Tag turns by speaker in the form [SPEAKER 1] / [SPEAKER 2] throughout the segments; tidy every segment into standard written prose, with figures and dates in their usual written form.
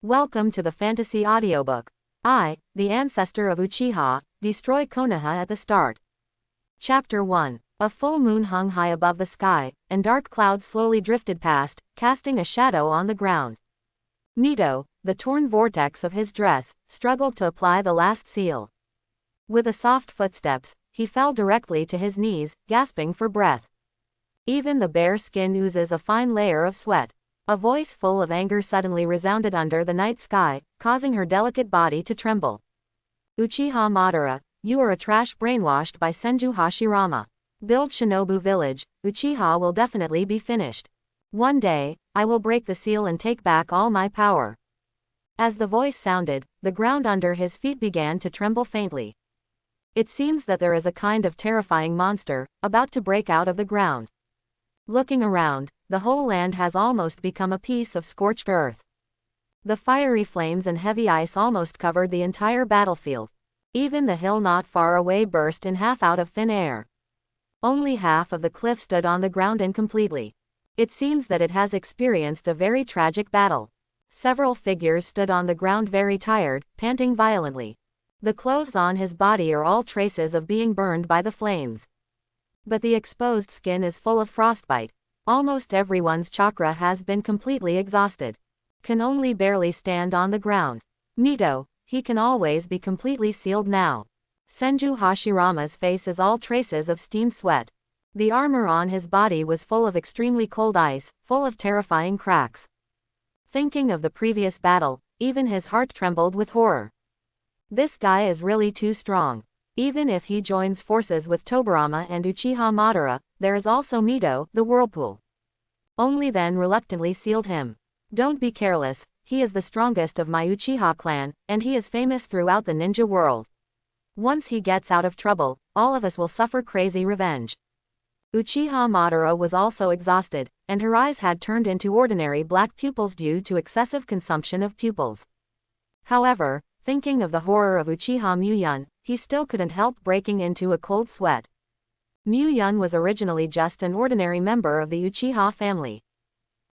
[SPEAKER 1] Welcome to the fantasy audiobook. I, the Ancestor of Uchiha, destroy Konoha at the start. Chapter 1. A full moon hung high above the sky, and dark clouds slowly drifted past, casting a shadow on the ground. Mito, the torn vortex of his dress, struggled to apply the last seal. With a soft footsteps, he fell directly to his knees, gasping for breath. Even the bare skin oozes a fine layer of sweat. A voice full of anger suddenly resounded under the night sky, causing her delicate body to tremble. Uchiha Madara, you are a trash brainwashed by Senju Hashirama. Build Shinobu Village, Uchiha will definitely be finished. One day, I will break the seal and take back all my power. As the voice sounded, the ground under his feet began to tremble faintly. It seems that there is a kind of terrifying monster, about to break out of the ground. Looking around, the whole land has almost become a piece of scorched earth. The fiery flames and heavy ice almost covered the entire battlefield. Even the hill not far away burst in half out of thin air. Only half of the cliff stood on the ground incompletely. It seems that it has experienced a very tragic battle. Several figures stood on the ground very tired, panting violently. The clothes on his body are all traces of being burned by the flames. But the exposed skin is full of frostbite. Almost everyone's chakra has been completely exhausted. Can only barely stand on the ground. Mito, he can always be completely sealed now. Senju Hashirama's face is all traces of steamed sweat. The armor on his body was full of extremely cold ice, full of terrifying cracks. Thinking of the previous battle, even his heart trembled with horror. This guy is really too strong. Even if he joins forces with Tobirama and Uchiha Madara, there is also Mito, the Whirlpool. Only then reluctantly sealed him. Don't be careless, he is the strongest of my Uchiha clan, and he is famous throughout the ninja world. Once he gets out of trouble, all of us will suffer crazy revenge. Uchiha Madara was also exhausted, and her eyes had turned into ordinary black pupils due to excessive consumption of pupils. However, thinking of the horror of Uchiha Muan, he still couldn't help breaking into a cold sweat. Muan was originally just an ordinary member of the Uchiha family.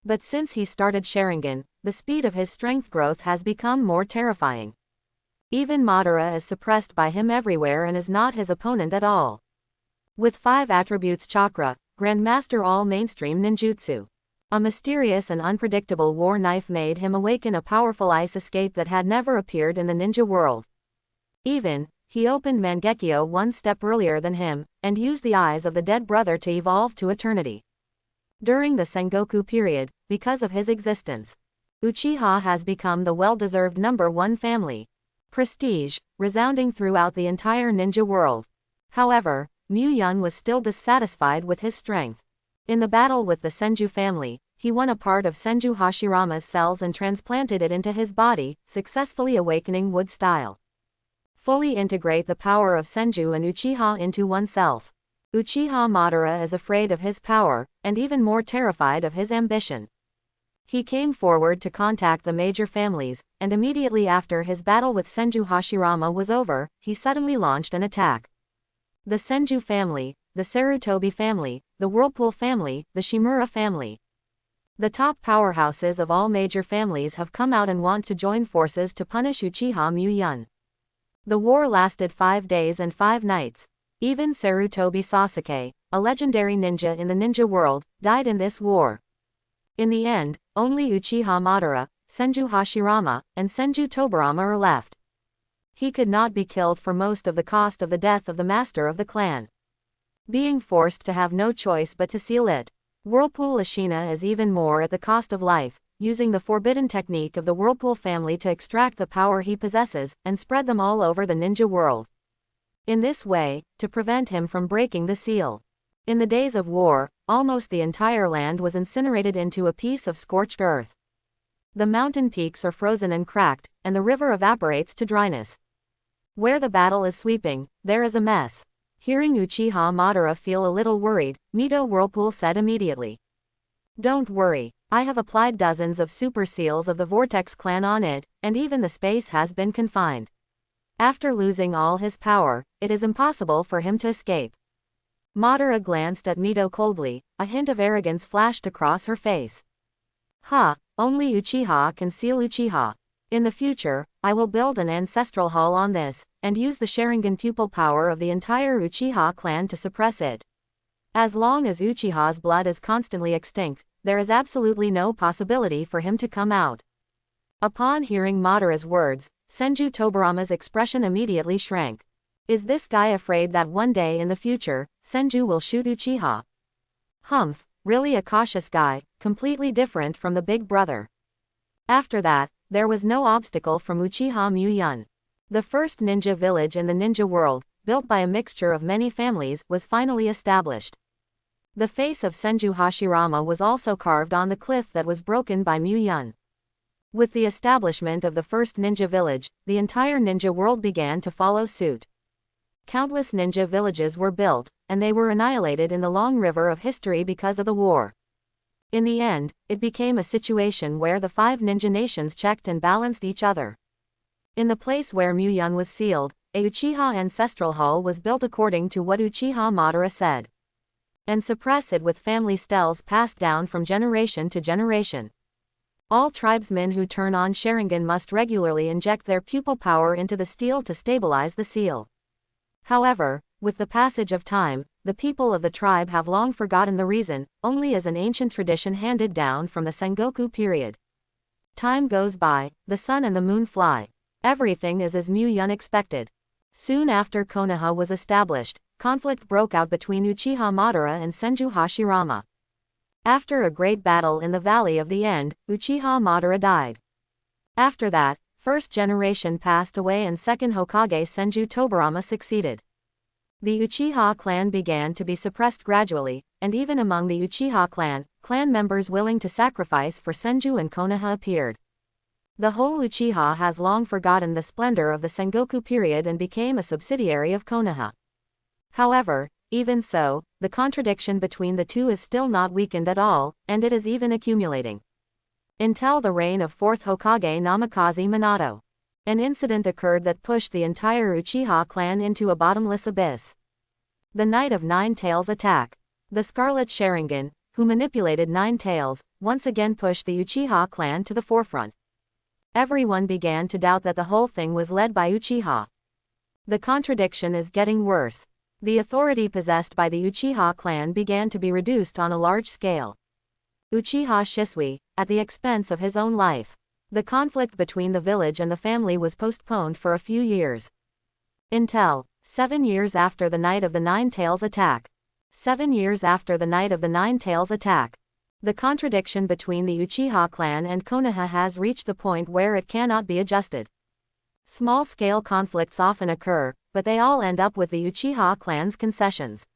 [SPEAKER 1] But since he started Sharingan, the speed of his strength growth has become more terrifying. Even Madara is suppressed by him everywhere and is not his opponent at all. With 5 attributes chakra, Grandmaster all mainstream ninjutsu. A mysterious and unpredictable war knife made him awaken a powerful ice escape that had never appeared in the ninja world. Even, he opened Mangekyo one step earlier than him, and used the eyes of the dead brother to evolve to eternity. During the Sengoku period, because of his existence, Uchiha has become the well-deserved #1 family. Prestige, resounding throughout the entire ninja world. However, Muan was still dissatisfied with his strength. In the battle with the Senju family, he won a part of Senju Hashirama's cells and transplanted it into his body, successfully awakening wood style. Fully integrate the power of Senju and Uchiha into oneself. Uchiha Madara is afraid of his power, and even more terrified of his ambition. He came forward to contact the major families, and immediately after his battle with Senju Hashirama was over, he suddenly launched an attack. The Senju family, the Sarutobi family, the Whirlpool family, the Shimura family. The top powerhouses of all major families have come out and want to join forces to punish Uchiha Muan. The war lasted 5 days and 5 nights. Even Sarutobi Sasuke, a legendary ninja in the ninja world, died in this war. In the end, only Uchiha Madara, Senju Hashirama, and Senju Tobirama are left. He could not be killed for most of the cost of the death of the master of the clan. Being forced to have no choice but to seal it. Whirlpool Ashina is even more at the cost of life, using the forbidden technique of the Whirlpool family to extract the power he possesses, and spread them all over the ninja world. In this way, to prevent him from breaking the seal. In the days of war, almost the entire land was incinerated into a piece of scorched earth. The mountain peaks are frozen and cracked, and the river evaporates to dryness. Where the battle is sweeping, there is a mess. Hearing Uchiha Madara feel a little worried, Mito Whirlpool said immediately. Don't worry, I have applied dozens of super seals of the Vortex clan on it, and even the space has been confined. After losing all his power, it is impossible for him to escape. Madara glanced at Mito coldly, a hint of arrogance flashed across her face. Ha, only Uchiha can seal Uchiha. In the future, I will build an ancestral hall on this, and use the Sharingan pupil power of the entire Uchiha clan to suppress it. As long as Uchiha's blood is constantly extinct, there is absolutely no possibility for him to come out. Upon hearing Madara's words, Senju Tobarama's expression immediately shrank. Is this guy afraid that one day in the future, Senju will shoot Uchiha? Humph, really a cautious guy, completely different from the big brother. After that, there was no obstacle from Uchiha Muan. The first ninja village in the ninja world, built by a mixture of many families, was finally established. The face of Senju Hashirama was also carved on the cliff that was broken by Muan. With the establishment of the first ninja village, the entire ninja world began to follow suit. Countless ninja villages were built, and they were annihilated in the long river of history because of the war. In the end, it became a situation where the 5 ninja nations checked and balanced each other. In the place where Muan was sealed, a Uchiha ancestral hall was built according to what Uchiha Madara said. And suppress it with family steles passed down from generation to generation. All tribesmen who turn on Sharingan must regularly inject their pupil power into the steel to stabilize the seal. However, with the passage of time, the people of the tribe have long forgotten the reason, only as an ancient tradition handed down from the Sengoku period. Time goes by, the sun and the moon fly. Everything is as Muan expected. Soon after Konoha was established, conflict broke out between Uchiha Madara and Senju Hashirama. After a great battle in the Valley of the End, Uchiha Madara died. After that, first generation passed away and second Hokage Senju Tobarama succeeded. The Uchiha clan began to be suppressed gradually, and even among the Uchiha clan members willing to sacrifice for Senju and Konoha appeared. The whole Uchiha has long forgotten the splendor of the Sengoku period and became a subsidiary of Konoha. However, even so, the contradiction between the two is still not weakened at all, and it is even accumulating. Until the reign of 4th Hokage Namikaze Minato. An incident occurred that pushed the entire Uchiha clan into a bottomless abyss. The Knight of Nine Tails attack. The Scarlet Sharingan, who manipulated Nine Tails, once again pushed the Uchiha clan to the forefront. Everyone began to doubt that the whole thing was led by Uchiha. The contradiction is getting worse. The authority possessed by the Uchiha clan began to be reduced on a large scale. Uchiha Shisui, at the expense of his own life. The conflict between the village and the family was postponed for a few years. Until 7 years after the Night of the Nine Tails attack. 7 years after the Night of the Nine Tails attack. The contradiction between the Uchiha clan and Konoha has reached the point where it cannot be adjusted. Small-scale conflicts often occur, but they all end up with the Uchiha clan's concessions.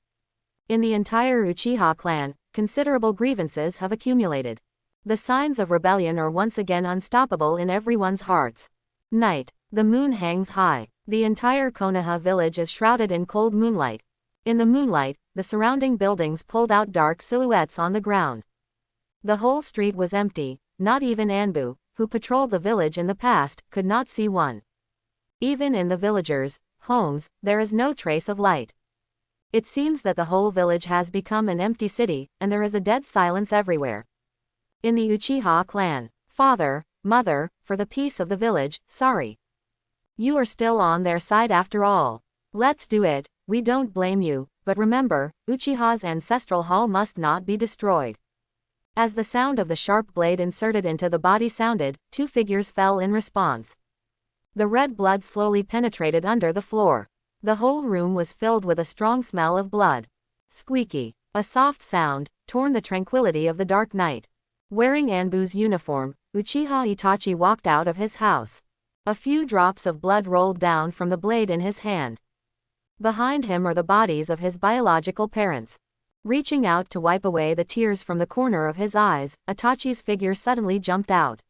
[SPEAKER 1] In the entire Uchiha clan, considerable grievances have accumulated. The signs of rebellion are once again unstoppable in everyone's hearts. Night. The moon hangs high. The entire Konoha village is shrouded in cold moonlight. In the moonlight, the surrounding buildings pulled out dark silhouettes on the ground. The whole street was empty, not even Anbu, who patrolled the village in the past, could not see one. Even in the villagers' homes, there is no trace of light. It seems that the whole village has become an empty city, and there is a dead silence everywhere. In the Uchiha clan, father, mother, for the peace of the village, sorry. You are still on their side after all. Let's do it, we don't blame you, but remember, Uchiha's ancestral hall must not be destroyed. As the sound of the sharp blade inserted into the body sounded, 2 figures fell in response. The red blood slowly penetrated under the floor. The whole room was filled with a strong smell of blood. Squeaky. A soft sound torn the tranquility of the dark night. Wearing Anbu's uniform, Uchiha Itachi walked out of his house. A few drops of blood rolled down from the blade in his hand. Behind him are the bodies of his biological parents. Reaching out to wipe away the tears from the corner of his eyes, Itachi's figure suddenly jumped out.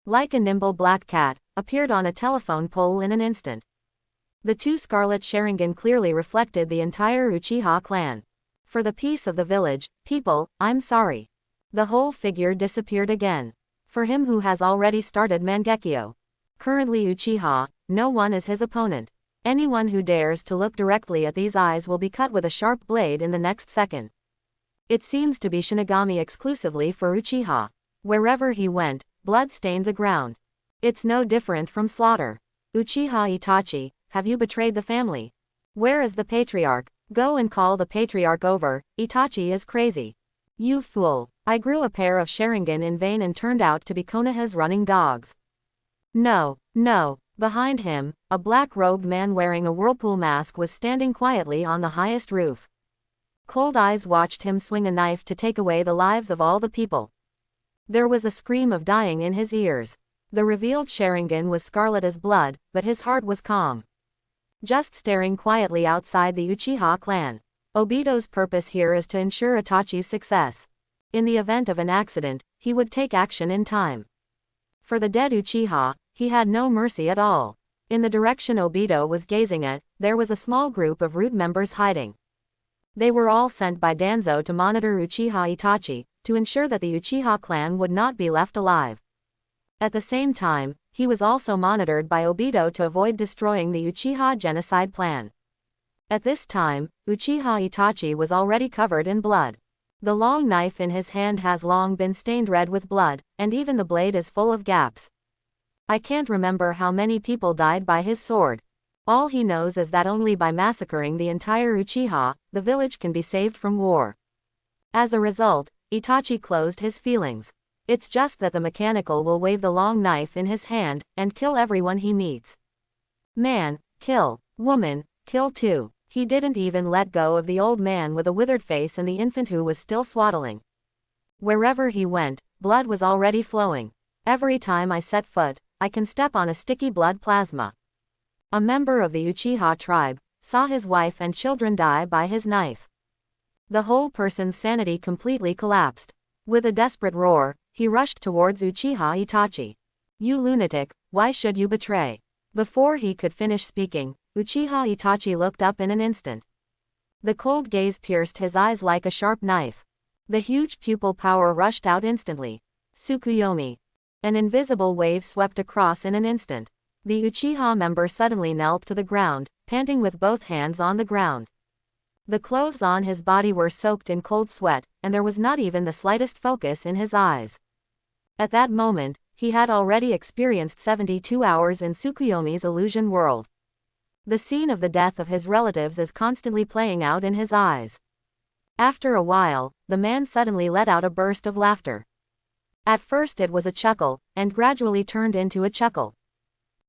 [SPEAKER 1] Like a nimble black cat, appeared on a telephone pole in an instant. The 2 Scarlet Sharingan clearly reflected the entire Uchiha clan. For the peace of the village, people, I'm sorry. The whole figure disappeared again. For him who has already started Mangekyo. Currently Uchiha, no one is his opponent. Anyone who dares to look directly at these eyes will be cut with a sharp blade in the next second. It seems to be Shinigami exclusively for Uchiha. Wherever he went, blood stained the ground. It's no different from slaughter. Uchiha Itachi, have you betrayed the family? Where is the patriarch? Go and call the patriarch over, Itachi is crazy. You fool. I grew a pair of Sharingan in vain and turned out to be Konoha's running dogs. No, no. Behind him, a black-robed man wearing a whirlpool mask was standing quietly on the highest roof. Cold eyes watched him swing a knife to take away the lives of all the people. There was a scream of dying in his ears. The revealed Sharingan was scarlet as blood, but his heart was calm. Just staring quietly outside the Uchiha clan. Obito's purpose here is to ensure Itachi's success. In the event of an accident, he would take action in time. For the dead Uchiha, he had no mercy at all. In the direction Obito was gazing at, there was a small group of root members hiding. They were all sent by Danzo to monitor Uchiha Itachi, to ensure that the Uchiha clan would not be left alive. At the same time, he was also monitored by Obito to avoid destroying the Uchiha genocide plan. At this time, Uchiha Itachi was already covered in blood. The long knife in his hand has long been stained red with blood, and even the blade is full of gaps. I can't remember how many people died by his sword. All he knows is that only by massacring the entire Uchiha, the village can be saved from war. As a result, Itachi closed his feelings. It's just that the mechanical will wave the long knife in his hand, and kill everyone he meets. Man, kill. Woman, kill too. He didn't even let go of the old man with a withered face and the infant who was still swaddling. Wherever he went, blood was already flowing. Every time I set foot, I can step on a sticky blood plasma. A member of the Uchiha tribe saw his wife and children die by his knife. The whole person's sanity completely collapsed. With a desperate roar, he rushed towards Uchiha Itachi. You lunatic, why should you betray? Before he could finish speaking, Uchiha Itachi looked up in an instant. The cold gaze pierced his eyes like a sharp knife. The huge pupil power rushed out instantly. Tsukuyomi. An invisible wave swept across in an instant. The Uchiha member suddenly knelt to the ground, panting with both hands on the ground. The clothes on his body were soaked in cold sweat, and there was not even the slightest focus in his eyes. At that moment, he had already experienced 72 hours in Tsukuyomi's illusion world. The scene of the death of his relatives is constantly playing out in his eyes. After a while, the man suddenly let out a burst of laughter. At first it was a chuckle, and gradually turned into a chuckle.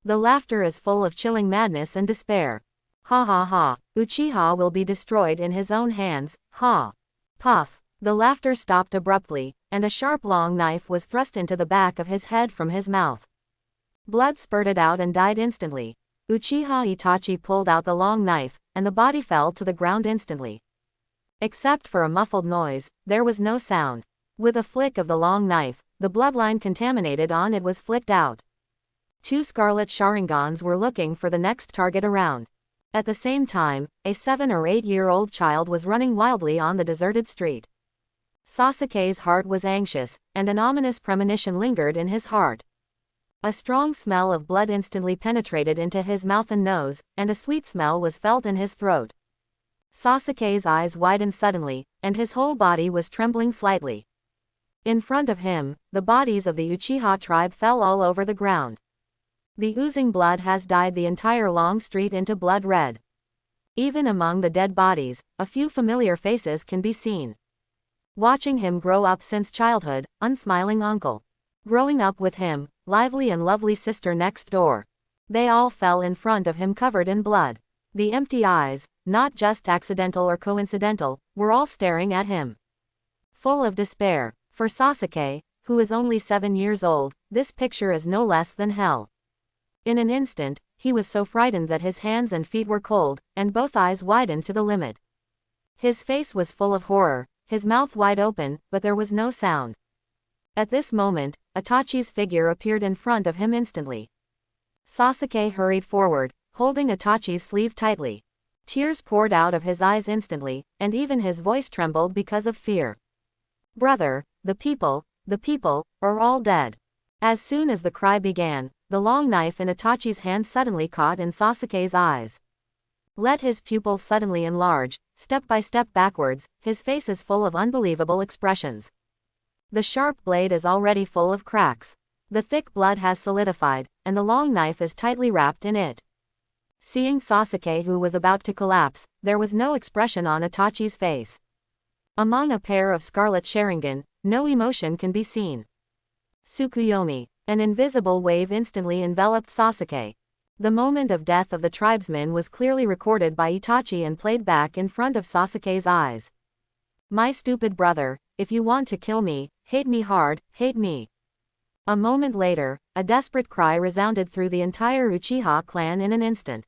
[SPEAKER 1] The laughter is full of chilling madness and despair. Ha ha ha, Uchiha will be destroyed in his own hands, ha. Puff. The laughter stopped abruptly, and a sharp long knife was thrust into the back of his head from his mouth. Blood spurted out and died instantly. Uchiha Itachi pulled out the long knife, and the body fell to the ground instantly. Except for a muffled noise, there was no sound. With a flick of the long knife, the bloodline contaminated on it was flicked out. Two scarlet Sharingans were looking for the next target around. At the same time, a 7 or 8-year-old child was running wildly on the deserted street. Sasuke's heart was anxious, and an ominous premonition lingered in his heart. A strong smell of blood instantly penetrated into his mouth and nose, and a sweet smell was felt in his throat. Sasuke's eyes widened suddenly, and his whole body was trembling slightly. In front of him, the bodies of the Uchiha tribe fell all over the ground. The oozing blood has dyed the entire long street into blood red. Even among the dead bodies, a few familiar faces can be seen. Watching him grow up since childhood, unsmiling uncle. Growing up with him, lively and lovely sister next door. They all fell in front of him covered in blood. The empty eyes, not just accidental or coincidental, were all staring at him. Full of despair. For Sasuke, who is only 7 years old, this picture is no less than hell. In an instant, he was so frightened that his hands and feet were cold, and both eyes widened to the limit. His face was full of horror, his mouth wide open, but there was no sound. At this moment, Itachi's figure appeared in front of him instantly. Sasuke hurried forward, holding Itachi's sleeve tightly. Tears poured out of his eyes instantly, and even his voice trembled because of fear. Brother, the people, are all dead. As soon as the cry began, the long knife in Itachi's hand suddenly caught in Sasuke's eyes. Let his pupils suddenly enlarge, step by step backwards, his face is full of unbelievable expressions. The sharp blade is already full of cracks. The thick blood has solidified, and the long knife is tightly wrapped in it. Seeing Sasuke, who was about to collapse, there was no expression on Itachi's face. Among a pair of scarlet Sharingan, no emotion can be seen. Tsukuyomi. An invisible wave instantly enveloped Sasuke. The moment of death of the tribesman was clearly recorded by Itachi and played back in front of Sasuke's eyes. My stupid brother, if you want to kill me, hate me hard, hate me. A moment later, a desperate cry resounded through the entire Uchiha clan in an instant.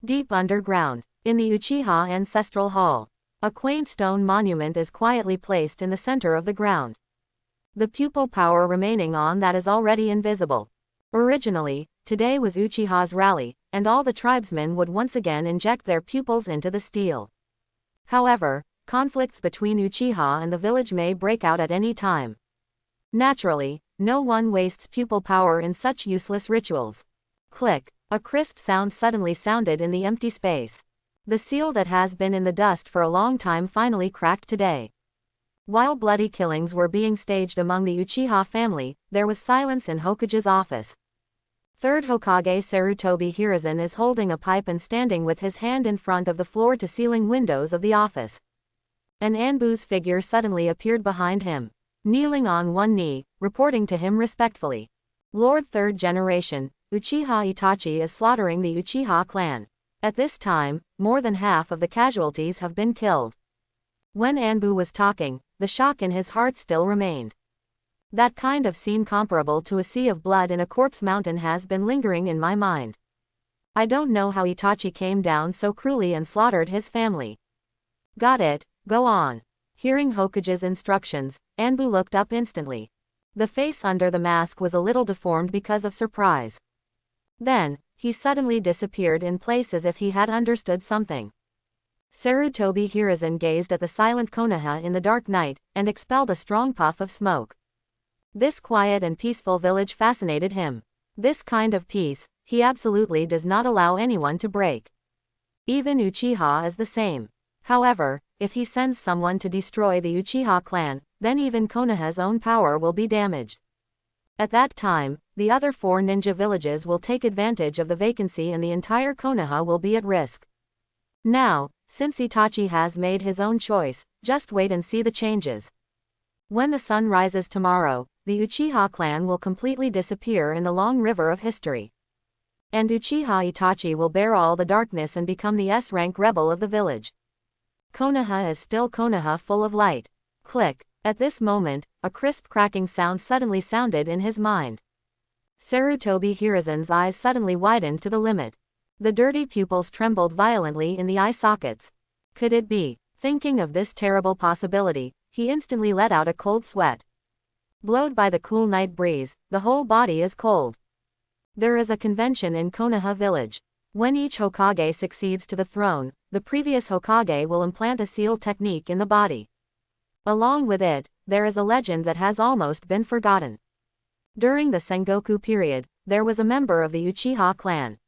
[SPEAKER 1] Deep underground, in the Uchiha Ancestral Hall, a quaint stone monument is quietly placed in the center of the ground. The pupil power remaining on that is already invisible. Originally, today was Uchiha's rally, and all the tribesmen would once again inject their pupils into the steel. However, conflicts between Uchiha and the village may break out at any time. Naturally, no one wastes pupil power in such useless rituals. Click, a crisp sound suddenly sounded in the empty space. The seal that has been in the dust for a long time finally cracked today. While bloody killings were being staged among the Uchiha family, there was silence in Hokage's office. Third Hokage Sarutobi Hiruzen is holding a pipe and standing with his hand in front of the floor-to-ceiling windows of the office. An Anbu's figure suddenly appeared behind him, kneeling on one knee, reporting to him respectfully. Lord Third Generation, Uchiha Itachi is slaughtering the Uchiha clan. At this time, more than half of the casualties have been killed. When Anbu was talking, the shock in his heart still remained. That kind of scene comparable to a sea of blood in a corpse mountain has been lingering in my mind. I don't know how Itachi came down so cruelly and slaughtered his family. Got it, go on. Hearing Hokage's instructions, Anbu looked up instantly. The face under the mask was a little deformed because of surprise. Then, he suddenly disappeared in place as if he had understood something. Sarutobi Hiruzen gazed at the silent Konoha in the dark night, and expelled a strong puff of smoke. This quiet and peaceful village fascinated him. This kind of peace, he absolutely does not allow anyone to break. Even Uchiha is the same. However, if he sends someone to destroy the Uchiha clan, then even Konoha's own power will be damaged. At that time, the other 4 ninja villages will take advantage of the vacancy and the entire Konoha will be at risk. Now, since Itachi has made his own choice, just wait and see the changes. When the sun rises tomorrow, the Uchiha clan will completely disappear in the long river of history. And Uchiha Itachi will bear all the darkness and become the S-rank rebel of the village. Konoha is still Konoha, full of light. Click. At this moment, a crisp cracking sound suddenly sounded in his mind. Sarutobi Hiruzen's eyes suddenly widened to the limit. The dirty pupils trembled violently in the eye sockets. Could it be? Thinking of this terrible possibility, he instantly let out a cold sweat. Blowed by the cool night breeze, the whole body is cold. There is a convention in Konoha village. When each Hokage succeeds to the throne, the previous Hokage will implant a seal technique in the body. Along with it, there is a legend that has almost been forgotten. During the Sengoku period, there was a member of the Uchiha clan.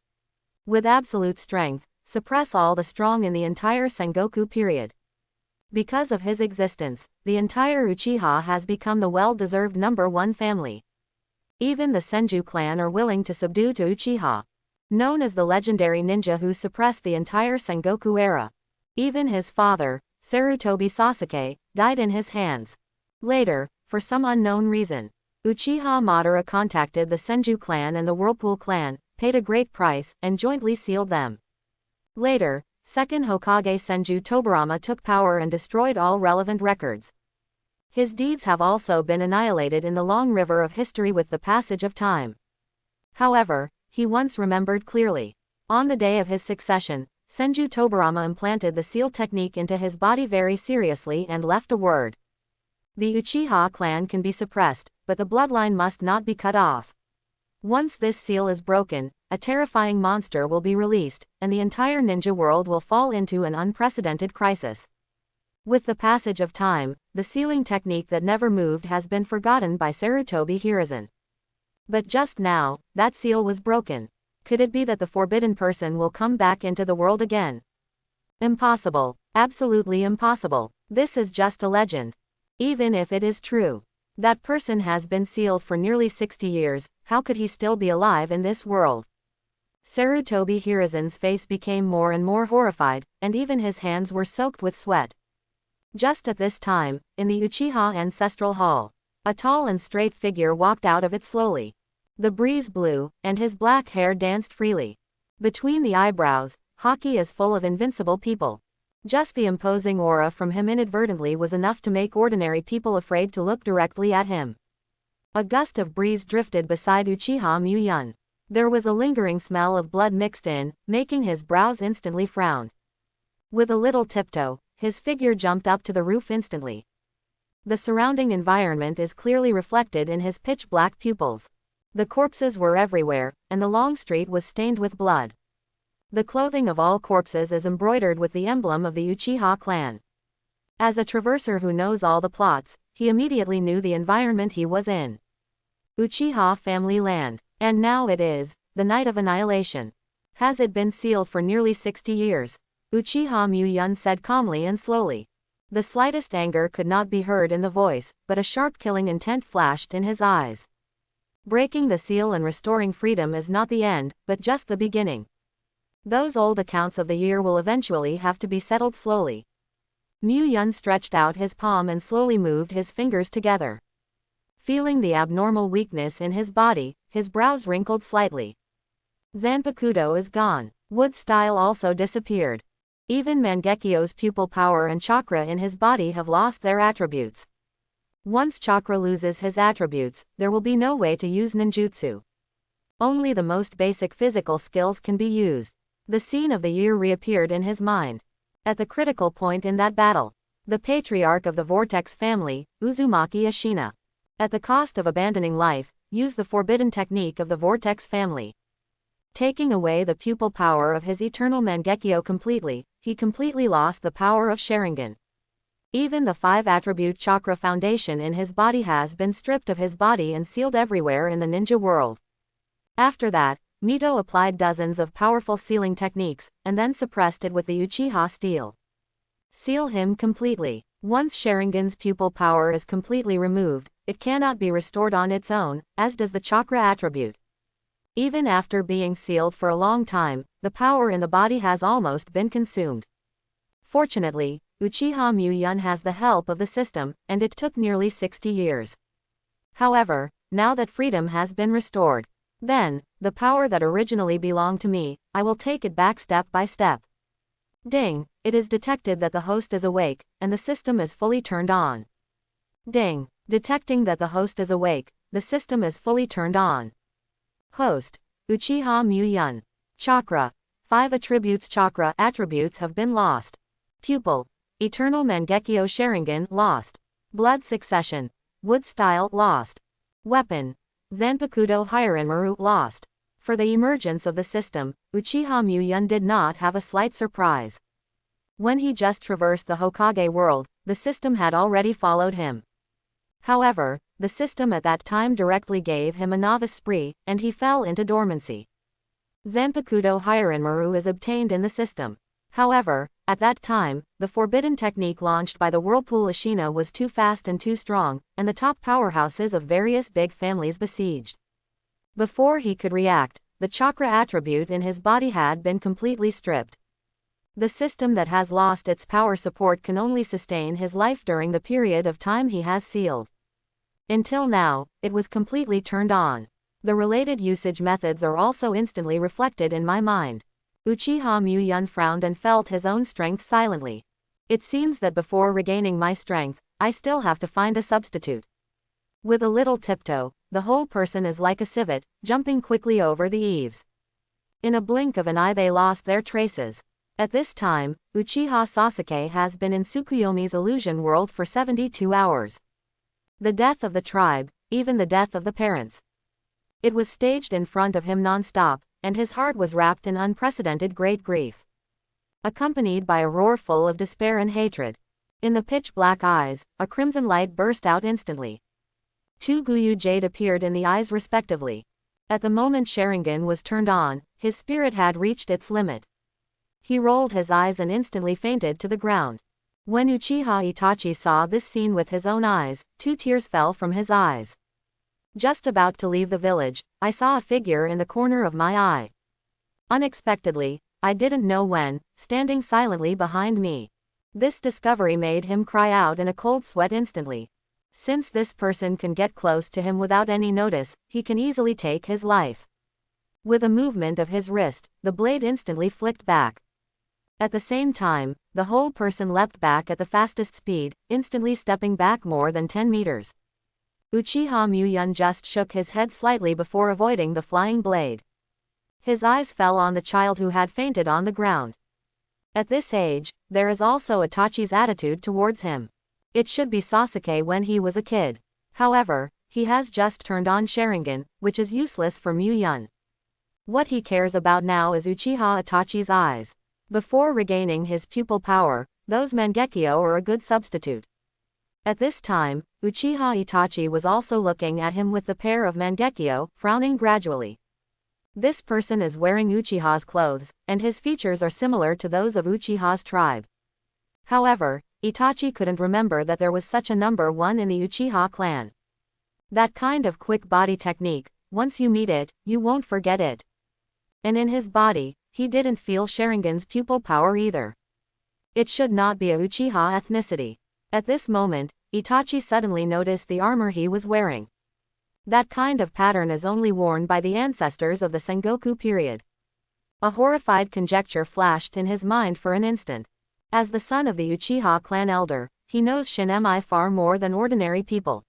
[SPEAKER 1] With absolute strength, suppress all the strong in the entire Sengoku period. Because of his existence, the entire Uchiha has become the well-deserved #1 family. Even the Senju clan are willing to subdue to Uchiha. Known as the legendary ninja who suppressed the entire Sengoku era. Even his father, Sarutobi Sasuke, died in his hands. Later, for some unknown reason, Uchiha Madara contacted the Senju clan and the Whirlpool clan, paid a great price, and jointly sealed them. Later, second Hokage Senju Tobirama took power and destroyed all relevant records. His deeds have also been annihilated in the long river of history with the passage of time. However, he once remembered clearly. On the day of his succession, Senju Tobirama implanted the seal technique into his body very seriously and left a word. The Uchiha clan can be suppressed, but the bloodline must not be cut off. Once this seal is broken, a terrifying monster will be released, and the entire ninja world will fall into an unprecedented crisis. With the passage of time, the sealing technique that never moved has been forgotten by Sarutobi Hiruzen. But just now, that seal was broken. Could it be that the forbidden person will come back into the world again? Impossible. Absolutely impossible. This is just a legend. Even if it is true, That person has been sealed for nearly 60 years, how could he still be alive in this world? Sarutobi Hiruzen's face became more and more horrified, and even his hands were soaked with sweat. Just at this time, in the Uchiha Ancestral Hall, a tall and straight figure walked out of it slowly. The breeze blew, and his black hair danced freely. Between the eyebrows, Haki is full of invincible people. Just the imposing aura from him inadvertently was enough to make ordinary people afraid to look directly at him. A gust of breeze drifted beside Uchiha Muan. There was a lingering smell of blood mixed in, making his brows instantly frown. With a little tiptoe, his figure jumped up to the roof instantly. The surrounding environment is clearly reflected in his pitch-black pupils. The corpses were everywhere, and the long street was stained with blood. The clothing of all corpses is embroidered with the emblem of the Uchiha clan. As a traverser who knows all the plots, he immediately knew the environment he was in. Uchiha family land. And now it is, the night of annihilation. Has it been sealed for nearly 60 years? Uchiha Muan said calmly and slowly. The slightest anger could not be heard in the voice, but a sharp killing intent flashed in his eyes. Breaking the seal and restoring freedom is not the end, but just the beginning. Those old accounts of the year will eventually have to be settled slowly. Muan stretched out his palm and slowly moved his fingers together. Feeling the abnormal weakness in his body, his brows wrinkled slightly. Zanpakuto is gone. Wood style also disappeared. Even Mangekyo's pupil power and chakra in his body have lost their attributes. Once chakra loses his attributes, there will be no way to use ninjutsu. Only the most basic physical skills can be used. The scene of the year reappeared in his mind. At the critical point in that battle, the patriarch of the Vortex family, Uzumaki Ashina, at the cost of abandoning life, used the forbidden technique of the Vortex family. Taking away the pupil power of his eternal Mangekyo completely, he completely lost the power of Sharingan. Even the 5-attribute chakra foundation in his body has been stripped of his body and sealed everywhere in the ninja world. After that, Mito applied dozens of powerful sealing techniques, and then suppressed it with the Uchiha steel. Seal him completely. Once Sharingan's pupil power is completely removed, it cannot be restored on its own, as does the chakra attribute. Even after being sealed for a long time, the power in the body has almost been consumed. Fortunately, Uchiha Muan has the help of the system, and it took nearly 60 years. However, now that freedom has been restored, then, the power that originally belonged to me, I will take it back step by step. Ding, it is detected that the host is awake, and the system is fully turned on. Ding, detecting that the host is awake, the system is fully turned on. Host, Uchiha Muan. Chakra, 5 attributes chakra attributes have been lost. Pupil, Eternal Mangekyo Sharingan lost. Blood succession, Wood style lost. Weapon, Zanpakuto Hiranmaru lost. For the emergence of the system, Uchiha Muan did not have a slight surprise. When he just traversed the Hokage world, the system had already followed him. However, the system at that time directly gave him a novice spree, and he fell into dormancy. Zanpakuto Hiranmaru is obtained in the system. However, at that time, the forbidden technique launched by the Whirlpool Ashina was too fast and too strong, and the top powerhouses of various big families besieged. Before he could react, the chakra attribute in his body had been completely stripped. The system that has lost its power support can only sustain his life during the period of time he has sealed. Until now, it was completely turned on. The related usage methods are also instantly reflected in my mind. Uchiha Muan frowned and felt his own strength silently. It seems that before regaining my strength, I still have to find a substitute. With a little tiptoe, the whole person is like a civet, jumping quickly over the eaves. In a blink of an eye they lost their traces. At this time, Uchiha Sasuke has been in Tsukuyomi's illusion world for 72 hours. The death of the tribe, even the death of the parents. It was staged in front of him non-stop, and his heart was wrapped in unprecedented great grief. Accompanied by a roar full of despair and hatred. In the pitch-black eyes, a crimson light burst out instantly. 2 Guyu Jade appeared in the eyes respectively. At the moment Sharingan was turned on, his spirit had reached its limit. He rolled his eyes and instantly fainted to the ground. When Uchiha Itachi saw this scene with his own eyes, 2 tears fell from his eyes. Just about to leave the village, I saw a figure in the corner of my eye. Unexpectedly, I didn't know when, standing silently behind me. This discovery made him cry out in a cold sweat instantly. Since this person can get close to him without any notice, he can easily take his life. With a movement of his wrist, the blade instantly flicked back. At the same time, the whole person leapt back at the fastest speed, instantly stepping back more than 10 meters. Uchiha Muan just shook his head slightly before avoiding the flying blade. His eyes fell on the child who had fainted on the ground. At this age, there is also Itachi's attitude towards him. It should be Sasuke when he was a kid. However, he has just turned on Sharingan, which is useless for Muan. What he cares about now is Uchiha Itachi's eyes. Before regaining his pupil power, those Mangekyo are a good substitute. At this time, Uchiha Itachi was also looking at him with the pair of Mangekyo, frowning gradually. This person is wearing Uchiha's clothes, and his features are similar to those of Uchiha's tribe. However, Itachi couldn't remember that there was such a number one in the Uchiha clan. That kind of quick body technique, once you meet it, you won't forget it. And in his body, he didn't feel Sharingan's pupil power either. It should not be a Uchiha ethnicity. At this moment, Itachi suddenly noticed the armor he was wearing. That kind of pattern is only worn by the ancestors of the Sengoku period. A horrified conjecture flashed in his mind for an instant. As the son of the Uchiha clan elder, he knows Shinemi far more than ordinary people.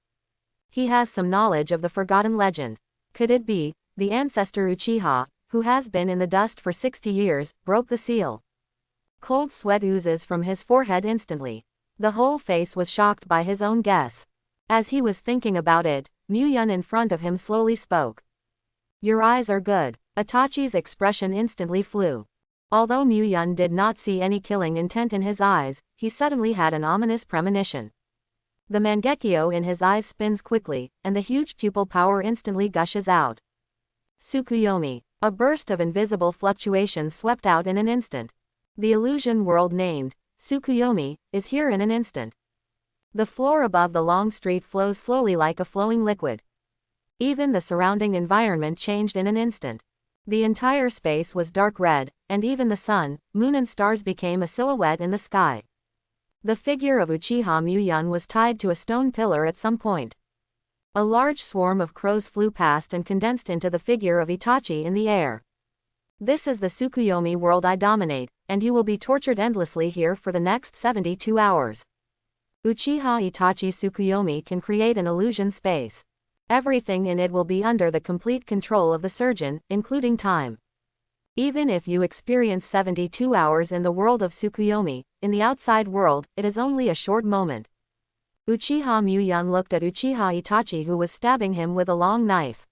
[SPEAKER 1] He has some knowledge of the forgotten legend. Could it be, the ancestor Uchiha, who has been in the dust for 60 years, broke the seal? Cold sweat oozes from his forehead instantly. The whole face was shocked by his own guess. As he was thinking about it, Muan in front of him slowly spoke. "Your eyes are good." Itachi's expression instantly flew. Although Muan did not see any killing intent in his eyes, he suddenly had an ominous premonition. The Mangekyo in his eyes spins quickly, and the huge pupil power instantly gushes out. Tsukuyomi. A burst of invisible fluctuations swept out in an instant. The illusion world named Tsukuyomi is here in an instant. The floor above the long street flows slowly like a flowing liquid. Even the surrounding environment changed in an instant. The entire space was dark red, and even the sun, moon and stars became a silhouette in the sky. The figure of Uchiha Muan was tied to a stone pillar at some point. A large swarm of crows flew past and condensed into the figure of Itachi in the air. "This is the Tsukuyomi world I dominate, and you will be tortured endlessly here for the next 72 hours. Uchiha Itachi Tsukuyomi can create an illusion space. Everything in it will be under the complete control of the surgeon, including time. Even if you experience 72 hours in the world of Tsukuyomi, in the outside world, it is only a short moment." Uchiha Muan looked at Uchiha Itachi, who was stabbing him with a long knife.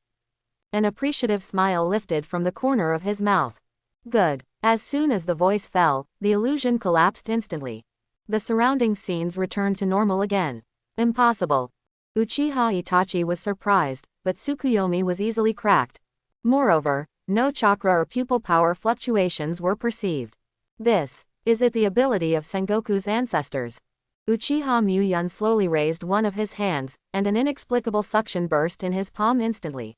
[SPEAKER 1] An appreciative smile lifted from the corner of his mouth. "Good." As soon as the voice fell, the illusion collapsed instantly. The surrounding scenes returned to normal again. "Impossible." Uchiha Itachi was surprised, but Tsukuyomi was easily cracked. Moreover, no chakra or pupil power fluctuations were perceived. Is it the ability of Sengoku's ancestors? Uchiha Muan slowly raised one of his hands, and an inexplicable suction burst in his palm instantly.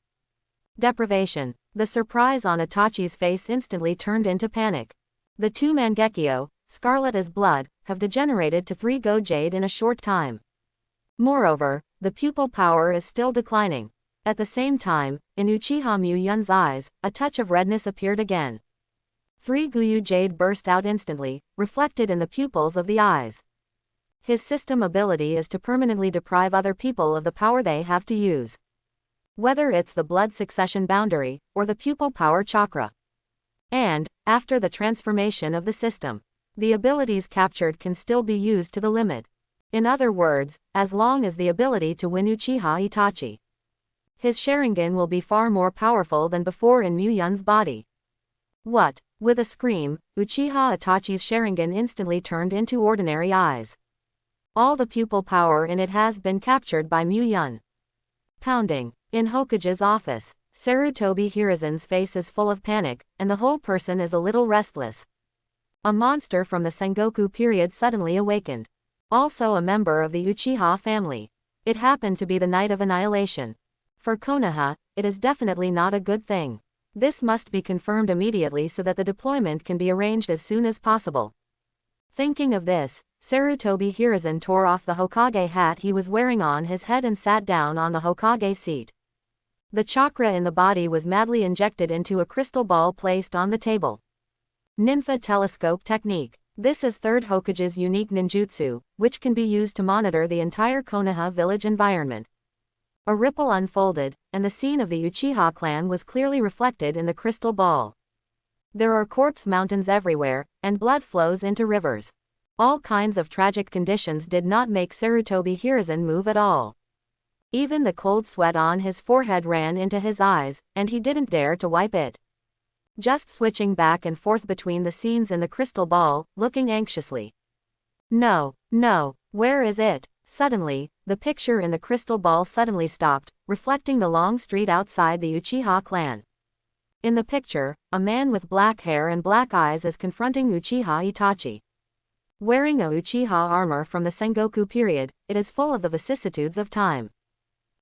[SPEAKER 1] Deprivation. The surprise on Itachi's face instantly turned into panic. The 2 Mangekyo, scarlet as blood, have degenerated to 3 Go Jade in a short time. Moreover, the pupil power is still declining. At the same time, in Uchiha Muan's eyes, a touch of redness appeared again. 3 Guyu Jade burst out instantly, reflected in the pupils of the eyes. His system ability is to permanently deprive other people of the power they have to use. Whether it's the blood succession boundary, or the pupil power chakra. And, after the transformation of the system, the abilities captured can still be used to the limit. In other words, as long as the ability to win Uchiha Itachi. His Sharingan will be far more powerful than before in Muan's body. What? With a scream, Uchiha Itachi's Sharingan instantly turned into ordinary eyes. All the pupil power in it has been captured by Muan. Pounding. In Hokage's office, Sarutobi Hiruzen's face is full of panic, and the whole person is a little restless. A monster from the Sengoku period suddenly awakened. Also a member of the Uchiha family. It happened to be the night of annihilation. For Konoha, it is definitely not a good thing. This must be confirmed immediately so that the deployment can be arranged as soon as possible. Thinking of this, Sarutobi Hiruzen tore off the Hokage hat he was wearing on his head and sat down on the Hokage seat. The chakra in the body was madly injected into a crystal ball placed on the table. Ninfa Telescope Technique. This is third Hokage's unique ninjutsu, which can be used to monitor the entire Konoha village environment. A ripple unfolded, and the scene of the Uchiha clan was clearly reflected in the crystal ball. There are corpse mountains everywhere, and blood flows into rivers. All kinds of tragic conditions did not make Sarutobi Hiruzen move at all. Even the cold sweat on his forehead ran into his eyes, and he didn't dare to wipe it. Just switching back and forth between the scenes in the crystal ball, looking anxiously. No, where is it? Suddenly, the picture in the crystal ball suddenly stopped, reflecting the long street outside the Uchiha clan. In the picture, a man with black hair and black eyes is confronting Uchiha Itachi. Wearing a Uchiha armor from the Sengoku period, it is full of the vicissitudes of time.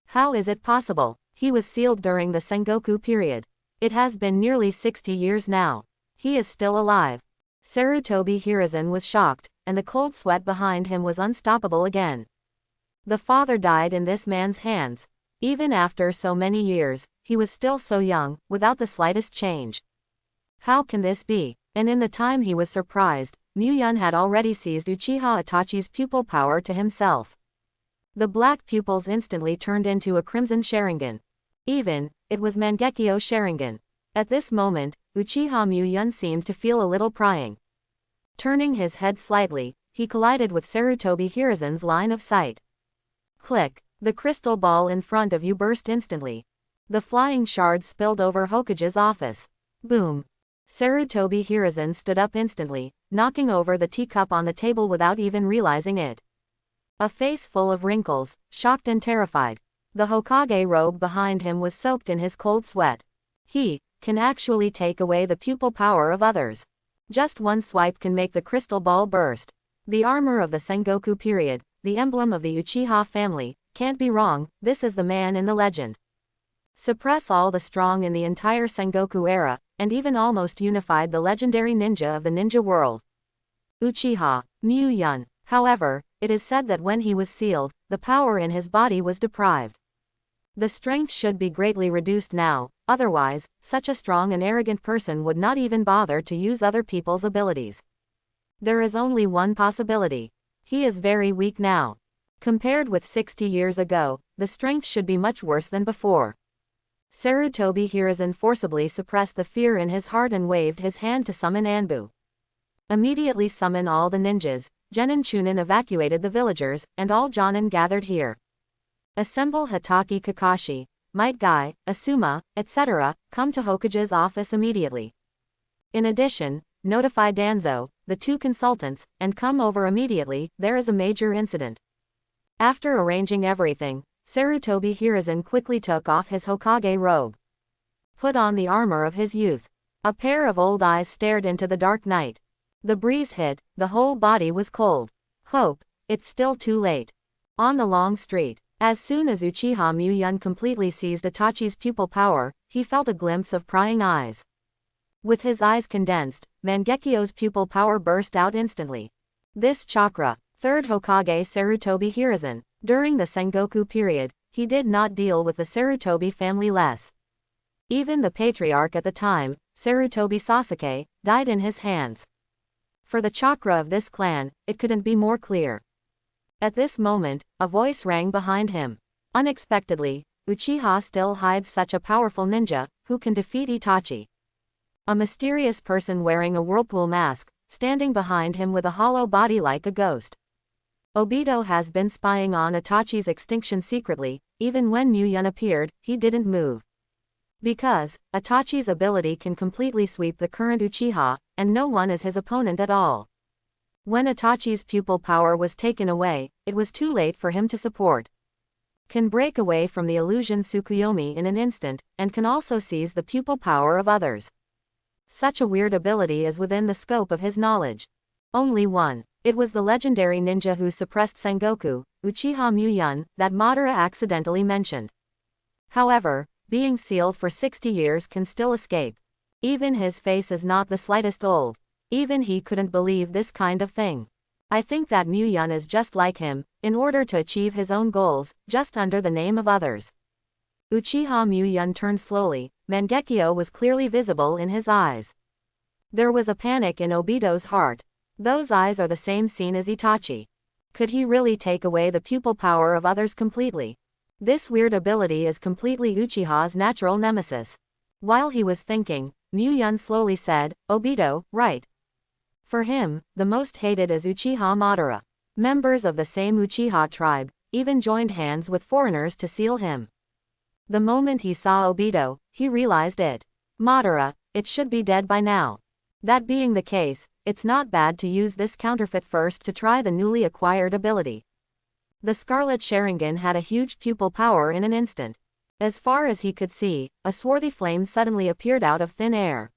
[SPEAKER 1] How is it possible? He was sealed during the Sengoku period. It has been nearly 60 years now. He is still alive. Sarutobi Hiruzen was shocked, and the cold sweat behind him was unstoppable again. The father died in this man's hands. Even after so many years, he was still so young, without the slightest change. How can this be? And in the time he was surprised, Muan had already seized Uchiha Itachi's pupil power to himself. The black pupils instantly turned into a crimson Sharingan. It was Mangekyo Sharingan. At this moment, Uchiha Muan seemed to feel a little prying. Turning his head slightly, he collided with Sarutobi Hiruzen's line of sight. Click! The crystal ball in front of you burst instantly. The flying shards spilled over Hokage's office. Boom! Sarutobi Hiruzen stood up instantly, knocking over the teacup on the table without even realizing it. A face full of wrinkles, shocked and terrified. The Hokage robe behind him was soaked in his cold sweat. He can actually take away the pupil power of others. Just one swipe can make the crystal ball burst. The armor of the Sengoku period, the emblem of the Uchiha family, can't be wrong, this is the man in the legend. Suppress all the strong in the entire Sengoku era, and even almost unified the legendary ninja of the ninja world. Uchiha Muan. However, it is said that when he was sealed, the power in his body was deprived. The strength should be greatly reduced now, otherwise, such a strong and arrogant person would not even bother to use other people's abilities. There is only one possibility. He is very weak now. Compared with 60 years ago, the strength should be much worse than before. Sarutobi Hiruzen forcibly suppressed the fear in his heart and waved his hand to summon Anbu. Immediately summon all the ninjas. Genin Chunin evacuated the villagers, and all Jonin gathered here. Assemble Hatake Kakashi, Might Guy, Asuma, etc., come to Hokage's office immediately. In addition, notify Danzo, the two consultants, and come over immediately, there is a major incident. After arranging everything, Sarutobi Hiruzen quickly took off his Hokage robe. Put on the armor of his youth. A pair of old eyes stared into the dark night. The breeze hit, the whole body was cold. Hope, it's still too late. On the long street, as soon as Uchiha Muan completely seized Itachi's pupil power, he felt a glimpse of prying eyes. With his eyes condensed, Mangekyo's pupil power burst out instantly. This chakra, third Hokage Sarutobi Hiruzen, during the Sengoku period, he did not deal with the Sarutobi family less. Even the patriarch at the time, Sarutobi Sasuke, died in his hands. For the chakra of this clan, it couldn't be more clear. At this moment, a voice rang behind him. Unexpectedly, Uchiha still hides such a powerful ninja, who can defeat Itachi. A mysterious person wearing a whirlpool mask, standing behind him with a hollow body like a ghost. Obito has been spying on Itachi's extinction secretly, even when Muan appeared, he didn't move. Because, Itachi's ability can completely sweep the current Uchiha, and no one is his opponent at all. When Itachi's pupil power was taken away, it was too late for him to support. Can break away from the illusion Tsukuyomi in an instant, and can also seize the pupil power of others. Such a weird ability is within the scope of his knowledge. Only one. It was the legendary ninja who suppressed Sengoku, Uchiha Muan, that Madara accidentally mentioned. However, being sealed for 60 years can still escape. Even his face is not the slightest old. Even he couldn't believe this kind of thing. I think that Muan is just like him, in order to achieve his own goals, just under the name of others. Uchiha Muan turned slowly. Mangekyo was clearly visible in his eyes. There was a panic in Obito's heart. Those eyes are the same scene as Itachi. Could he really take away the pupil power of others completely? This weird ability is completely Uchiha's natural nemesis. While he was thinking, Muan slowly said, Obito, right. For him, the most hated is Uchiha Madara. Members of the same Uchiha tribe even joined hands with foreigners to seal him. The moment he saw Obito, he realized it. Madara, it should be dead by now. That being the case, it's not bad to use this counterfeit first to try the newly acquired ability. The Scarlet Sharingan had a huge pupil power in an instant. As far as he could see, a swarthy flame suddenly appeared out of thin air.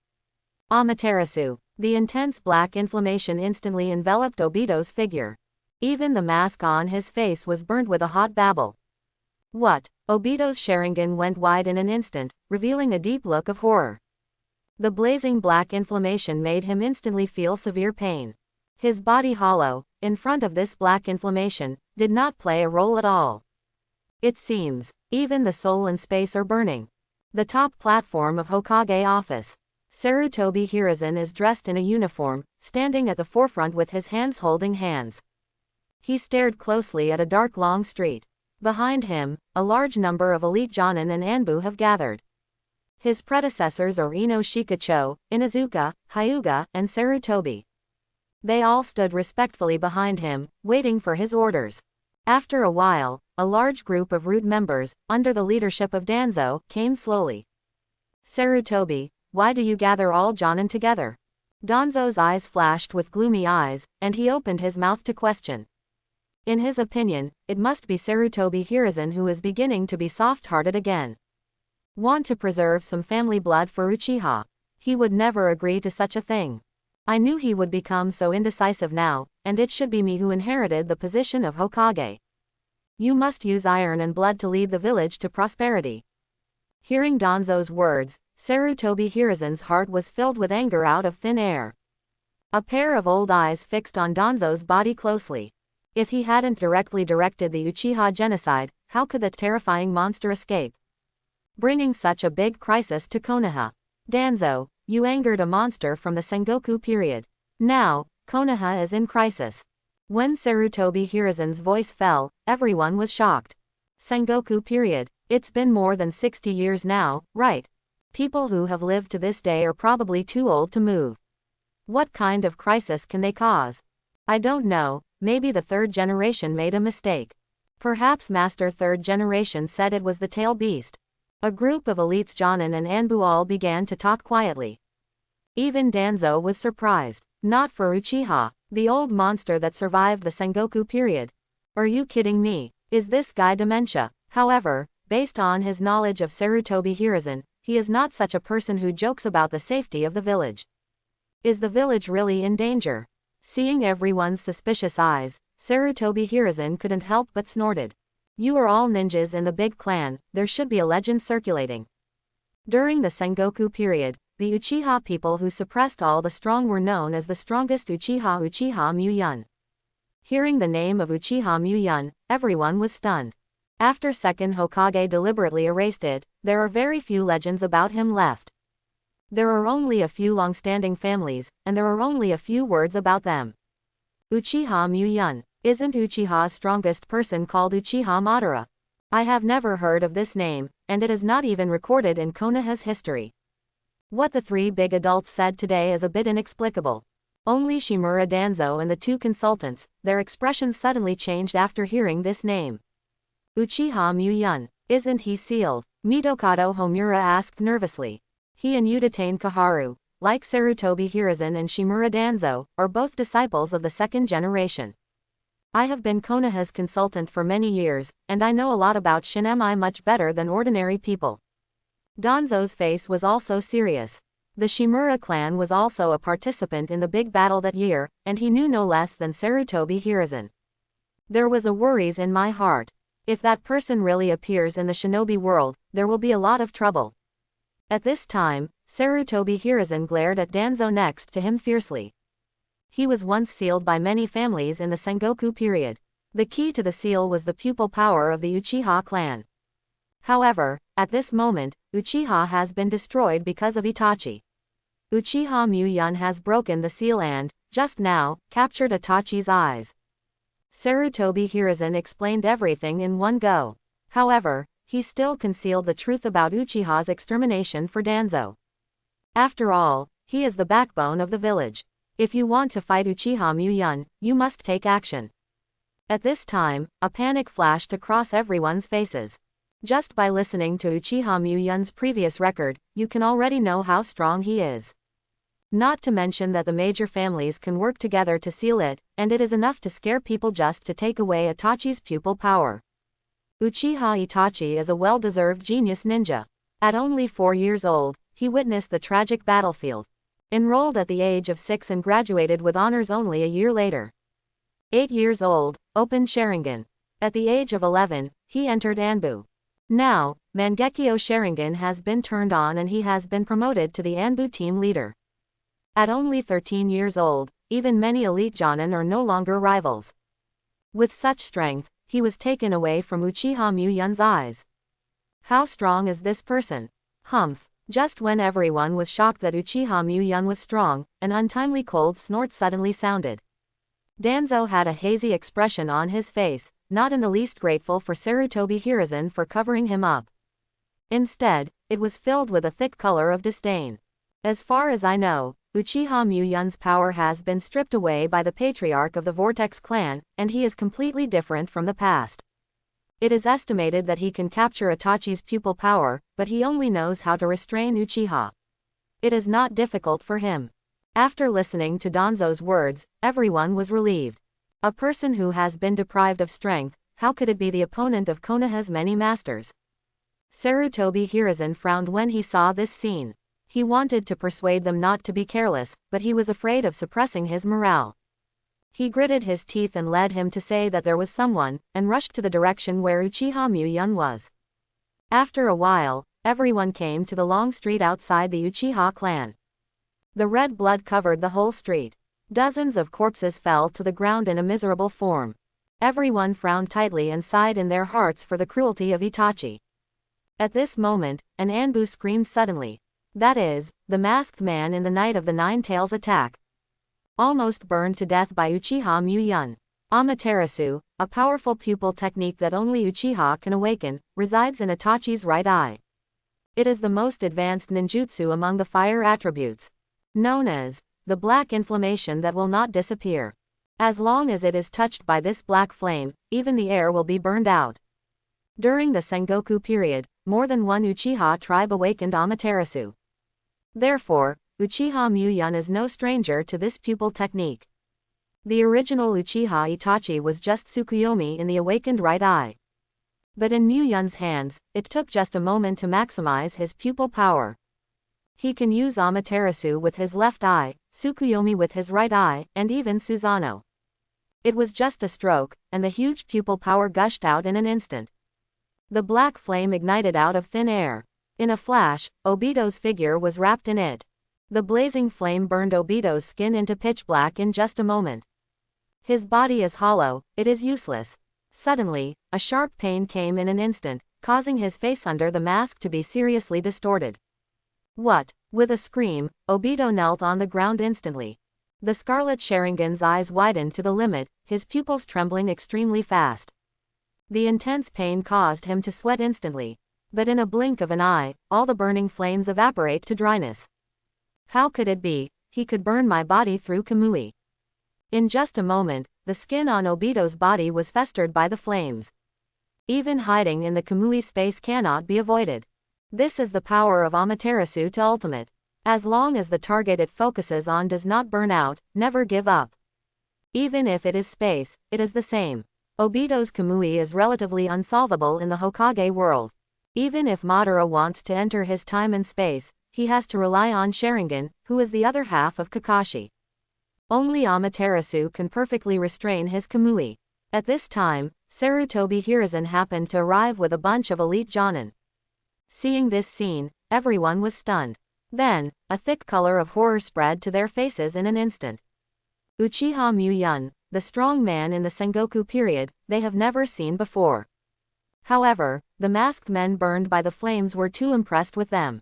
[SPEAKER 1] Amaterasu. The intense black inflammation instantly enveloped Obito's figure. Even the mask on his face was burnt with a hot babble. What? Obito's Sharingan went wide in an instant, revealing a deep look of horror. The blazing black inflammation made him instantly feel severe pain. His body hollow, in front of this black inflammation, did not play a role at all. It seems, even the soul and space are burning. The top platform of Hokage office. Sarutobi Hiruzen is dressed in a uniform, standing at the forefront with his hands holding hands. He stared closely at a dark long street. Behind him, a large number of elite Jonin and Anbu have gathered. His predecessors are Ino Shikacho, Inazuka, Hyuga, and Sarutobi. They all stood respectfully behind him, waiting for his orders. After a while, a large group of root members, under the leadership of Danzo, came slowly. Sarutobi, why do you gather all Jonin together? Danzo's eyes flashed with gloomy eyes, and he opened his mouth to question. In his opinion, it must be Sarutobi Hiruzen who is beginning to be soft-hearted again. Want to preserve some family blood for Uchiha. He would never agree to such a thing. I knew he would become so indecisive now, and it should be me who inherited the position of Hokage. You must use iron and blood to lead the village to prosperity. Hearing Danzo's words, Sarutobi Hiruzen's heart was filled with anger out of thin air. A pair of old eyes fixed on Danzo's body closely. If he hadn't directly directed the Uchiha genocide, how could that terrifying monster escape? Bringing such a big crisis to Konoha. Danzo, you angered a monster from the Sengoku period. Now, Konoha is in crisis. When Sarutobi Hiruzen's voice fell, everyone was shocked. Sengoku period. It's been more than 60 years now, right? People who have lived to this day are probably too old to move. What kind of crisis can they cause? I don't know, maybe the third generation made a mistake. Perhaps Master Third Generation said it was the tail beast. A group of elites Jonin and Anbu all began to talk quietly. Even Danzo was surprised. Not for Uchiha, the old monster that survived the Sengoku period. Are you kidding me? Is this guy dementia? However, based on his knowledge of Sarutobi Hiruzen, he is not such a person who jokes about the safety of the village. Is the village really in danger? Seeing everyone's suspicious eyes, Sarutobi Hiruzen couldn't help but snorted. You are all ninjas in the big clan, there should be a legend circulating. During the Sengoku period, the Uchiha people who suppressed all the strong were known as the strongest Uchiha Muyan. Hearing the name of Uchiha Muyan, everyone was stunned. After second Hokage deliberately erased it, there are very few legends about him left. There are only a few long-standing families, and there are only a few words about them. Uchiha Muyan. Isn't Uchiha's strongest person called Uchiha Madara? I have never heard of this name, and it is not even recorded in Konoha's history. What the three big adults said today is a bit inexplicable. Only Shimura Danzo and the two consultants, their expressions suddenly changed after hearing this name. Uchiha Muyan. Isn't he sealed? Mitokado Homura asked nervously. He and Udatane Kaharu, like Sarutobi Hiruzen and Shimura Danzo, are both disciples of the second generation. I have been Konoha's consultant for many years, and I know a lot about Shinemi much better than ordinary people. Danzo's face was also serious. The Shimura clan was also a participant in the big battle that year, and he knew no less than Sarutobi Hiruzen. There was a worries in my heart. If that person really appears in the shinobi world, there will be a lot of trouble. At this time, Sarutobi Hiruzen glared at Danzo next to him fiercely. He was once sealed by many families in the Sengoku period. The key to the seal was the pupil power of the Uchiha clan. However, at this moment, Uchiha has been destroyed because of Itachi. Uchiha Muan has broken the seal and, just now, captured Itachi's eyes. Sarutobi Hiruzen explained everything in one go. However, he still concealed the truth about Uchiha's extermination for Danzo. After all, he is the backbone of the village. If you want to fight Uchiha Muan, you must take action. At this time, a panic flashed across everyone's faces. Just by listening to Uchiha Muyan's previous record, you can already know how strong he is. Not to mention that the major families can work together to seal it, and it is enough to scare people just to take away Itachi's pupil power. Uchiha Itachi is a well-deserved genius ninja. At only 4 years old, he witnessed the tragic battlefield. Enrolled at the age of 6 and graduated with honors only a year later. 8 years old, opened Sharingan. At the age of 11, he entered Anbu. Now, Mangekyo Sharingan has been turned on and he has been promoted to the Anbu team leader. At only 13 years old, even many elite Jonin are no longer rivals. With such strength, he was taken away from Uchiha Muyan's eyes. How strong is this person? Humph. Just when everyone was shocked that Uchiha Muyan was strong, an untimely cold snort suddenly sounded. Danzo had a hazy expression on his face, not in the least grateful for Sarutobi Hiruzen for covering him up. Instead, it was filled with a thick color of disdain. As far as I know, Uchiha Muyan's power has been stripped away by the patriarch of the Vortex clan, and he is completely different from the past. It is estimated that he can capture Itachi's pupil power, but he only knows how to restrain Uchiha. It is not difficult for him. After listening to Danzo's words, everyone was relieved. A person who has been deprived of strength, how could it be the opponent of Konoha's many masters? Sarutobi Hiruzen frowned when he saw this scene. He wanted to persuade them not to be careless, but he was afraid of suppressing his morale. He gritted his teeth and led him to say that there was someone, and rushed to the direction where Uchiha Muyan was. After a while, everyone came to the long street outside the Uchiha clan. The red blood covered the whole street. Dozens of corpses fell to the ground in a miserable form. Everyone frowned tightly and sighed in their hearts for the cruelty of Itachi. At this moment, an Anbu screamed suddenly. That is, the masked man in the Night of the Nine Tails attack. Almost burned to death by Uchiha Muyan. Amaterasu, a powerful pupil technique that only Uchiha can awaken, resides in Itachi's right eye. It is the most advanced ninjutsu among the fire attributes. Known as the black inflammation that will not disappear. As long as it is touched by this black flame, even the air will be burned out. During the Sengoku period, more than one Uchiha tribe awakened Amaterasu. Therefore, Uchiha Muyan is no stranger to this pupil technique. The original Uchiha Itachi was just Tsukuyomi in the awakened right eye. But in Muyan's hands, it took just a moment to maximize his pupil power. He can use Amaterasu with his left eye, Tsukuyomi with his right eye, and even Susanoo. It was just a stroke, and the huge pupil power gushed out in an instant. The black flame ignited out of thin air. In a flash, Obito's figure was wrapped in it. The blazing flame burned Obito's skin into pitch black in just a moment. His body is hollow, it is useless. Suddenly, a sharp pain came in an instant, causing his face under the mask to be seriously distorted. What? With a scream, Obito knelt on the ground instantly. The Scarlet Sharingan's eyes widened to the limit, his pupils trembling extremely fast. The intense pain caused him to sweat instantly. But in a blink of an eye, all the burning flames evaporate to dryness. How could it be? He could burn my body through Kamui. In just a moment, the skin on Obito's body was festered by the flames. Even hiding in the Kamui space cannot be avoided. This is the power of Amaterasu to ultimate. As long as the target it focuses on does not burn out, never give up. Even if it is space, it is the same. Obito's Kamui is relatively unsolvable in the Hokage world. Even if Madara wants to enter his time and space, he has to rely on Sharingan, who is the other half of Kakashi. Only Amaterasu can perfectly restrain his Kamui. At this time, Sarutobi Hiruzen happened to arrive with a bunch of elite Jonin. Seeing this scene, everyone was stunned. Then, a thick color of horror spread to their faces in an instant. Uchiha Muan, the strong man in the Sengoku period, they have never seen before. However, the masked men burned by the flames were too impressed with them.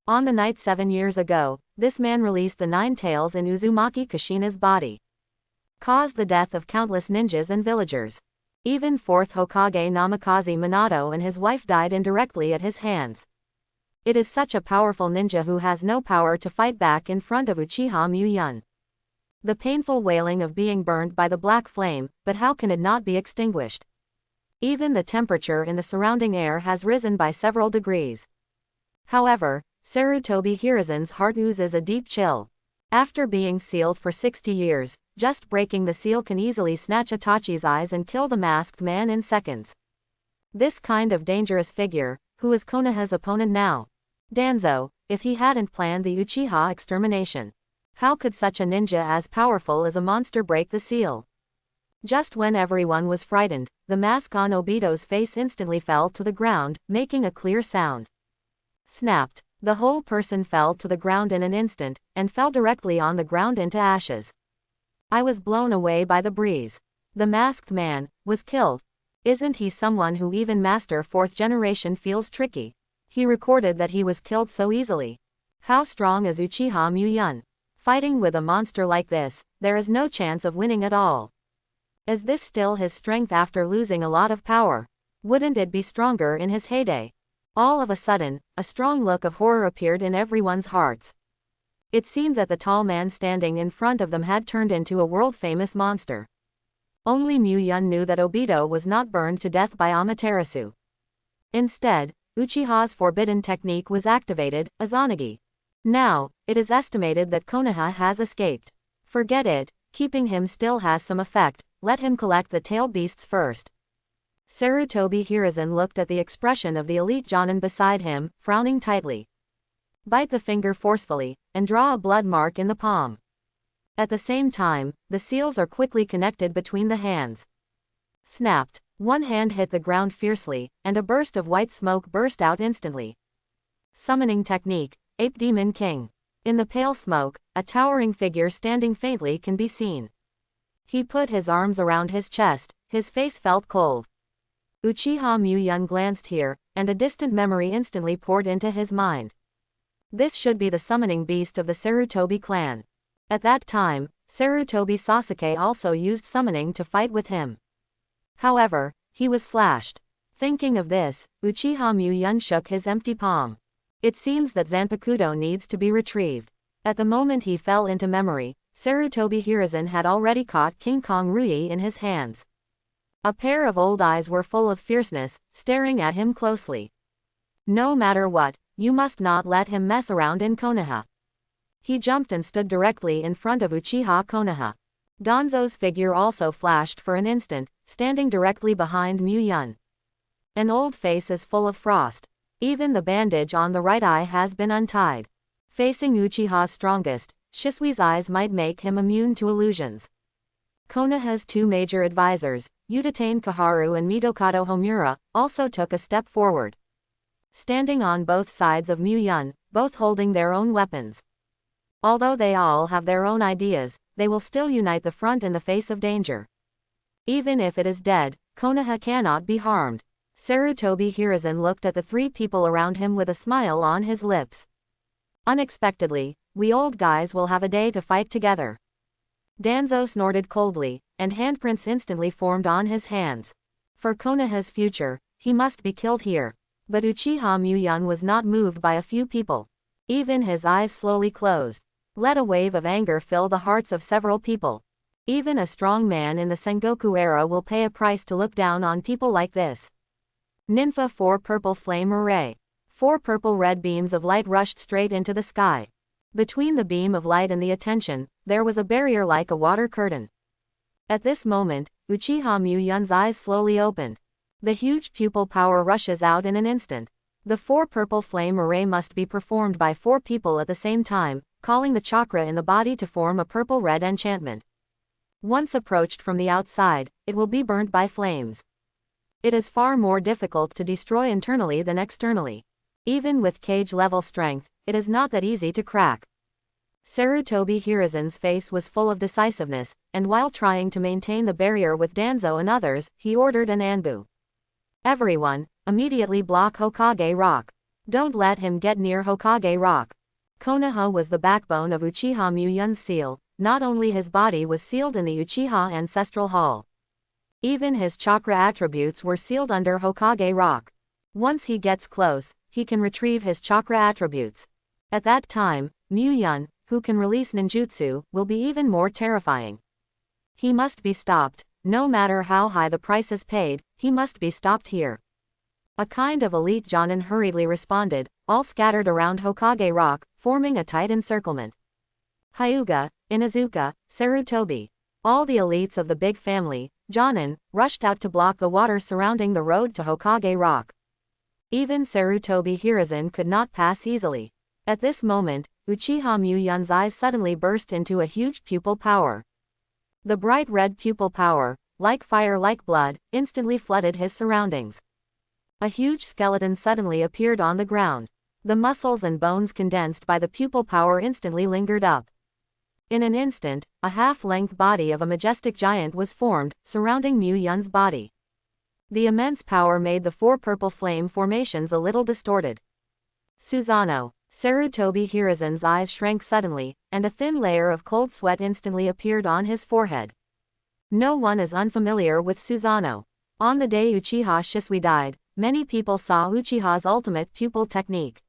[SPEAKER 1] On the night 7 years ago, this man released the 9 tails in Uzumaki Kushina's body. Caused the death of countless ninjas and villagers. Even 4th Hokage Namikaze Minato and his wife died indirectly at his hands. It is such a powerful ninja who has no power to fight back in front of Uchiha Muan. The painful wailing of being burned by the black flame, but how can it not be extinguished? Even the temperature in the surrounding air has risen by several degrees. However, Sarutobi Hiruzen's heart oozes a deep chill. After being sealed for 60 years, just breaking the seal can easily snatch Itachi's eyes and kill the masked man in seconds. This kind of dangerous figure, who is Konoha's opponent now? Danzo, if he hadn't planned the Uchiha extermination. How could such a ninja as powerful as a monster break the seal? Just when everyone was frightened, the mask on Obito's face instantly fell to the ground, making a clear sound. Snapped. The whole person fell to the ground in an instant, and fell directly on the ground into ashes. I was blown away by the breeze. The masked man was killed. Isn't he someone who even Master 4th generation feels tricky? He recorded that he was killed so easily. How strong is Uchiha Muan? Fighting with a monster like this, there is no chance of winning at all. Is this still his strength after losing a lot of power? Wouldn't it be stronger in his heyday? All of a sudden, a strong look of horror appeared in everyone's hearts. It seemed that the tall man standing in front of them had turned into a world-famous monster. Only Muan knew that Obito was not burned to death by Amaterasu. Instead, Uchiha's forbidden technique was activated, Izanagi. Now, it is estimated that Konoha has escaped. Forget it, keeping him still has some effect, let him collect the tailed beasts first. Sarutobi Hiruzen looked at the expression of the elite Jonin beside him, frowning tightly. Bite the finger forcefully, and draw a blood mark in the palm. At the same time, the seals are quickly connected between the hands. Snapped. One hand hit the ground fiercely, and a burst of white smoke burst out instantly. Summoning technique, Ape Demon King. In the pale smoke, a towering figure standing faintly can be seen. He put his arms around his chest, his face felt cold. Uchiha Muan glanced here, and a distant memory instantly poured into his mind. This should be the summoning beast of the Sarutobi clan. At that time, Sarutobi Sasuke also used summoning to fight with him. However, he was slashed. Thinking of this, Uchiha Muan shook his empty palm. It seems that Zanpakuto needs to be retrieved. At the moment he fell into memory, Sarutobi Hiruzen had already caught King Kong Rui in his hands. A pair of old eyes were full of fierceness, staring at him closely. No matter what, you must not let him mess around in Konoha. He jumped and stood directly in front of Uchiha Konoha. Danzo's figure also flashed for an instant, standing directly behind Muan. An old face is full of frost. Even the bandage on the right eye has been untied. Facing Uchiha's strongest, Shisui's eyes might make him immune to illusions. Konoha's 2 major advisors, Udatane Kaharu and Mitokado Homura, also took a step forward. Standing on both sides of Muan, both holding their own weapons. Although they all have their own ideas, they will still unite the front in the face of danger. Even if it is dead, Konoha cannot be harmed. Sarutobi Hiruzen looked at the 3 people around him with a smile on his lips. Unexpectedly, we old guys will have a day to fight together. Danzo snorted coldly, and handprints instantly formed on his hands. For Konoha's future, he must be killed here. But Uchiha Muan was not moved by a few people. Even his eyes slowly closed. Let a wave of anger fill the hearts of several people. Even a strong man in the Sengoku era will pay a price to look down on people like this. Ninfa 4 Purple Flame Array. 4 purple-red beams of light rushed straight into the sky. Between the beam of light and the attention, there was a barrier like a water curtain. At this moment, Uchiha Muan's eyes slowly opened. The huge pupil power rushes out in an instant. The 4 purple flame array must be performed by 4 people at the same time, calling the chakra in the body to form a purple-red enchantment. Once approached from the outside, it will be burnt by flames. It is far more difficult to destroy internally than externally. Even with cage-level strength, it is not that easy to crack. Sarutobi Hiruzen's face was full of decisiveness, and while trying to maintain the barrier with Danzo and others, he ordered an Anbu. Everyone, immediately block Hokage Rock. Don't let him get near Hokage Rock. Konoha was the backbone of Uchiha Muan's seal. Not only his body was sealed in the Uchiha Ancestral Hall. Even his chakra attributes were sealed under Hokage Rock. Once he gets close, he can retrieve his chakra attributes. At that time, Muan, who can release ninjutsu, will be even more terrifying. He must be stopped. No matter how high the price is paid, he must be stopped here. A kind of elite Jonin hurriedly responded, all scattered around Hokage Rock, forming a tight encirclement. Hyuga, Inuzuka, Sarutobi. All the elites of the big family, Jonin, rushed out to block the water surrounding the road to Hokage Rock. Even Sarutobi Hiruzen could not pass easily. At this moment, Uchiha Muan's eyes suddenly burst into a huge pupil power. The bright red pupil power, like fire like blood, instantly flooded his surroundings. A huge skeleton suddenly appeared on the ground. The muscles and bones condensed by the pupil power instantly lingered up. In an instant, a half-length body of a majestic giant was formed, surrounding Muan's body. The immense power made the 4 purple flame formations a little distorted. Susanoo. Sarutobi Hiruzen's eyes shrank suddenly, and a thin layer of cold sweat instantly appeared on his forehead. No one is unfamiliar with Susanoo. On the day Uchiha Shisui died, many people saw Uchiha's ultimate pupil technique.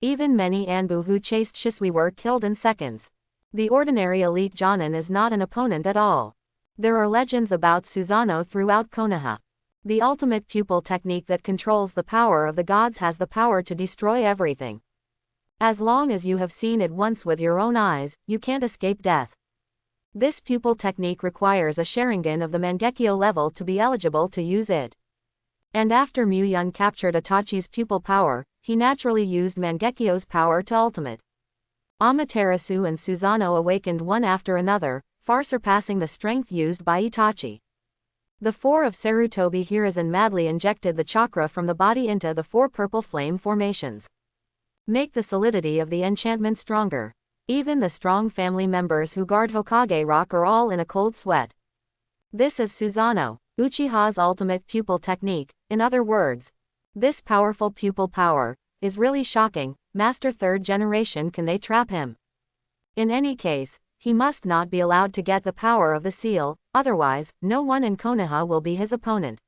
[SPEAKER 1] Even many Anbu who chased Shisui were killed in seconds. The ordinary elite Jonin is not an opponent at all. There are legends about Susanoo throughout Konoha. The ultimate pupil technique that controls the power of the gods has the power to destroy everything. As long as you have seen it once with your own eyes, you can't escape death. This pupil technique requires a Sharingan of the Mangekyo level to be eligible to use it. And after Muan captured Itachi's pupil power, he naturally used Mangekyo's power to ultimate. Amaterasu and Susanoo awakened one after another, far surpassing the strength used by Itachi. The 4 of Sarutobi Hiruzen madly injected the chakra from the body into the 4 purple flame formations. Make the solidity of the enchantment stronger. Even the strong family members who guard Hokage Rock are all in a cold sweat. This is Susanoo, Uchiha's ultimate pupil technique. In other words, this powerful pupil power is really shocking. Master 3rd generation, can they trap him? In any case, he must not be allowed to get the power of the seal, otherwise, no one in Konoha will be his opponent.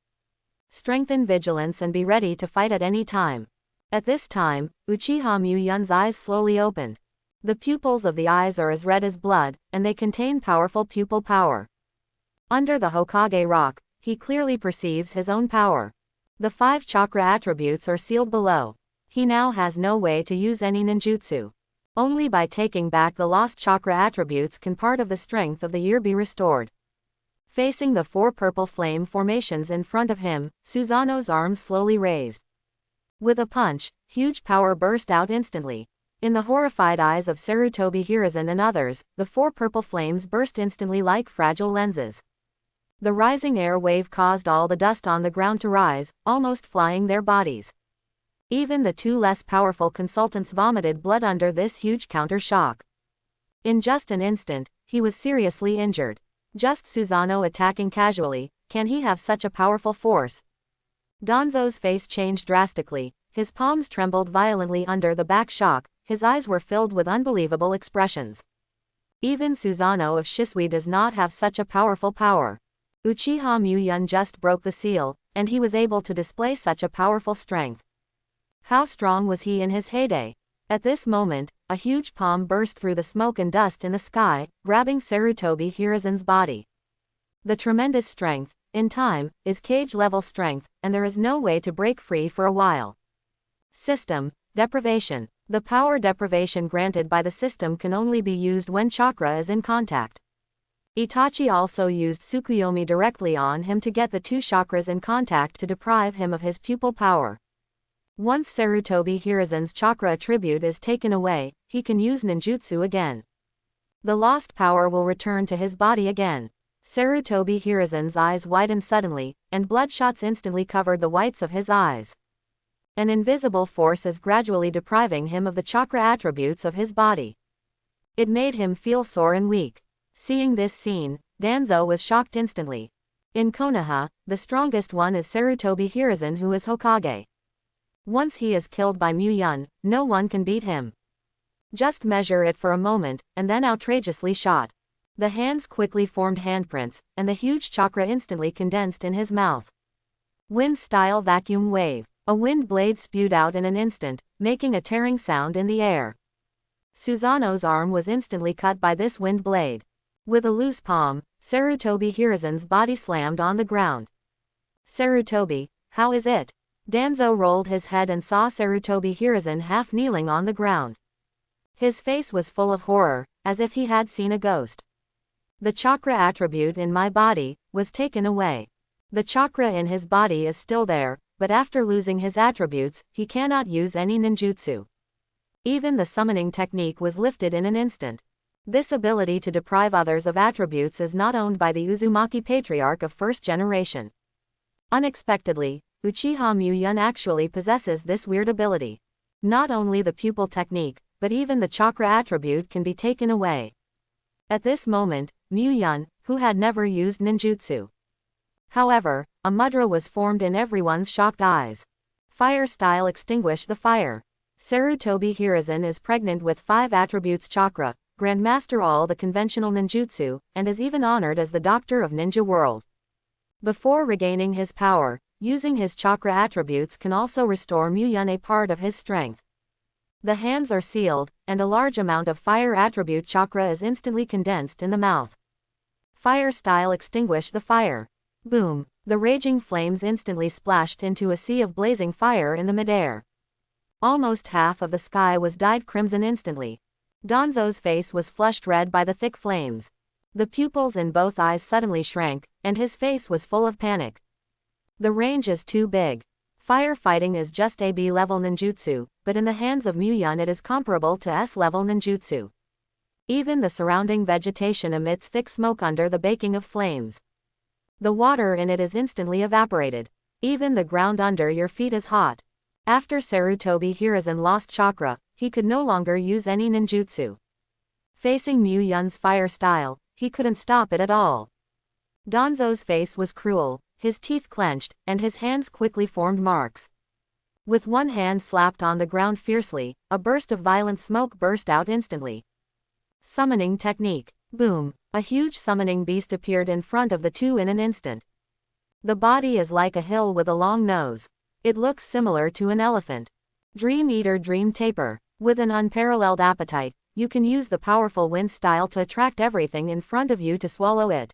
[SPEAKER 1] Strengthen vigilance and be ready to fight at any time. At this time, Uchiha Muan's eyes slowly opened. The pupils of the eyes are as red as blood, and they contain powerful pupil power. Under the Hokage Rock, he clearly perceives his own power. The 5 chakra attributes are sealed below. He now has no way to use any ninjutsu. Only by taking back the lost chakra attributes can part of the strength of the year be restored. Facing the 4 purple flame formations in front of him, Susanoo's arms slowly raised. With a punch, huge power burst out instantly. In the horrified eyes of Sarutobi Hiruzen and others, the 4 purple flames burst instantly like fragile lenses. The rising air wave caused all the dust on the ground to rise, almost flying their bodies. Even the 2 less powerful consultants vomited blood under this huge counter-shock. In just an instant, he was seriously injured. Just Susanoo attacking casually, can he have such a powerful force? Danzo's face changed drastically, his palms trembled violently under the back shock, his eyes were filled with unbelievable expressions. Even Susanoo of Shisui does not have such a powerful power. Uchiha Muan just broke the seal, and he was able to display such a powerful strength. How strong was he in his heyday? At this moment, a huge palm burst through the smoke and dust in the sky, grabbing Sarutobi Hiruzen's body. The tremendous strength, in time, is cage-level strength, and there is no way to break free for a while. System deprivation. The power deprivation granted by the system can only be used when chakra is in contact. Itachi also used Tsukuyomi directly on him to get the 2 chakras in contact to deprive him of his pupil power. Once Sarutobi Hiruzen's chakra attribute is taken away, he can use ninjutsu again. The lost power will return to his body again. Sarutobi Hiruzen's eyes widened suddenly, and bloodshots instantly covered the whites of his eyes. An invisible force is gradually depriving him of the chakra attributes of his body. It made him feel sore and weak. Seeing this scene, Danzo was shocked instantly. In Konoha, the strongest one is Sarutobi Hiruzen, who is Hokage. Once he is killed by Muan, no one can beat him. Just measure it for a moment, and then outrageously shot. The hands quickly formed handprints, and the huge chakra instantly condensed in his mouth. Wind-style vacuum wave. A wind blade spewed out in an instant, making a tearing sound in the air. Susanoo's arm was instantly cut by this wind blade. With a loose palm, Sarutobi Hiruzen's body slammed on the ground. Sarutobi, how is it? Danzo rolled his head and saw Sarutobi Hiruzen half kneeling on the ground. His face was full of horror, as if he had seen a ghost. The chakra attribute in my body was taken away. The chakra in his body is still there, but after losing his attributes, he cannot use any ninjutsu. Even the summoning technique was lifted in an instant. This ability to deprive others of attributes is not owned by the Uzumaki patriarch of first generation. Unexpectedly, Uchiha Muan actually possesses this weird ability. Not only the pupil technique, but even the chakra attribute can be taken away. At this moment, Muan, who had never used ninjutsu. However, a mudra was formed in everyone's shocked eyes. Fire style extinguish the fire. Sarutobi Hiruzen is pregnant with 5 attributes chakra, grandmaster all the conventional ninjutsu, and is even honored as the doctor of ninja world. Before regaining his power, using his chakra attributes can also restore Muan a part of his strength. The hands are sealed, and a large amount of fire attribute chakra is instantly condensed in the mouth. Fire style extinguish the fire. Boom! The raging flames instantly splashed into a sea of blazing fire in the midair. Almost half of the sky was dyed crimson instantly. Danzo's face was flushed red by the thick flames. The pupils in both eyes suddenly shrank, and his face was full of panic. The range is too big. Firefighting is just a B-level ninjutsu, but in the hands of Muan it is comparable to S-level ninjutsu. Even the surrounding vegetation emits thick smoke under the baking of flames. The water in it is instantly evaporated. Even the ground under your feet is hot. After Sarutobi Hiruzen lost chakra, he could no longer use any ninjutsu. Facing Muan's fire style, he couldn't stop it at all. Danzo's face was cruel, his teeth clenched, and his hands quickly formed marks. With one hand slapped on the ground fiercely, a burst of violent smoke burst out instantly. Summoning technique. Boom! A huge summoning beast appeared in front of the two in an instant. The body is like a hill with a long nose. It looks similar to an elephant. Dream Eater Dream Taper. With an unparalleled appetite, you can use the powerful wind style to attract everything in front of you to swallow it.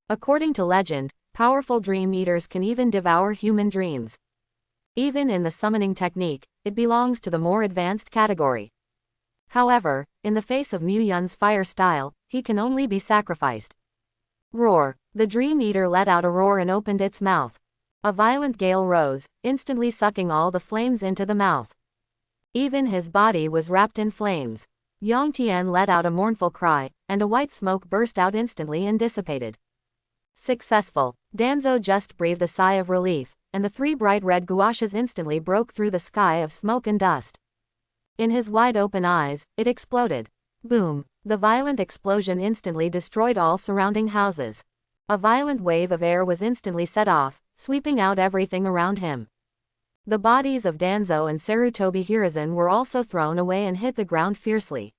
[SPEAKER 1] According to legend, powerful dream eaters can even devour human dreams. Even in the summoning technique, it belongs to the more advanced category. However, in the face of Muan's fire style, he can only be sacrificed. Roar! The Dream Eater let out a roar and opened its mouth. A violent gale rose, instantly sucking all the flames into the mouth. Even his body was wrapped in flames. Yongtian let out a mournful cry, and a white smoke burst out instantly and dissipated. Successful. Danzo just breathed a sigh of relief, and the 3 bright red gouaches instantly broke through the sky of smoke and dust. In his wide-open eyes, it exploded. Boom! The violent explosion instantly destroyed all surrounding houses. A violent wave of air was instantly set off, sweeping out everything around him. The bodies of Danzo and Sarutobi Hiruzen were also thrown away and hit the ground fiercely.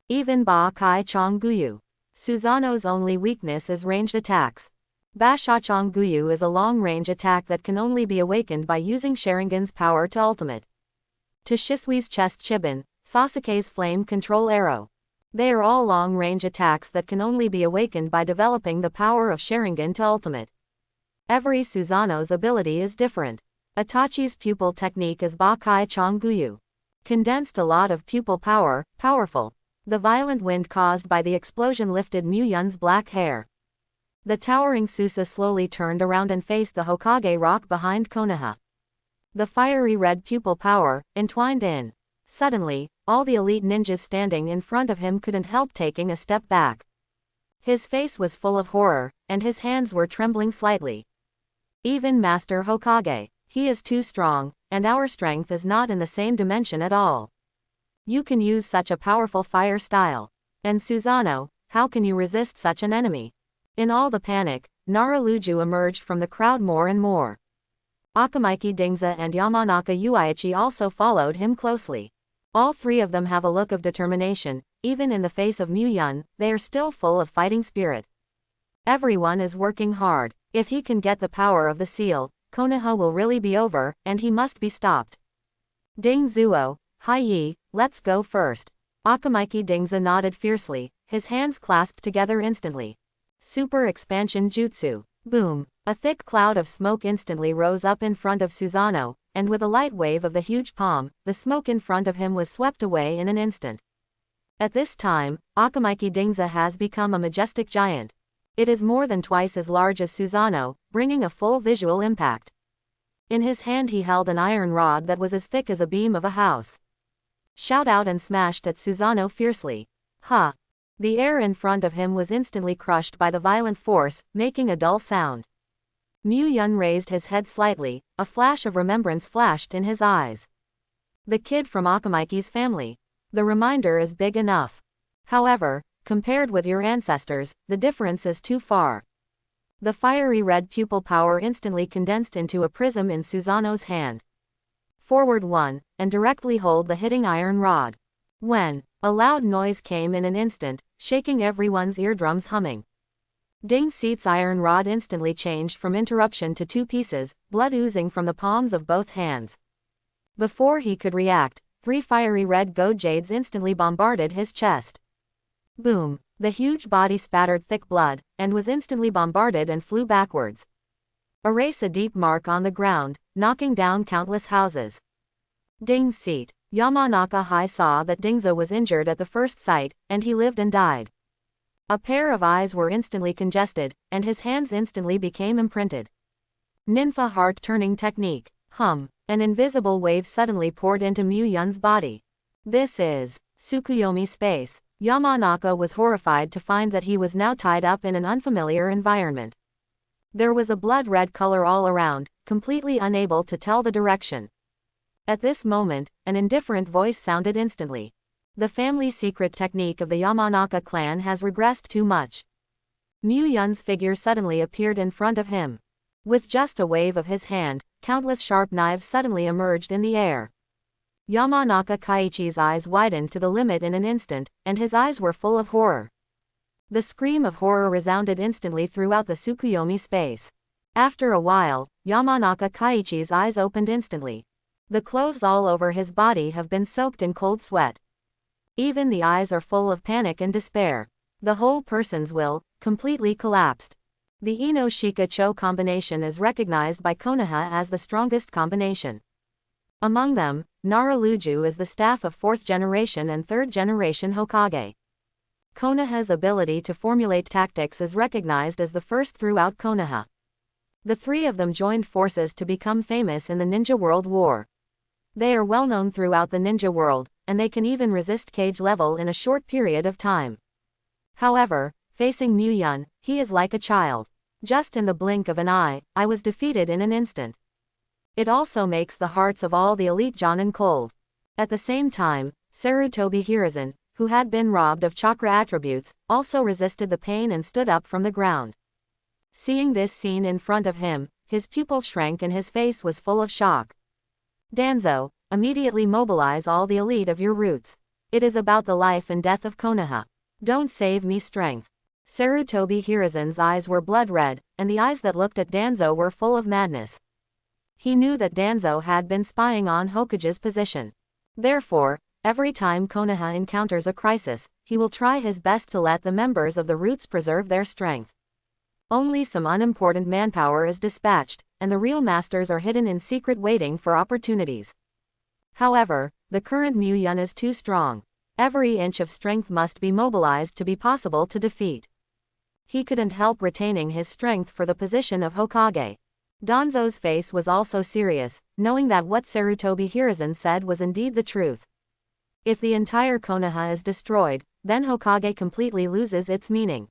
[SPEAKER 1] Even Ba Kai Chong Guyu. Susanoo's only weakness is ranged attacks. Bashachong Guyu is a long-range attack that can only be awakened by using Sharingan's power to ultimate. To Shisui's chest Chiban, Sasuke's flame control arrow. They are all long-range attacks that can only be awakened by developing the power of Sharingan to ultimate. Every Susanoo's ability is different. Itachi's pupil technique is Ba Kai Chong Guyu. Condensed a lot of pupil power, powerful. The violent wind caused by the explosion lifted Muan's black hair. The towering Susa slowly turned around and faced the Hokage Rock behind Konoha. The fiery red pupil power, entwined in. Suddenly, all the elite ninjas standing in front of him couldn't help taking a step back. His face was full of horror, and his hands were trembling slightly. Even Master Hokage, he is too strong, and our strength is not in the same dimension at all. You can use such a powerful fire style. And Susanoo, how can you resist such an enemy? In all the panic, Naruluju emerged from the crowd more and more. Akamaiki Dingza and Yamanaka Uchiha also followed him closely. All three of them have a look of determination, even in the face of Muan, they are still full of fighting spirit. Everyone is working hard. If he can get the power of the seal, Konoha will really be over, and he must be stopped. Ding Zuo, Hai, let's go first. Akamaiki Dingza nodded fiercely, his hands clasped together instantly. Super expansion jutsu. Boom. A thick cloud of smoke instantly rose up in front of Susanoo, and with a light wave of the huge palm, the smoke in front of him was swept away in an instant. At this time, Akamaiki Dingza has become a majestic giant. It is more than twice as large as Susanoo, bringing a full visual impact. In his hand he held an iron rod that was as thick as a beam of a house. Shout out and smashed at Susanoo fiercely. Ha! The air in front of him was instantly crushed by the violent force, making a dull sound. Muan raised his head slightly, a flash of remembrance flashed in his eyes. The kid from Akamaiki's family. The reminder is big enough. However, compared with your ancestors, the difference is too far. The fiery red pupil power instantly condensed into a prism in Susanoo's hand. Forward one, and directly hold the hitting iron rod. When, a loud noise came in an instant, shaking everyone's eardrums humming. Ding Seat's iron rod instantly changed from interruption to two pieces, blood oozing from the palms of both hands. Before he could react, three fiery red go jades instantly bombarded his chest. Boom! The huge body spattered thick blood, and was instantly bombarded and flew backwards. Erase a deep mark on the ground, knocking down countless houses. Ding Seat. Yamanaka Hai saw that Dingzo was injured at the first sight, and he lived and died. A pair of eyes were instantly congested, and his hands instantly became imprinted. Ninfa heart-turning technique. Hum. An invisible wave suddenly poured into Muyan's body. This is Tsukuyomi space. Yamanaka was horrified to find that he was now tied up in an unfamiliar environment. There was a blood-red color all around, completely unable to tell the direction. At this moment, an indifferent voice sounded instantly. The family secret technique of the Yamanaka clan has regressed too much. Muyan's figure suddenly appeared in front of him. With just a wave of his hand, countless sharp knives suddenly emerged in the air. Yamanaka Kaiichi's eyes widened to the limit in an instant, and his eyes were full of horror. The scream of horror resounded instantly throughout the Tsukuyomi space. After a while, Yamanaka Kaiichi's eyes opened instantly. The clothes all over his body have been soaked in cold sweat. Even the eyes are full of panic and despair. The whole person's will, completely collapsed. The Ino Shika Cho combination is recognized by Konoha as the strongest combination. Among them, Naruluju is the staff of 4th generation and 3rd generation Hokage. Konoha's ability to formulate tactics is recognized as the first throughout Konoha. The three of them joined forces to become famous in the Ninja World War. They are well known throughout the ninja world, and they can even resist cage level in a short period of time. However, facing Muyan, he is like a child. Just in the blink of an eye, I was defeated in an instant. It also makes the hearts of all the elite Jonin cold. At the same time, Sarutobi Hiruzen, who had been robbed of chakra attributes, also resisted the pain and stood up from the ground. Seeing this scene in front of him, his pupils shrank and his face was full of shock. Danzo, immediately mobilize all the elite of your roots. It is about the life and death of Konoha. Don't save me strength. Sarutobi Hiruzen's eyes were blood red, and the eyes that looked at Danzo were full of madness. He knew that Danzo had been spying on Hokage's position. Therefore, every time Konoha encounters a crisis, he will try his best to let the members of the roots preserve their strength. Only some unimportant manpower is dispatched, and the real masters are hidden in secret waiting for opportunities. However, the current Muyan is too strong. Every inch of strength must be mobilized to be possible to defeat. He couldn't help retaining his strength for the position of Hokage. Danzo's face was also serious, knowing that what Sarutobi Hiruzen said was indeed the truth. If the entire Konoha is destroyed, then Hokage completely loses its meaning.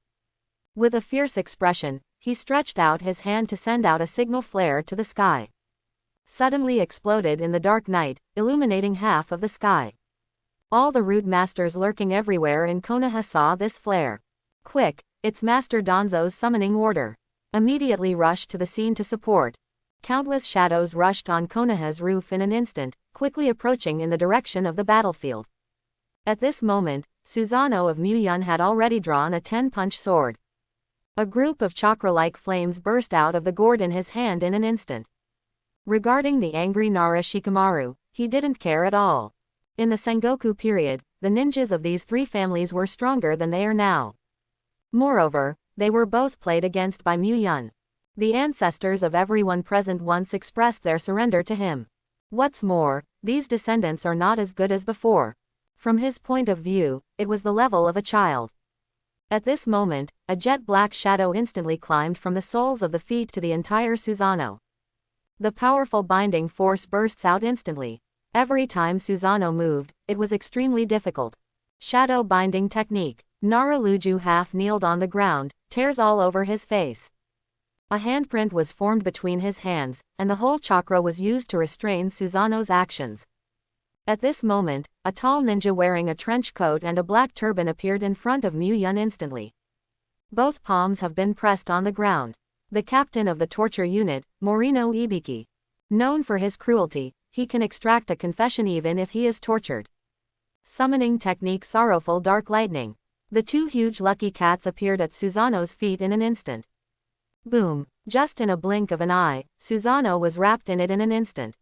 [SPEAKER 1] With a fierce expression, he stretched out his hand to send out a signal flare to the sky. Suddenly exploded in the dark night, illuminating half of the sky. All the root masters lurking everywhere in Konoha saw this flare. Quick, it's Master Danzo's summoning order. Immediately rushed to the scene to support. Countless shadows rushed on Konoha's roof in an instant, quickly approaching in the direction of the battlefield. At this moment, Susanoo of Muan had already drawn a 10-punch sword. A group of chakra-like flames burst out of the gourd in his hand in an instant. Regarding the angry Nara Shikamaru, he didn't care at all. In the Sengoku period, the ninjas of these three families were stronger than they are now. Moreover, they were both played against by Muan. The ancestors of everyone present once expressed their surrender to him. What's more, these descendants are not as good as before. From his point of view, it was the level of a child. At this moment, a jet-black shadow instantly climbed from the soles of the feet to the entire Susanoo. The powerful binding force bursts out instantly. Every time Susanoo moved, it was extremely difficult. Shadow binding technique. Naraluju half kneeled on the ground, tears all over his face. A handprint was formed between his hands, and the whole chakra was used to restrain Susanoo's actions. At this moment, a tall ninja wearing a trench coat and a black turban appeared in front of Muan instantly. Both palms have been pressed on the ground. The captain of the torture unit, Morino Ibiki. Known for his cruelty, he can extract a confession even if he is tortured. Summoning technique Sorrowful Dark Lightning. The two huge lucky cats appeared at Susanoo's feet in an instant. Boom! Just in a blink of an eye, Susanoo was wrapped in it in an instant.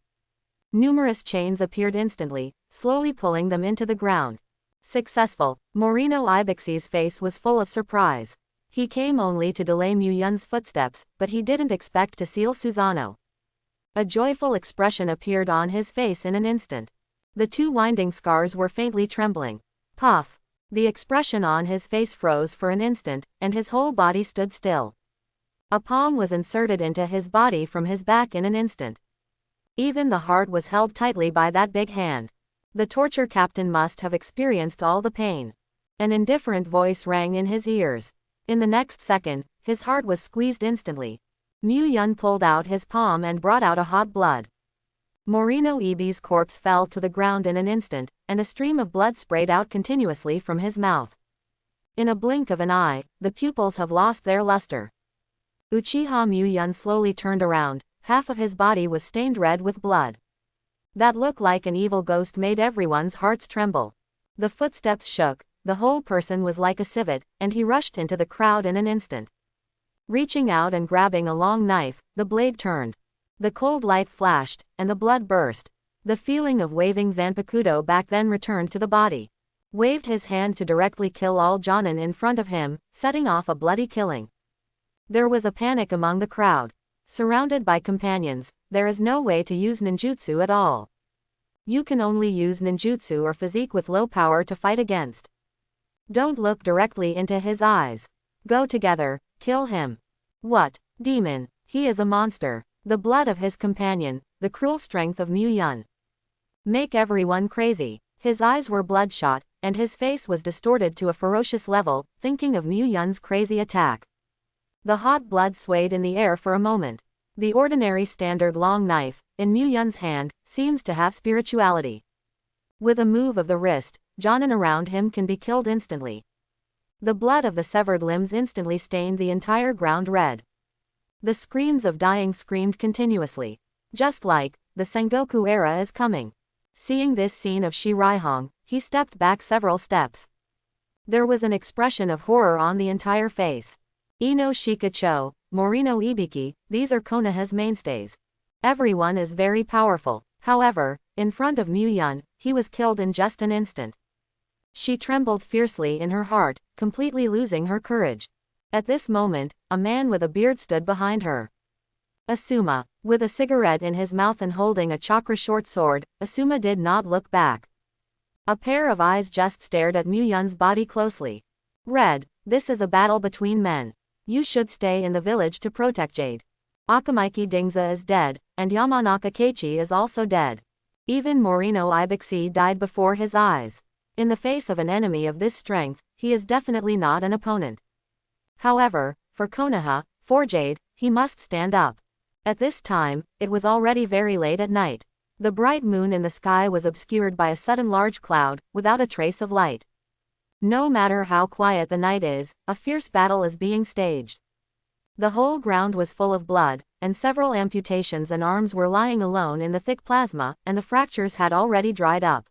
[SPEAKER 1] Numerous chains appeared instantly, slowly pulling them into the ground. Successful. Morino Ibixi's face was full of surprise. He came only to delay Muan's footsteps, but he didn't expect to seal Susanoo. A joyful expression appeared on his face in an instant. The two winding scars were faintly trembling. Puff! The expression on his face froze for an instant, and his whole body stood still. A palm was inserted into his body from his back in an instant. Even the heart was held tightly by that big hand. The torture captain must have experienced all the pain. An indifferent voice rang in his ears. In the next second, his heart was squeezed instantly. Muan pulled out his palm and brought out a hot blood. Morino Ibi's corpse fell to the ground in an instant, and a stream of blood sprayed out continuously from his mouth. In a blink of an eye, the pupils have lost their luster. Uchiha Muan slowly turned around, half of his body was stained red with blood. That look like an evil ghost made everyone's hearts tremble. The footsteps shook, the whole person was like a civet, and he rushed into the crowd in an instant. Reaching out and grabbing a long knife, the blade turned. The cold light flashed, and the blood burst. The feeling of waving Zanpakuto back then returned to the body. Waved his hand to directly kill all Jonin in front of him, setting off a bloody killing. There was a panic among the crowd. Surrounded by companions, there is no way to use ninjutsu at all. You can only use ninjutsu or physique with low power to fight against. Don't look directly into his eyes. Go together, kill him. What? Demon. He is a monster. The blood of his companion, the cruel strength of Muan. Make everyone crazy. His eyes were bloodshot, and his face was distorted to a ferocious level, thinking of Muan's crazy attack. The hot blood swayed in the air for a moment. The ordinary standard long knife, in Muan's hand, seems to have spirituality. With a move of the wrist, Jonin around him can be killed instantly. The blood of the severed limbs instantly stained the entire ground red. The screams of dying screamed continuously. Just like, the Sengoku era is coming. Seeing this scene of Shiraihong, he stepped back several steps. There was an expression of horror on the entire face. Ino Shikacho, Morino Ibiki, these are Konoha's mainstays. Everyone is very powerful. However, in front of Muan, he was killed in just an instant. She trembled fiercely in her heart, completely losing her courage. At this moment, a man with a beard stood behind her. Asuma, with a cigarette in his mouth and holding a chakra short sword, Asuma did not look back. A pair of eyes just stared at Muan's body closely. Red, this is a battle between men. You should stay in the village to protect Jade. Akamaiki Dingza is dead, and Yamanaka Keiichi is also dead. Even Morino Ibuxi died before his eyes. In the face of an enemy of this strength, he is definitely not an opponent. However, for Konoha, Forjade, he must stand up. At this time, it was already very late at night. The bright moon in the sky was obscured by a sudden large cloud, without a trace of light. No matter how quiet the night is, a fierce battle is being staged. The whole ground was full of blood, and several amputations and arms were lying alone in the thick plasma, and the fractures had already dried up.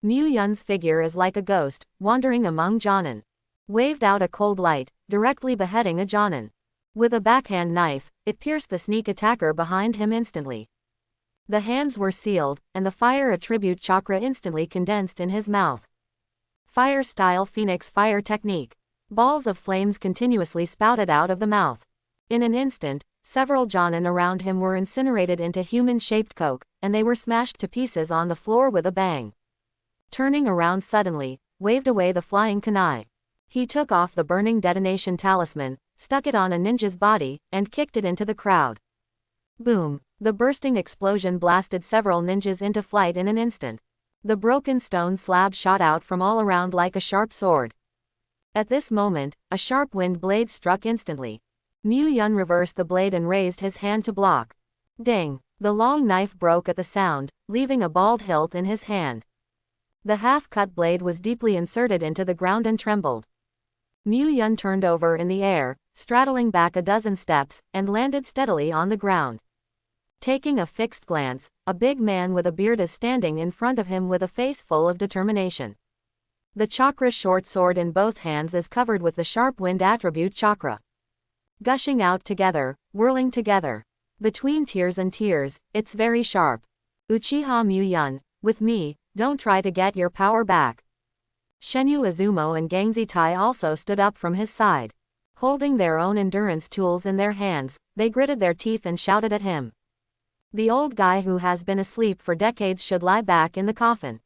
[SPEAKER 1] Mu Yun's figure is like a ghost, wandering among Jonin. Waved out a cold light, directly beheading a Jonin. With a backhand knife, it pierced the sneak attacker behind him instantly. The hands were sealed, and the fire attribute chakra instantly condensed in his mouth. Fire-style Phoenix fire technique. Balls of flames continuously spouted out of the mouth. In an instant, several Jonin around him were incinerated into human-shaped coke, and they were smashed to pieces on the floor with a bang. Turning around suddenly, waved away the flying kunai. He took off the burning detonation talisman, stuck it on a ninja's body, and kicked it into the crowd. Boom! The bursting explosion blasted several ninjas into flight in an instant. The broken stone slab shot out from all around like a sharp sword. At this moment, a sharp wind blade struck instantly. Mu Yun reversed the blade and raised his hand to block. Ding! The long knife broke at the sound, leaving a bald hilt in his hand. The half-cut blade was deeply inserted into the ground and trembled. Mu Yun turned over in the air, straddling back a dozen steps, and landed steadily on the ground. Taking a fixed glance, a big man with a beard is standing in front of him with a face full of determination. The chakra short sword in both hands is covered with the sharp wind attribute chakra. Gushing out together, whirling together. Between tears and tears, it's very sharp. Uchiha Mu Yun, with me, don't try to get your power back. Shenyu Izumo and Gangzi Tai also stood up from his side. Holding their own endurance tools in their hands, they gritted their teeth and shouted at him. The old guy who has been asleep for decades should lie back in the coffin.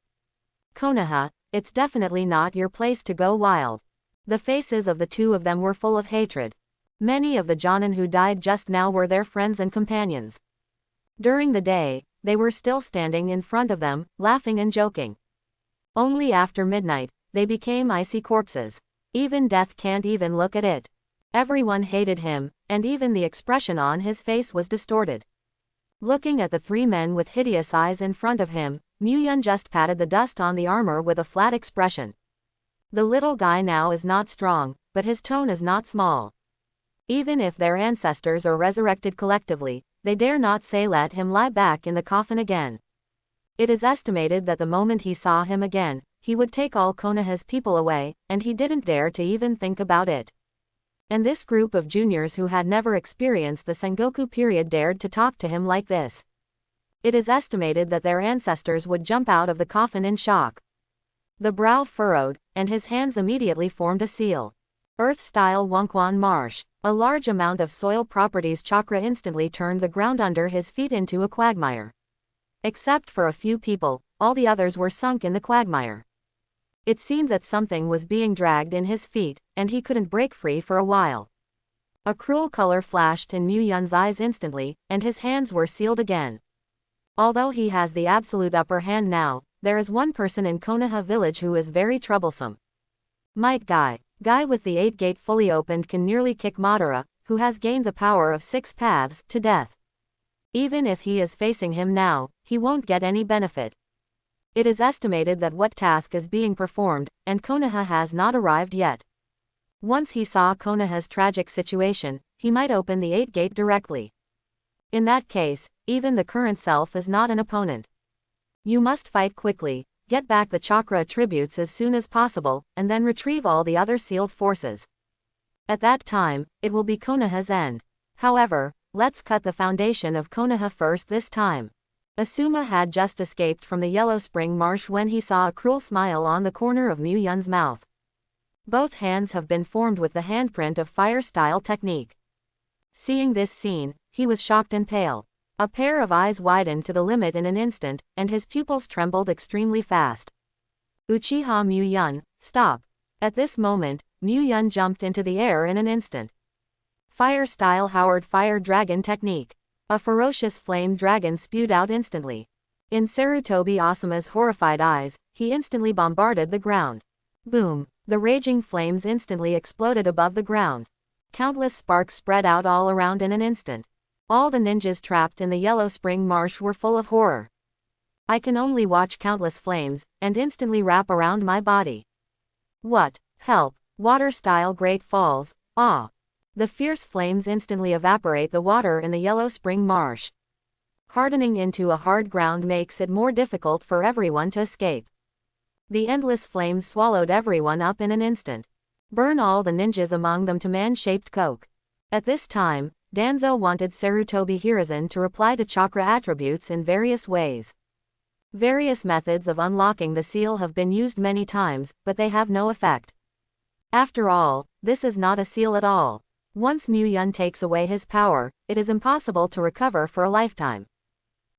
[SPEAKER 1] Konoha, it's definitely not your place to go wild. The faces of the two of them were full of hatred. Many of the Jonin who died just now were their friends and companions. During the day, they were still standing in front of them, laughing and joking. Only after midnight, they became icy corpses. Even death can't even look at it. Everyone hated him, and even the expression on his face was distorted. Looking at the three men with hideous eyes in front of him, Mu Yun just patted the dust on the armor with a flat expression. The little guy now is not strong, but his tone is not small. Even if their ancestors are resurrected collectively, they dare not say let him lie back in the coffin again. It is estimated that the moment he saw him again, he would take all Konoha's people away, and he didn't dare to even think about it. And this group of juniors who had never experienced the Sengoku period dared to talk to him like this. It is estimated that their ancestors would jump out of the coffin in shock. The brow furrowed, and his hands immediately formed a seal. Earth-style Wonkwon Marsh. A large amount of soil properties chakra instantly turned the ground under his feet into a quagmire. Except for a few people, all the others were sunk in the quagmire. It seemed that something was being dragged in his feet, and he couldn't break free for a while. A cruel color flashed in Mu Yun's eyes instantly, and his hands were sealed again. Although he has the absolute upper hand now, there is one person in Konoha village who is very troublesome. Might Guy. Guy with the 8-gate fully opened can nearly kick Madara, who has gained the power of 6 paths, to death. Even if he is facing him now, he won't get any benefit. It is estimated that what task is being performed, and Konoha has not arrived yet. Once he saw Konoha's tragic situation, he might open the 8-gate directly. In that case, even the current self is not an opponent. You must fight quickly, get back the chakra attributes as soon as possible, and then retrieve all the other sealed forces. At that time, it will be Konoha's end. However, let's cut the foundation of Konoha first this time. Asuma had just escaped from the Yellow Spring Marsh when he saw a cruel smile on the corner of Mu Yun's mouth. Both hands have been formed with the handprint of fire-style technique. Seeing this scene, he was shocked and pale. A pair of eyes widened to the limit in an instant, and his pupils trembled extremely fast. Uchiha Mu Yun, stop. At this moment, Mu Yun jumped into the air in an instant. Fire-style Howard Fire Dragon technique. A ferocious flame dragon spewed out instantly. In Sarutobi Asama's horrified eyes, he instantly bombarded the ground. Boom! The raging flames instantly exploded above the ground. Countless sparks spread out all around in an instant. All the ninjas trapped in the Yellow Spring Marsh were full of horror. I can only watch countless flames, and instantly wrap around my body. What? Help! Water-style Great Falls. Ah! The fierce flames instantly evaporate the water in the Yellow Spring Marsh. Hardening into a hard ground makes it more difficult for everyone to escape. The endless flames swallowed everyone up in an instant. Burn all the ninjas among them to man-shaped coke. At this time, Danzo wanted Sarutobi Hiruzen to reply to chakra attributes in various ways. Various methods of unlocking the seal have been used many times, but they have no effect. After all, this is not a seal at all. Once Muan takes away his power, it is impossible to recover for a lifetime.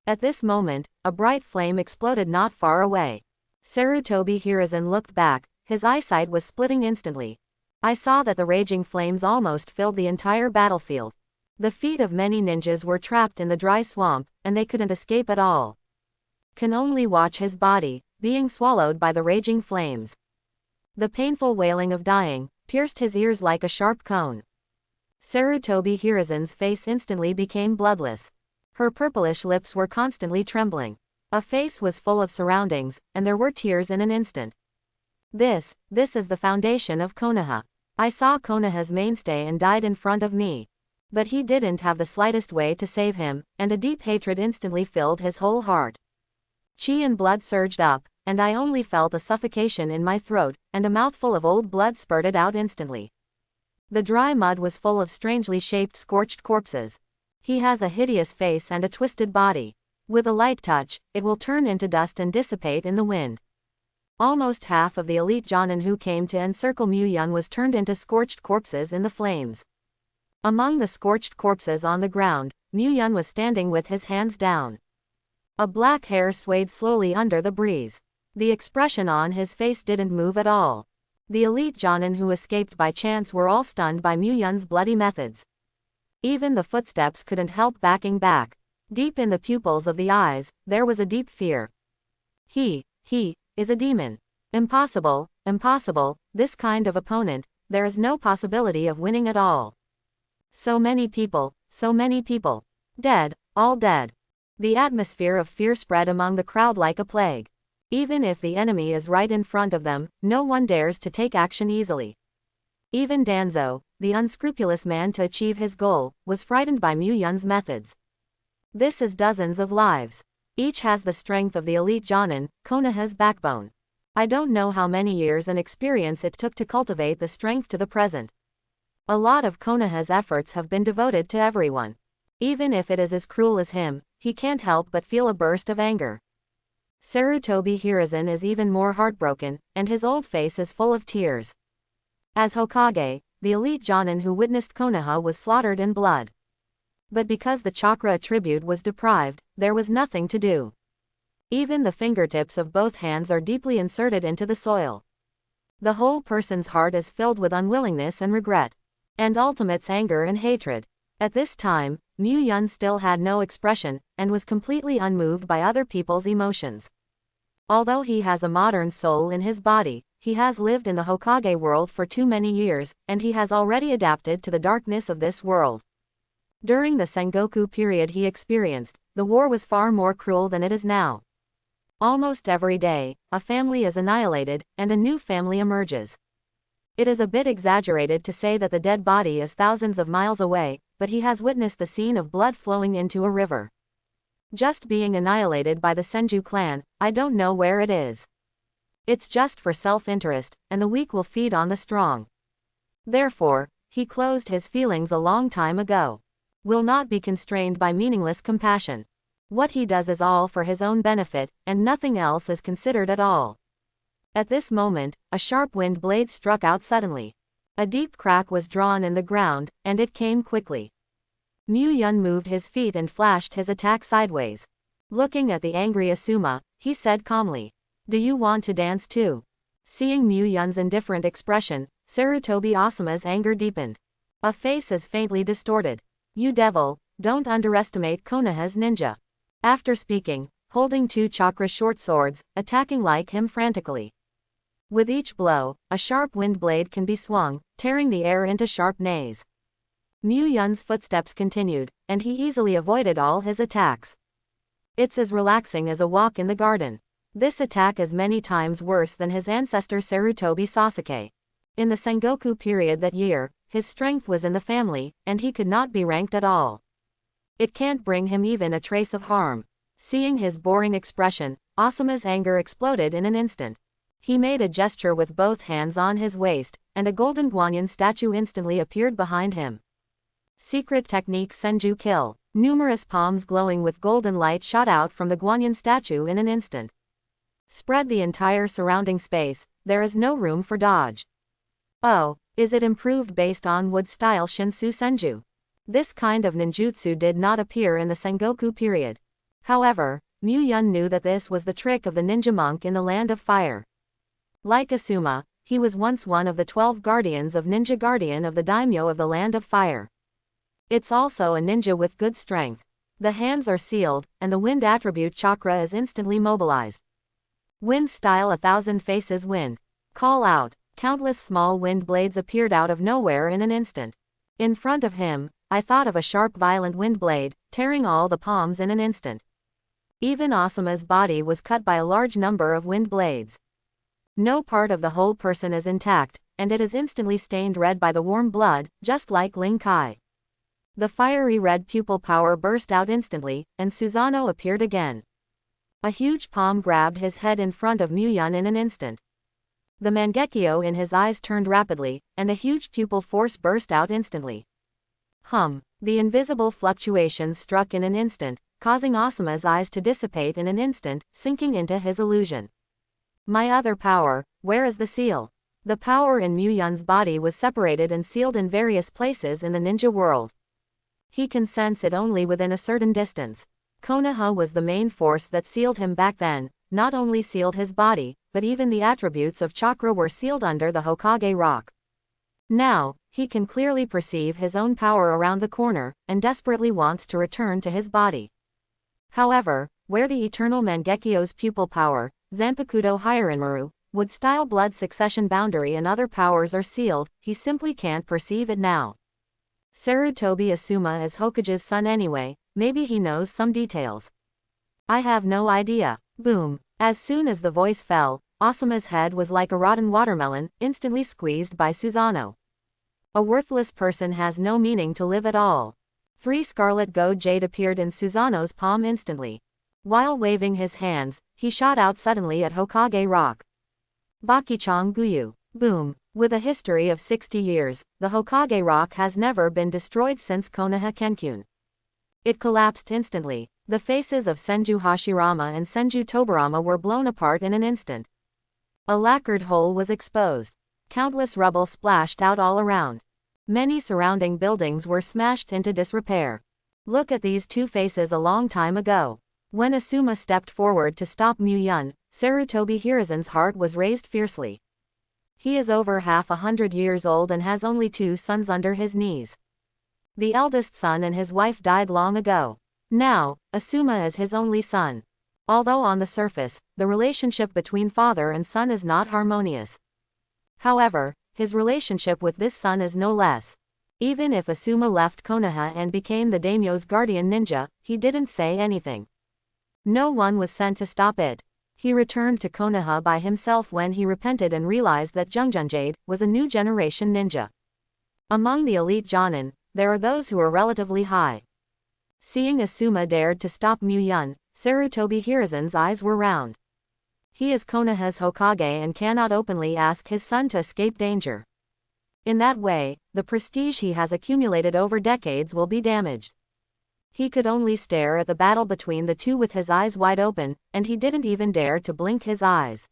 [SPEAKER 1] At this moment, a bright flame exploded not far away. Sarutobi Hiruzen looked back, his eyesight was splitting instantly. I saw that the raging flames almost filled the entire battlefield. The feet of many ninjas were trapped in the dry swamp, and they couldn't escape at all. Can only watch his body, being swallowed by the raging flames. The painful wailing of dying pierced his ears like a sharp cone. Sarutobi Hiruzen's face instantly became bloodless. Her purplish lips were constantly trembling. A face was full of surroundings, and there were tears in an instant. This is the foundation of Konoha. I saw Konoha's mainstay and died in front of me. But he didn't have the slightest way to save him, and a deep hatred instantly filled his whole heart. Chi and blood surged up, and I only felt a suffocation in my throat, and a mouthful of old blood spurted out instantly. The dry mud was full of strangely shaped scorched corpses. He has a hideous face and a twisted body. With a light touch, it will turn into dust and dissipate in the wind. Almost half of the elite Jonin who came to encircle Muan was turned into scorched corpses in the flames. Among the scorched corpses on the ground, Muan was standing with his hands down. A black hair swayed slowly under the breeze. The expression on his face didn't move at all. The elite Jonin who escaped by chance were all stunned by Muan's bloody methods. Even the footsteps couldn't help backing back. Deep in the pupils of the eyes, there was a deep fear. He is a demon. Impossible, impossible, this kind of opponent, there is no possibility of winning at all. So many people, dead, all dead. The atmosphere of fear spread among the crowd like a plague. Even if the enemy is right in front of them, no one dares to take action easily. Even Danzo, the unscrupulous man to achieve his goal, was frightened by Muan's methods. This is dozens of lives. Each has the strength of the elite Jonin, Konoha's backbone. I don't know how many years and experience it took to cultivate the strength to the present. A lot of Konoha's efforts have been devoted to everyone. Even if it is as cruel as him, he can't help but feel a burst of anger. Sarutobi Hiruzen is even more heartbroken, and his old face is full of tears. As Hokage, the elite Jonin who witnessed Konoha was slaughtered in blood. But because the chakra attribute was deprived, there was nothing to do. Even the fingertips of both hands are deeply inserted into the soil. The whole person's heart is filled with unwillingness and regret. And ultimate anger and hatred. At this time, Muan still had no expression, and was completely unmoved by other people's emotions. Although he has a modern soul in his body, he has lived in the Hokage world for too many years, and he has already adapted to the darkness of this world. During the Sengoku period he experienced, the war was far more cruel than it is now. Almost every day, a family is annihilated, and a new family emerges. It is a bit exaggerated to say that the dead body is thousands of miles away, but he has witnessed the scene of blood flowing into a river. Just being annihilated by the Senju clan, I don't know where it is. It's just for self-interest, and the weak will feed on the strong. Therefore, he closed his feelings a long time ago. Will not be constrained by meaningless compassion. What he does is all for his own benefit, and nothing else is considered at all. At this moment, a sharp wind blade struck out suddenly. A deep crack was drawn in the ground, and it came quickly. Muan moved his feet and flashed his attack sideways. Looking at the angry Asuma, he said calmly, "Do you want to dance too?" Seeing Muan's indifferent expression, Sarutobi Asuma's anger deepened. A face is faintly distorted. You devil, don't underestimate Konoha's ninja. After speaking, holding two chakra short swords, attacking like him frantically. With each blow, a sharp wind blade can be swung, tearing the air into sharp nays. Mu Yun's footsteps continued, and he easily avoided all his attacks. It's as relaxing as a walk in the garden. This attack is many times worse than his ancestor Sarutobi Sasuke. In the Sengoku period that year, his strength was in the family, and he could not be ranked at all. It can't bring him even a trace of harm. Seeing his boring expression, Asuma's anger exploded in an instant. He made a gesture with both hands on his waist, and a golden guanyin statue instantly appeared behind him. Secret technique Senju Kill. Numerous palms glowing with golden light shot out from the guanyin statue in an instant. Spread the entire surrounding space, there is no room for dodge. Oh, is it improved based on wood-style Shinsu Senju? This kind of ninjutsu did not appear in the Sengoku period. However, Mu Yun knew that this was the trick of the ninja monk in the Land of Fire. Like Asuma, he was once one of the 12 guardians of Ninja Guardian of the Daimyo of the Land of Fire. It's also a ninja with good strength. The hands are sealed, and the wind attribute chakra is instantly mobilized. Wind style 1,000 faces wind. Call out. Countless small wind blades appeared out of nowhere in an instant. In front of him, I thought of a sharp violent wind blade, tearing all the palms in an instant. Even Asuma's body was cut by a large number of wind blades. No part of the whole person is intact, and it is instantly stained red by the warm blood, just like Ling Kai. The fiery red pupil power burst out instantly, and Susanoo appeared again. A huge palm grabbed his head in front of Mu Yun in an instant. The Mangekyo in his eyes turned rapidly, and a huge pupil force burst out instantly. The invisible fluctuations struck in an instant, causing Asuma's eyes to dissipate in an instant, sinking into his illusion. My other power, where is the seal? The power in Mu Yun's body was separated and sealed in various places in the ninja world. He can sense it only within a certain distance. Konoha was the main force that sealed him back then, not only sealed his body, but even the attributes of chakra were sealed under the Hokage Rock. Now, he can clearly perceive his own power around the corner, and desperately wants to return to his body. However, where the eternal Mangekyo's pupil power, Zanpakuto Hirinmaru, wood-style blood succession boundary and other powers are sealed, he simply can't perceive it now. Sarutobi Asuma is Hokage's son anyway, maybe he knows some details. I have no idea. Boom. As soon as the voice fell, Asuma's head was like a rotten watermelon, instantly squeezed by Susanoo. A worthless person has no meaning to live at all. 3 scarlet gold jade appeared in Susanoo's palm instantly. While waving his hands, he shot out suddenly at Hokage Rock. Bakichang Guyu. Boom. With a history of 60 years, the Hokage Rock has never been destroyed since Konoha Kenkyun. It collapsed instantly. The faces of Senju Hashirama and Senju Tobarama were blown apart in an instant. A lacquered hole was exposed. Countless rubble splashed out all around. Many surrounding buildings were smashed into disrepair. Look at these two faces a long time ago. When Asuma stepped forward to stop Mu Yun, Sarutobi Hiruzen's heart was raised fiercely. He is over 100 years old and has only 2 sons under his knees. The eldest son and his wife died long ago. Now, Asuma is his only son. Although on the surface, the relationship between father and son is not harmonious. However, his relationship with this son is no less. Even if Asuma left Konoha and became the daimyo's guardian ninja, he didn't say anything. No one was sent to stop it. He returned to Konoha by himself when he repented and realized that Jungjunjade was a new generation ninja. Among the elite Jonin, there are those who are relatively high. Seeing Asuma dared to stop Mu Yun, Sarutobi Hiruzen's eyes were round. He is Konoha's Hokage and cannot openly ask his son to escape danger. In that way, the prestige he has accumulated over decades will be damaged. He could only stare at the battle between the two with his eyes wide open, and he didn't even dare to blink his eyes.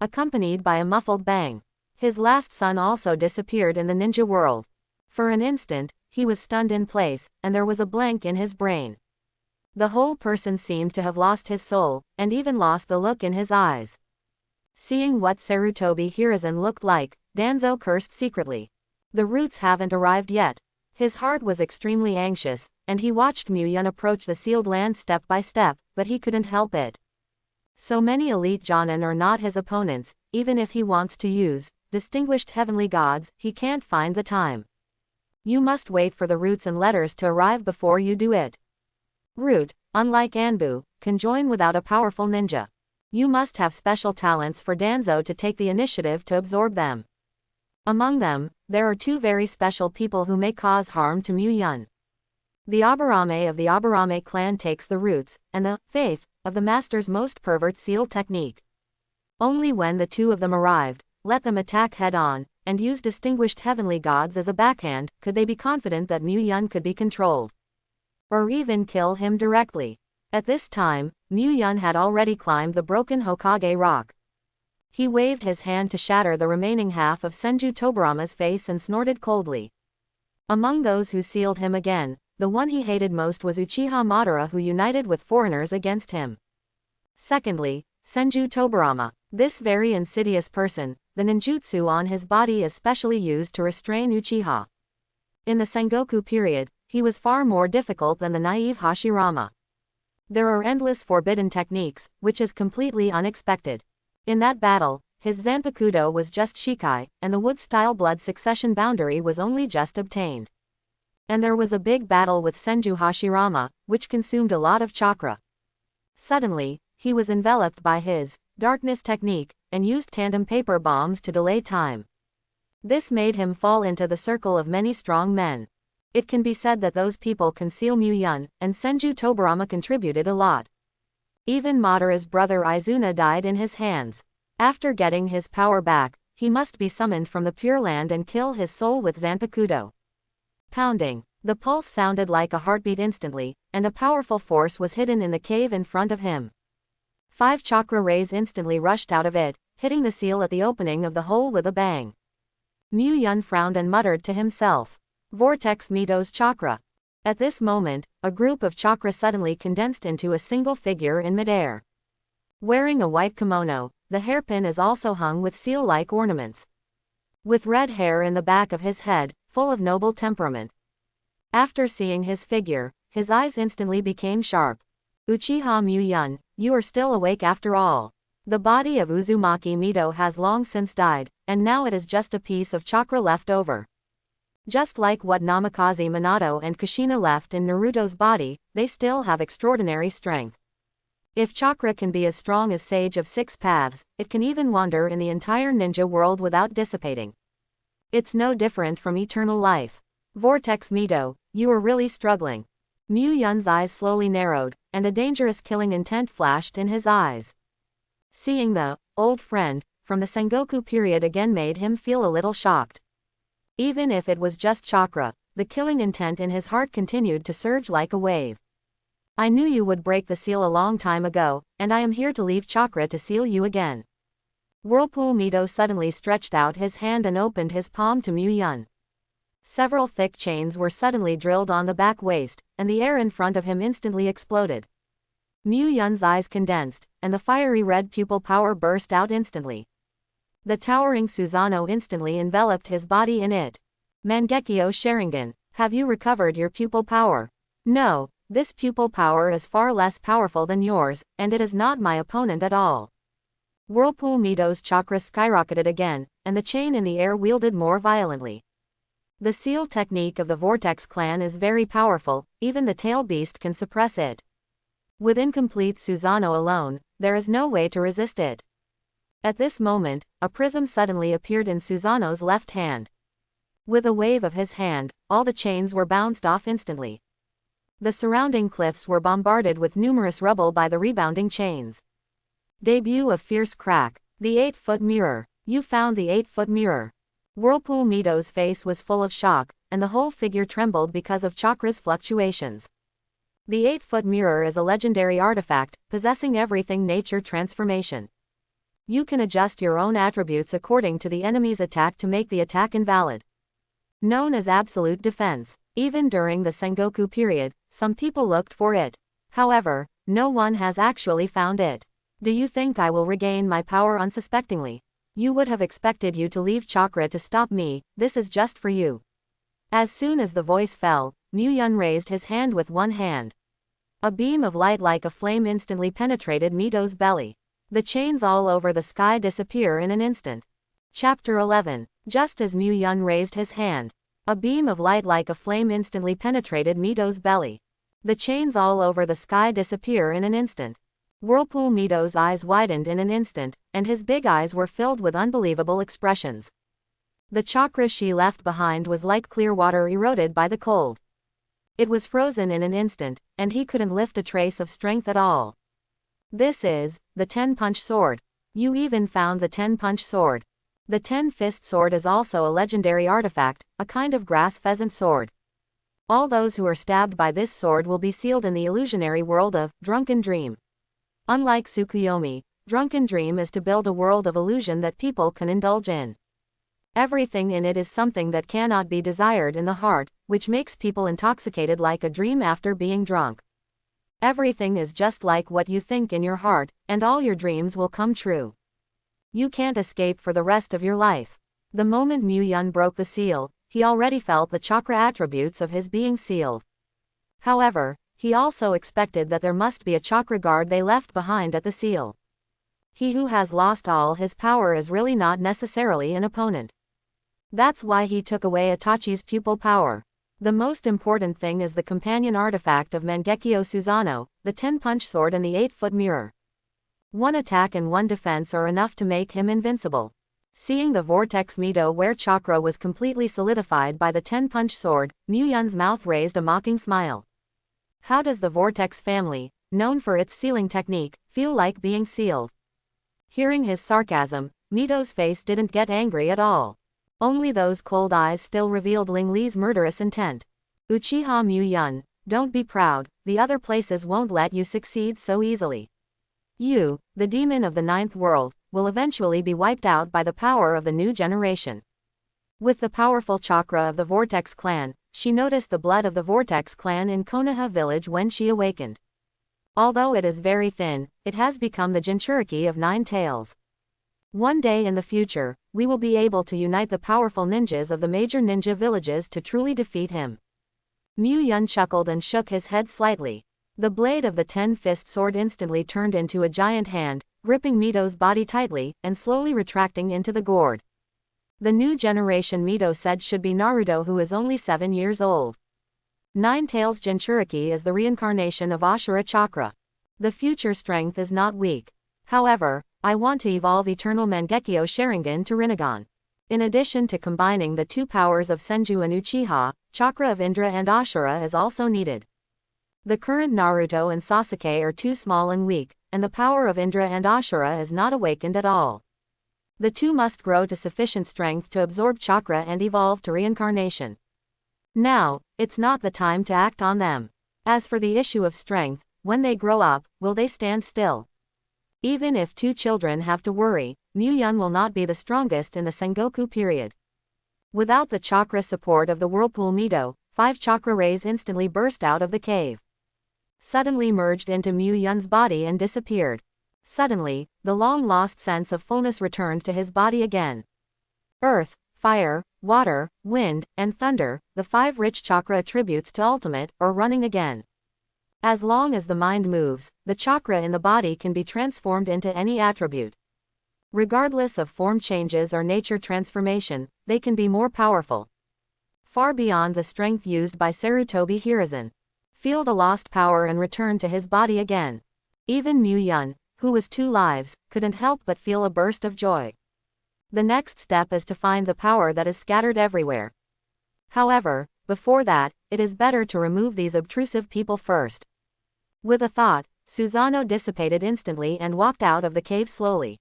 [SPEAKER 1] Accompanied by a muffled bang, his last son also disappeared in the ninja world. For an instant, he was stunned in place, and there was a blank in his brain. The whole person seemed to have lost his soul, and even lost the look in his eyes. Seeing what Sarutobi Hiruzen looked like, Danzo cursed secretly. The roots haven't arrived yet. His heart was extremely anxious, and he watched Muan approach the sealed land step by step, but he couldn't help it. So many elite Jonin are not his opponents, even if he wants to use distinguished heavenly gods, he can't find the time. You must wait for the roots and letters to arrive before you do it. Root, unlike Anbu, can join without a powerful ninja. You must have special talents for Danzo to take the initiative to absorb them. Among them, there are two very special people who may cause harm to Muan. The Aburame of the Aburame clan takes the roots, and the faith of the master's most pervert seal technique. Only when the two of them arrived, let them attack head-on, and use distinguished heavenly gods as a backhand, could they be confident that Muan could be controlled. Or even kill him directly. At this time, Muan had already climbed the broken Hokage Rock. He waved his hand to shatter the remaining half of Senju Tobarama's face and snorted coldly. Among those who sealed him again, the one he hated most was Uchiha Madara, who united with foreigners against him. Secondly, Senju Tobarama. This very insidious person, the ninjutsu on his body is specially used to restrain Uchiha. In the Sengoku period, he was far more difficult than the naive Hashirama. There are endless forbidden techniques, which is completely unexpected. In that battle, his Zanpakudo was just Shikai, and the wood-style blood succession boundary was only just obtained. And there was a big battle with Senju Hashirama, which consumed a lot of chakra. Suddenly, he was enveloped by his darkness technique, and used tandem paper bombs to delay time. This made him fall into the circle of many strong men. It can be said that those people conceal Muan, and Senju Tobarama contributed a lot. Even Madara's brother Izuna died in his hands. After getting his power back, he must be summoned from the Pure Land and kill his soul with Zanpakudo. Pounding. The pulse sounded like a heartbeat instantly, and a powerful force was hidden in the cave in front of him. 5 chakra rays instantly rushed out of it, hitting the seal at the opening of the hole with a bang. Muan frowned and muttered to himself, "Vortex Mito's chakra." At this moment, a group of chakra suddenly condensed into a single figure in midair. Wearing a white kimono, the hairpin is also hung with seal-like ornaments. With red hair in the back of his head, full of noble temperament. After seeing his figure, his eyes instantly became sharp. Uchiha Muan, you are still awake after all. The body of Uzumaki Mito has long since died, and now it is just a piece of chakra left over. Just like what Namikaze Minato and Kushina left in Naruto's body, they still have extraordinary strength. If chakra can be as strong as Sage of 6 Paths, it can even wander in the entire ninja world without dissipating. It's no different from eternal life. Vortex Mito, you are really struggling. Muan's eyes slowly narrowed, and a dangerous killing intent flashed in his eyes. Seeing the old friend from the Sengoku period again made him feel a little shocked. Even if it was just chakra, the killing intent in his heart continued to surge like a wave. I knew you would break the seal a long time ago, and I am here to leave chakra to seal you again. Whirlpool Mito suddenly stretched out his hand and opened his palm to Muan. Several thick chains were suddenly drilled on the back waist, and the air in front of him instantly exploded. Muan's eyes condensed, and the fiery red pupil power burst out instantly. The towering Susanoo instantly enveloped his body in it. Mangekyo Sharingan, have you recovered your pupil power? No, this pupil power is far less powerful than yours, and it is not my opponent at all. Whirlpool Mito's chakra skyrocketed again, and the chain in the air wielded more violently. The seal technique of the Vortex clan is very powerful, even the tail beast can suppress it. With incomplete Susanoo alone, there is no way to resist it. At this moment, a prism suddenly appeared in Susanoo's left hand. With a wave of his hand, all the chains were bounced off instantly. The surrounding cliffs were bombarded with numerous rubble by the rebounding chains. Debut of Fierce Crack, the 8-foot mirror. You found the 8-foot mirror. Whirlpool Mito's face was full of shock, and the whole figure trembled because of chakra's fluctuations. The 8-foot mirror is a legendary artifact, possessing everything nature transformation. You can adjust your own attributes according to the enemy's attack to make the attack invalid. Known as absolute defense, even during the Sengoku period, some people looked for it. However, no one has actually found it. Do you think I will regain my power unsuspectingly? You would have expected you to leave chakra to stop me, this is just for you. As soon as the voice fell, Muan raised his hand with one hand. A beam of light like a flame instantly penetrated Mito's belly. The chains all over the sky disappear in an instant. Chapter 11. Just as Muan raised his hand, a beam of light like a flame instantly penetrated Mito's belly. The chains all over the sky disappear in an instant. Whirlpool Mito's eyes widened in an instant, and his big eyes were filled with unbelievable expressions. The chakra she left behind was like clear water eroded by the cold. It was frozen in an instant, and he couldn't lift a trace of strength at all. This is the 10-punch sword. You even found the 10-punch sword. The 10-fist sword is also a legendary artifact, a kind of grass pheasant sword. All those who are stabbed by this sword will be sealed in the illusionary world of Drunken Dream. Unlike Tsukuyomi, Drunken Dream is to build a world of illusion that people can indulge in. Everything in it is something that cannot be desired in the heart, which makes people intoxicated like a dream after being drunk. Everything is just like what you think in your heart, and all your dreams will come true. You can't escape for the rest of your life. The moment Muan broke the seal, he already felt the chakra attributes of his being sealed. However, he also expected that there must be a chakra guard they left behind at the seal. He who has lost all his power is really not necessarily an opponent. That's why he took away Itachi's pupil power. The most important thing is the companion artifact of Mangekyo Susanoo, the 10-punch sword and the 8-foot mirror. One attack and one defense are enough to make him invincible. Seeing the vortex Mito where chakra was completely solidified by the 10-punch sword, Muan's mouth raised a mocking smile. How does the vortex family, known for its sealing technique, feel like being sealed? Hearing his sarcasm, Mito's face didn't get angry at all. Only those cold eyes still revealed Ling Li's murderous intent. Uchiha Muan, don't be proud, the other places won't let you succeed so easily. You, the demon of the 9th world, will eventually be wiped out by the power of the new generation. With the powerful chakra of the Vortex clan, she noticed the blood of the Vortex clan in Konoha village when she awakened. Although it is very thin, it has become the Jinchuriki of 9 tails. One day in the future, we will be able to unite the powerful ninjas of the major ninja villages to truly defeat him. Muan chuckled and shook his head slightly. The blade of the 10-fist sword instantly turned into a giant hand, gripping Mito's body tightly, and slowly retracting into the gourd. The new generation Mito said should be Naruto, who is only 7 years old. 9 Tails Jinchuriki is the reincarnation of Ashura Chakra. The future strength is not weak. However, I want to evolve Eternal Mangekyo Sharingan to Rinnegan. In addition to combining the 2 powers of Senju and Uchiha, Chakra of Indra and Ashura is also needed. The current Naruto and Sasuke are too small and weak, and the power of Indra and Ashura is not awakened at all. The 2 must grow to sufficient strength to absorb chakra and evolve to reincarnation. Now, it's not the time to act on them. As for the issue of strength, when they grow up, will they stand still? Even if 2 children have to worry, Muan will not be the strongest in the Sengoku period. Without the chakra support of the Whirlpool Mito, 5 chakra rays instantly burst out of the cave. Suddenly merged into Muan's body and disappeared. Suddenly, the long-lost sense of fullness returned to his body again. Earth, fire, water, wind, and thunder, the 5 rich chakra attributes to ultimate, are running again. As long as the mind moves, the chakra in the body can be transformed into any attribute. Regardless of form changes or nature transformation, they can be more powerful. Far beyond the strength used by Sarutobi Hiruzen. Feel the lost power and return to his body again. Even Muan, who was 2 lives, couldn't help but feel a burst of joy. The next step is to find the power that is scattered everywhere. However, before that, it is better to remove these obtrusive people first. With a thought, Susanoo dissipated instantly and walked out of the cave slowly.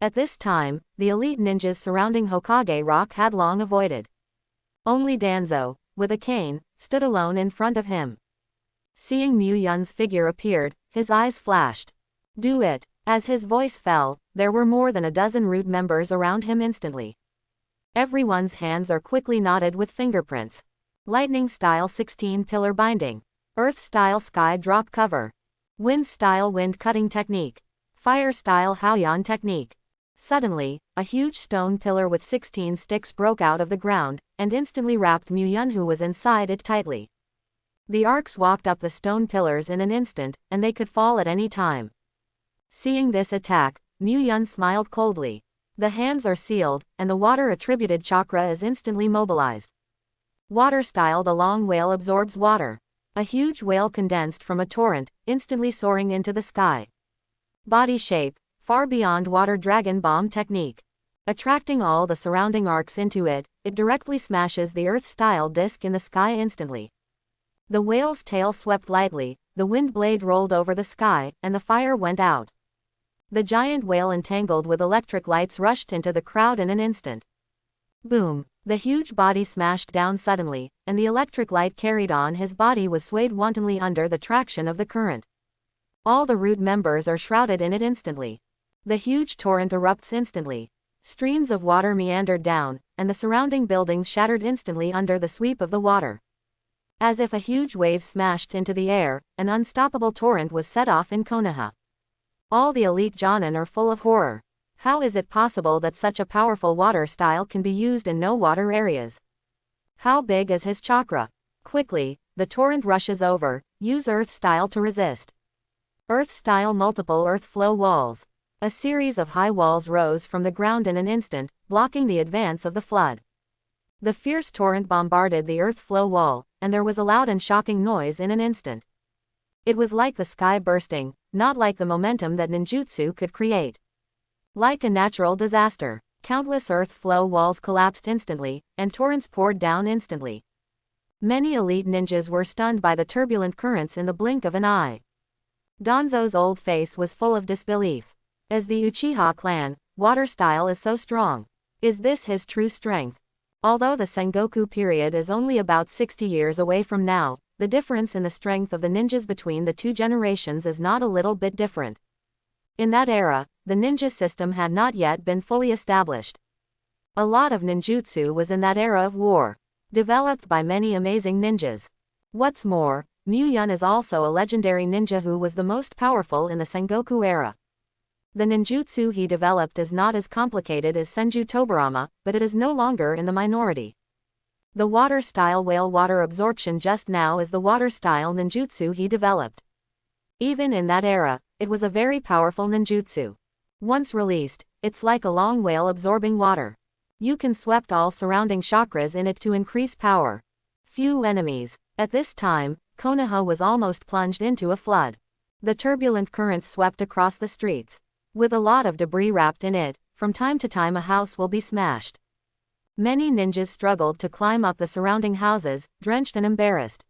[SPEAKER 1] At this time, the elite ninjas surrounding Hokage Rock had long avoided. Only Danzo, with a cane, stood alone in front of him. Seeing Muan's figure appeared, his eyes flashed. Do it. As his voice fell, there were more than a dozen root members around him instantly. Everyone's hands are quickly knotted with fingerprints. Lightning style 16 pillar binding. Earth style sky drop cover. Wind style wind cutting technique. Fire style Haoyan technique. Suddenly, a huge stone pillar with 16 sticks broke out of the ground, and instantly wrapped Muan, who was inside it, tightly. The arcs walked up the stone pillars in an instant, and they could fall at any time. Seeing this attack, Muan smiled coldly. The hands are sealed, and the water-attributed chakra is instantly mobilized. Water style. The long whale absorbs water. A huge whale condensed from a torrent, instantly soaring into the sky. Body shape, far beyond water dragon bomb technique. Attracting all the surrounding arcs into it, it directly smashes the Earth-style disc in the sky instantly. The whale's tail swept lightly, the wind blade rolled over the sky, and the fire went out. The giant whale, entangled with electric lights, rushed into the crowd in an instant. Boom! The huge body smashed down suddenly, and the electric light carried on his body was swayed wantonly under the traction of the current. All the root members are shrouded in it instantly. The huge torrent erupts instantly. Streams of water meandered down, and the surrounding buildings shattered instantly under the sweep of the water. As if a huge wave smashed into the air, an unstoppable torrent was set off in Konoha. All the elite Jonin are full of horror. How is it possible that such a powerful water style can be used in no water areas? How big is his chakra? Quickly, the torrent rushes over. Use Earth style to resist. Earth style. Multiple earth flow walls. A series of high walls rose from the ground in an instant, blocking the advance of the flood. The fierce torrent bombarded the earth flow wall, and there was a loud and shocking noise in an instant. It was like the sky bursting, not like the momentum that ninjutsu could create. Like a natural disaster, countless earth flow walls collapsed instantly, and torrents poured down instantly. Many elite ninjas were stunned by the turbulent currents in the blink of an eye. Danzo's old face was full of disbelief. As the Uchiha clan, water style is so strong. Is this his true strength? Although the Sengoku period is only about 60 years away from now, the difference in the strength of the ninjas between the two generations is not a little bit different. In that era, the ninja system had not yet been fully established. A lot of ninjutsu was in that era of war, developed by many amazing ninjas. What's more, Muan is also a legendary ninja who was the most powerful in the Sengoku era. The ninjutsu he developed is not as complicated as Senju Tobirama, but it is no longer in the minority. The water style whale water absorption just now is the water style ninjutsu he developed. Even in that era, it was a very powerful ninjutsu. Once released, it's like a long whale absorbing water. You can swept all surrounding chakras in it to increase power. Few enemies. At this time, Konoha was almost plunged into a flood. The turbulent currents swept across the streets. With a lot of debris wrapped in it, from time to time a house will be smashed. Many ninjas struggled to climb up the surrounding houses, drenched and embarrassed.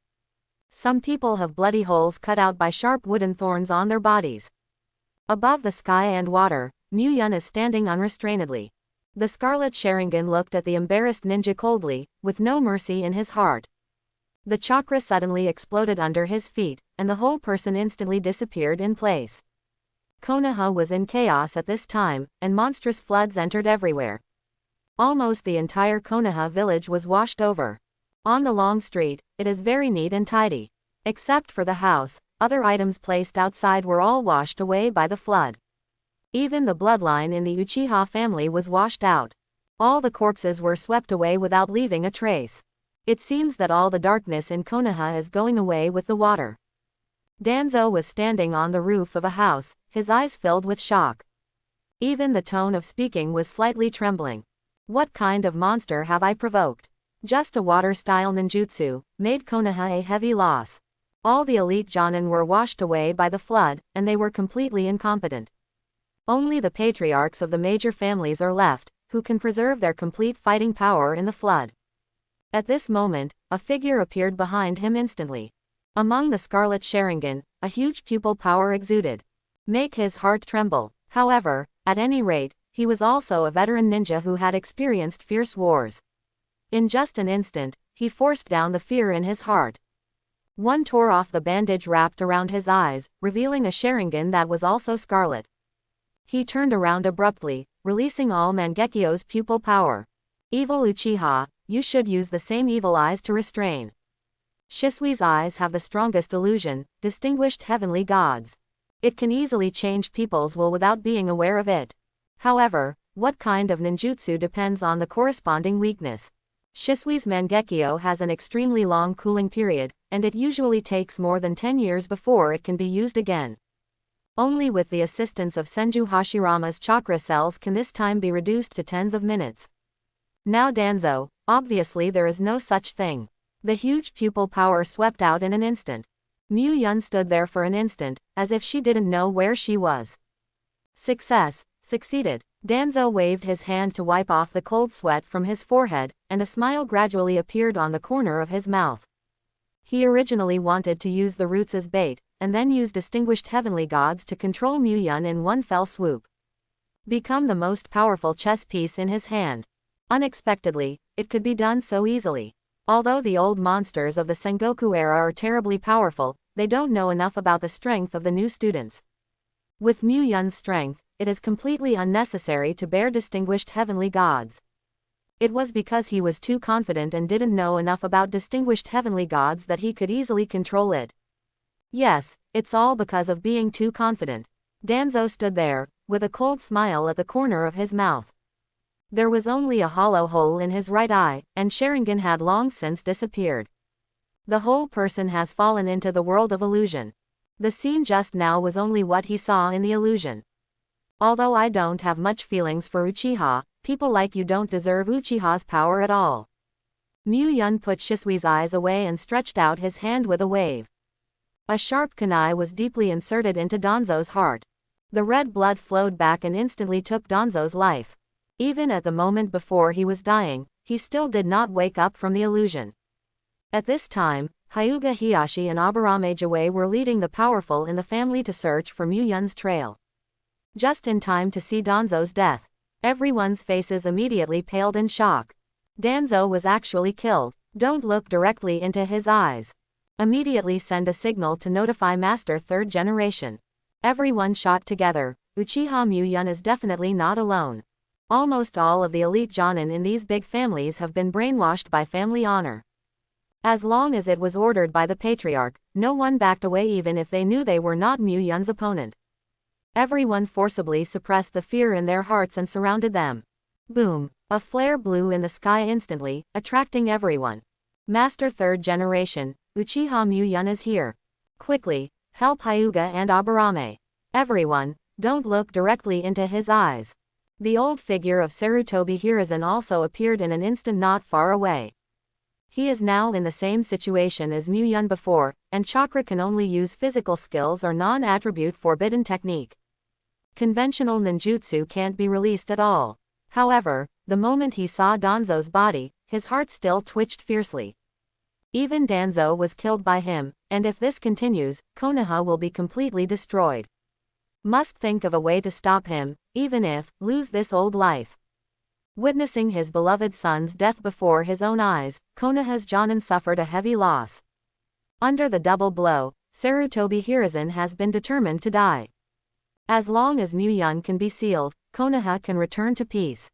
[SPEAKER 1] Some people have bloody holes cut out by sharp wooden thorns on their bodies. Above the sky and water, Muan is standing unrestrainedly. The scarlet Sharingan looked at the embarrassed ninja coldly, with no mercy in his heart. The chakra suddenly exploded under his feet, and the whole person instantly disappeared in place. Konoha was in chaos at this time, and monstrous floods entered everywhere. Almost the entire Konoha village was washed over. On the long street, it is very neat and tidy. Except for the house, other items placed outside were all washed away by the flood. Even the bloodline in the Uchiha family was washed out. All the corpses were swept away without leaving a trace. It seems that all the darkness in Konoha is going away with the water. Danzo was standing on the roof of a house, his eyes filled with shock. Even the tone of speaking was slightly trembling. What kind of monster have I provoked? Just a water-style ninjutsu, made Konoha a heavy loss. All the elite Jonin were washed away by the flood, and they were completely incompetent. Only the patriarchs of the major families are left, who can preserve their complete fighting power in the flood. At this moment, a figure appeared behind him instantly. Among the scarlet Sharingan, a huge pupil power exuded. Make his heart tremble. However, at any rate, he was also a veteran ninja who had experienced fierce wars. In just an instant, he forced down the fear in his heart. One tore off the bandage wrapped around his eyes, revealing a Sharingan that was also scarlet. He turned around abruptly, releasing all Mangekyo's pupil power. Evil Uchiha, you should use the same evil eyes to restrain. Shisui's eyes have the strongest illusion, distinguished heavenly gods. It can easily change people's will without being aware of it. However, what kind of ninjutsu depends on the corresponding weakness. Shisui's Mangekyo has an extremely long cooling period, and it usually takes more than 10 years before it can be used again. Only with the assistance of Senju Hashirama's chakra cells can this time be reduced to tens of minutes. Now Danzo, obviously there is no such thing. The huge pupil power swept out in an instant. Muan stood there for an instant, as if she didn't know where she was. Succeeded. Danzo waved his hand to wipe off the cold sweat from his forehead, and a smile gradually appeared on the corner of his mouth. He originally wanted to use the roots as bait, and then use distinguished heavenly gods to control Muan in one fell swoop. Become the most powerful chess piece in his hand. Unexpectedly, it could be done so easily. Although the old monsters of the Sengoku era are terribly powerful, they don't know enough about the strength of the new students. With Muan's strength, it is completely unnecessary to bear distinguished heavenly gods. It was because he was too confident and didn't know enough about distinguished heavenly gods that he could easily control it. Yes, it's all because of being too confident. Danzo stood there, with a cold smile at the corner of his mouth. There was only a hollow hole in his right eye, and Sharingan had long since disappeared. The whole person has fallen into the world of illusion. The scene just now was only what he saw in the illusion. Although I don't have much feelings for Uchiha, people like you don't deserve Uchiha's power at all. Muan put Shisui's eyes away and stretched out his hand with a wave. A sharp kunai was deeply inserted into Danzo's heart. The red blood flowed back and instantly took Danzo's life. Even at the moment before he was dying, he still did not wake up from the illusion. At this time, Hyuga Hiyashi and Aburame Jawei were leading the powerful in the family to search for Muan's trail. Just in time to see Danzo's death. Everyone's faces immediately paled in shock. Danzo was actually killed. Don't look directly into his eyes. Immediately send a signal to notify Master Third Generation. Everyone shot together. Uchiha Muan is definitely not alone. Almost all of the elite jonin in these big families have been brainwashed by family honor. As long as it was ordered by the patriarch, no one backed away even if they knew they were not Muan's opponent. Everyone forcibly suppressed the fear in their hearts and surrounded them. Boom! A flare blew in the sky instantly, attracting everyone. Master Third Generation, Uchiha Muan is here. Quickly, help Hyuga and Aburame. Everyone, don't look directly into his eyes. The old figure of Sarutobi Hiruzen also appeared in an instant not far away. He is now in the same situation as Muan before, and chakra can only use physical skills or non-attribute forbidden technique. Conventional ninjutsu can't be released at all. However, the moment he saw Danzo's body, his heart still twitched fiercely. Even Danzo was killed by him, and if this continues, Konoha will be completely destroyed. Must think of a way to stop him, even if, lose this old life. Witnessing his beloved son's death before his own eyes, Konoha's jonin suffered a heavy loss. Under the double blow, Sarutobi Hiruzen has been determined to die. As long as Muan can be sealed, Konoha can return to peace.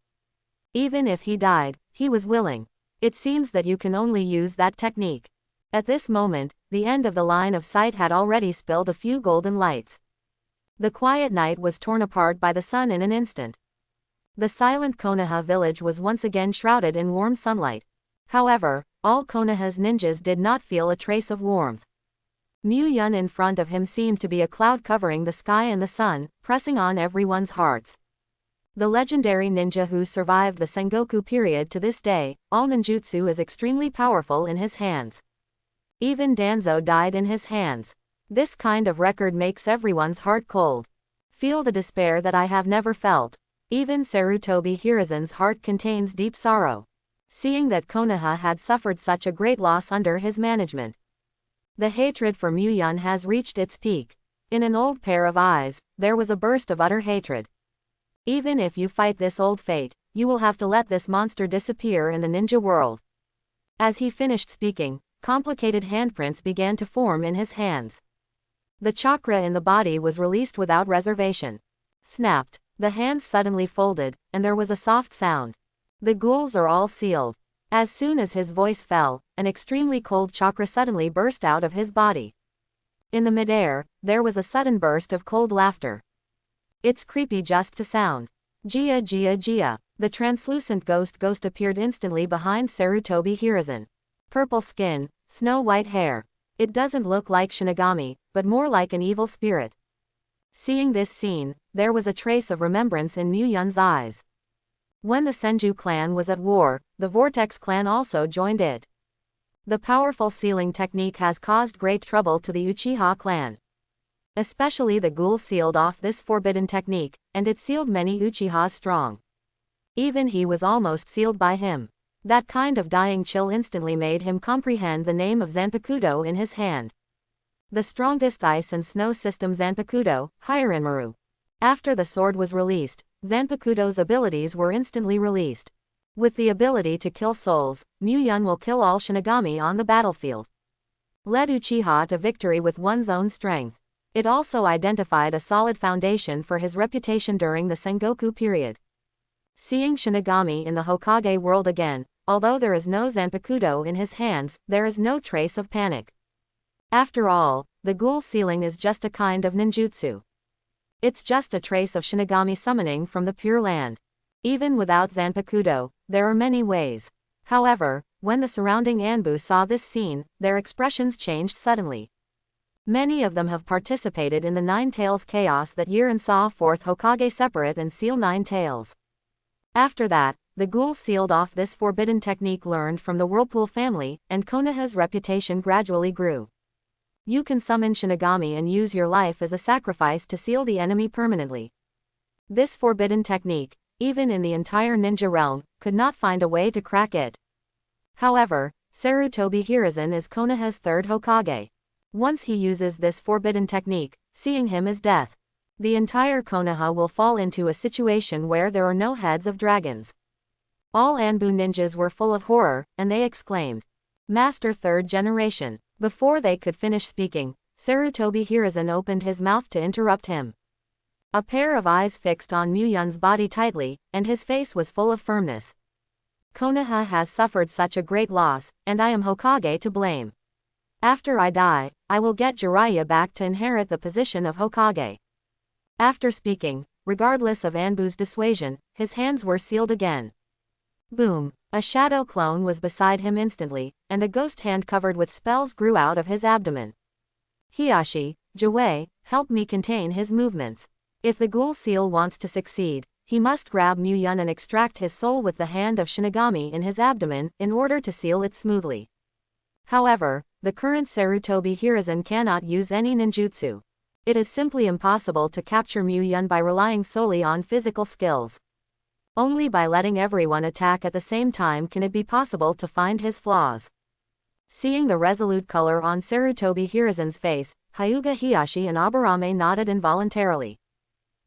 [SPEAKER 1] Even if he died, he was willing. It seems that you can only use that technique. At this moment, the end of the line of sight had already spilled a few golden lights. The quiet night was torn apart by the sun in an instant. The silent Konoha village was once again shrouded in warm sunlight. However, all Konoha's ninjas did not feel a trace of warmth. Muan in front of him seemed to be a cloud covering the sky and the sun, pressing on everyone's hearts. The legendary ninja who survived the Sengoku period to this day, all ninjutsu is extremely powerful in his hands. Even Danzo died in his hands. This kind of record makes everyone's heart cold. Feel the despair that I have never felt. Even Sarutobi Hiruzen's heart contains deep sorrow. Seeing that Konoha had suffered such a great loss under his management. The hatred for Muan has reached its peak. In an old pair of eyes, there was a burst of utter hatred. Even if you fight this old fate, you will have to let this monster disappear in the ninja world. As he finished speaking, complicated handprints began to form in his hands. The chakra in the body was released without reservation. Snapped. The hands suddenly folded, and there was a soft sound. The ghouls are all sealed. As soon as his voice fell, an extremely cold chakra suddenly burst out of his body. In the midair, there was a sudden burst of cold laughter. It's creepy just to sound. Jia Jia Jia. The translucent ghost appeared instantly behind Sarutobi Hiruzen. Purple skin, snow-white hair. It doesn't look like Shinigami, but more like an evil spirit. Seeing this scene, there was a trace of remembrance in Muyun's eyes. When the Senju clan was at war, the Vortex clan also joined it. The powerful sealing technique has caused great trouble to the Uchiha clan. Especially the ghoul sealed off this forbidden technique, and it sealed many Uchihas strong. Even he was almost sealed by him. That kind of dying chill instantly made him comprehend the name of Zanpakuto in his hand. The strongest ice and snow system Zanpakuto, Hirinmaru. After the sword was released, Zanpakuto's abilities were instantly released. With the ability to kill souls, Muyun will kill all Shinigami on the battlefield. Led Uchiha to victory with one's own strength. It also identified a solid foundation for his reputation during the Sengoku period. Seeing Shinigami in the Hokage world again, although there is no Zanpakuto in his hands, there is no trace of panic. After all, the ghoul sealing is just a kind of ninjutsu. It's just a trace of Shinigami summoning from the Pure Land. Even without Zanpakuto, there are many ways. However, when the surrounding Anbu saw this scene, their expressions changed suddenly. Many of them have participated in the Nine Tails chaos that year and saw fourth Hokage separate and seal Nine Tails. After that, the ghoul sealed off this forbidden technique learned from the Whirlpool family, and Konoha's reputation gradually grew. You can summon Shinigami and use your life as a sacrifice to seal the enemy permanently. This forbidden technique, even in the entire ninja realm, could not find a way to crack it. However, Sarutobi Hiruzen is Konoha's third Hokage. Once he uses this forbidden technique, seeing him as death, the entire Konoha will fall into a situation where there are no heads of dragons. All Anbu ninjas were full of horror, and they exclaimed, "Master third generation." Before they could finish speaking, Sarutobi Hiruzen opened his mouth to interrupt him. A pair of eyes fixed on Muyun's body tightly, and his face was full of firmness. Konoha has suffered such a great loss, and I am Hokage to blame. After I die, I will get Jiraiya back to inherit the position of Hokage. After speaking, regardless of Anbu's dissuasion, his hands were sealed again. Boom! A shadow clone was beside him instantly, and a ghost hand covered with spells grew out of his abdomen. Hiashi, Jiwei, help me contain his movements. If the ghoul seal wants to succeed, he must grab Muyun and extract his soul with the hand of Shinigami in his abdomen, in order to seal it smoothly. However, the current Sarutobi Hiruzen cannot use any ninjutsu. It is simply impossible to capture Muyun by relying solely on physical skills. Only by letting everyone attack at the same time can it be possible to find his flaws. Seeing the resolute color on Sarutobi Hiruzen's face, Hyuga Hiashi and Aburame nodded involuntarily.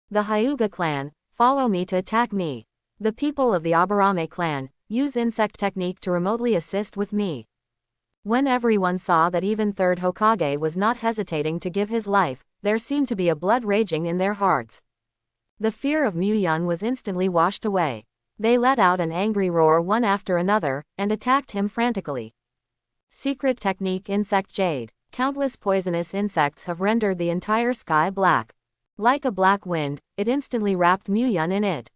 [SPEAKER 1] The Hyuga clan, follow me to attack me. The people of the Aburame clan, use insect technique to remotely assist with me. When everyone saw that even third Hokage was not hesitating to give his life, there seemed to be a blood raging in their hearts. The fear of Muyun was instantly washed away. They let out an angry roar one after another, and attacked him frantically. Secret technique Insect Jade. Countless poisonous insects have rendered the entire sky black. Like a black wind, it instantly wrapped Muyun in it.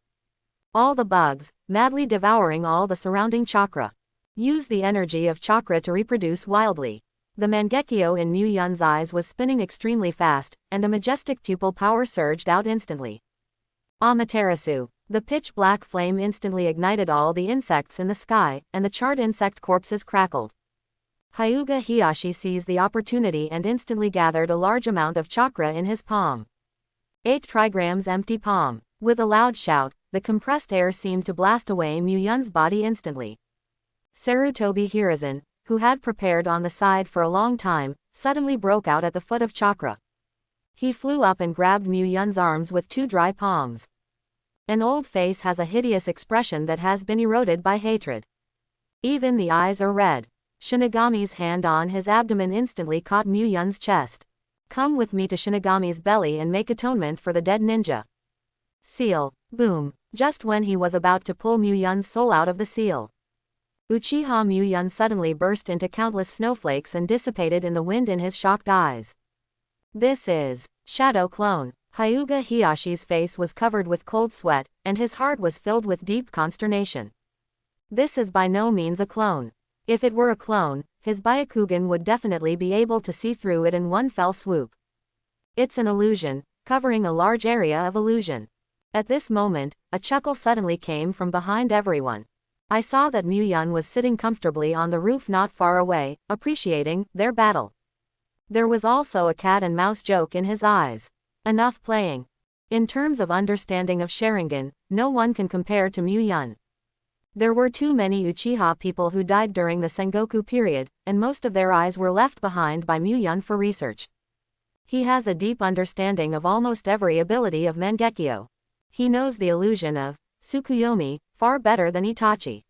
[SPEAKER 1] All the bugs, madly devouring all the surrounding chakra. Use the energy of chakra to reproduce wildly. The Mangekyo in Muyun's eyes was spinning extremely fast, and a majestic pupil power surged out instantly. Amaterasu. The pitch-black flame instantly ignited all the insects in the sky, and the charred insect corpses crackled. Hyuga Hiashi seized the opportunity and instantly gathered a large amount of chakra in his palm. 8 trigrams empty palm. With a loud shout, the compressed air seemed to blast away Muyun's body instantly. Sarutobi Hiruzen, who had prepared on the side for a long time, suddenly broke out at the foot of chakra. He flew up and grabbed Muyun's arms with 2 dry palms. An old face has a hideous expression that has been eroded by hatred. Even the eyes are red. Shinigami's hand on his abdomen instantly caught Muyun's chest. Come with me to Shinigami's belly and make atonement for the dead ninja. Seal. Boom. Just when he was about to pull Muyun's soul out of the seal, Uchiha Muyun suddenly burst into countless snowflakes and dissipated in the wind in his shocked eyes. This is Shadow Clone. Hyuga Hiyashi's face was covered with cold sweat, and his heart was filled with deep consternation. This is by no means a clone. If it were a clone, his Byakugan would definitely be able to see through it in one fell swoop. It's an illusion, covering a large area of illusion. At this moment, a chuckle suddenly came from behind everyone. I saw that Muan was sitting comfortably on the roof not far away, appreciating their battle. There was also a cat and mouse joke in his eyes. Enough playing. In terms of understanding of Sharingan, no one can compare to Muan. There were too many Uchiha people who died during the Sengoku period, and most of their eyes were left behind by Muan for research. He has a deep understanding of almost every ability of Mangekyo. He knows the illusion of Tsukuyomi far better than Itachi.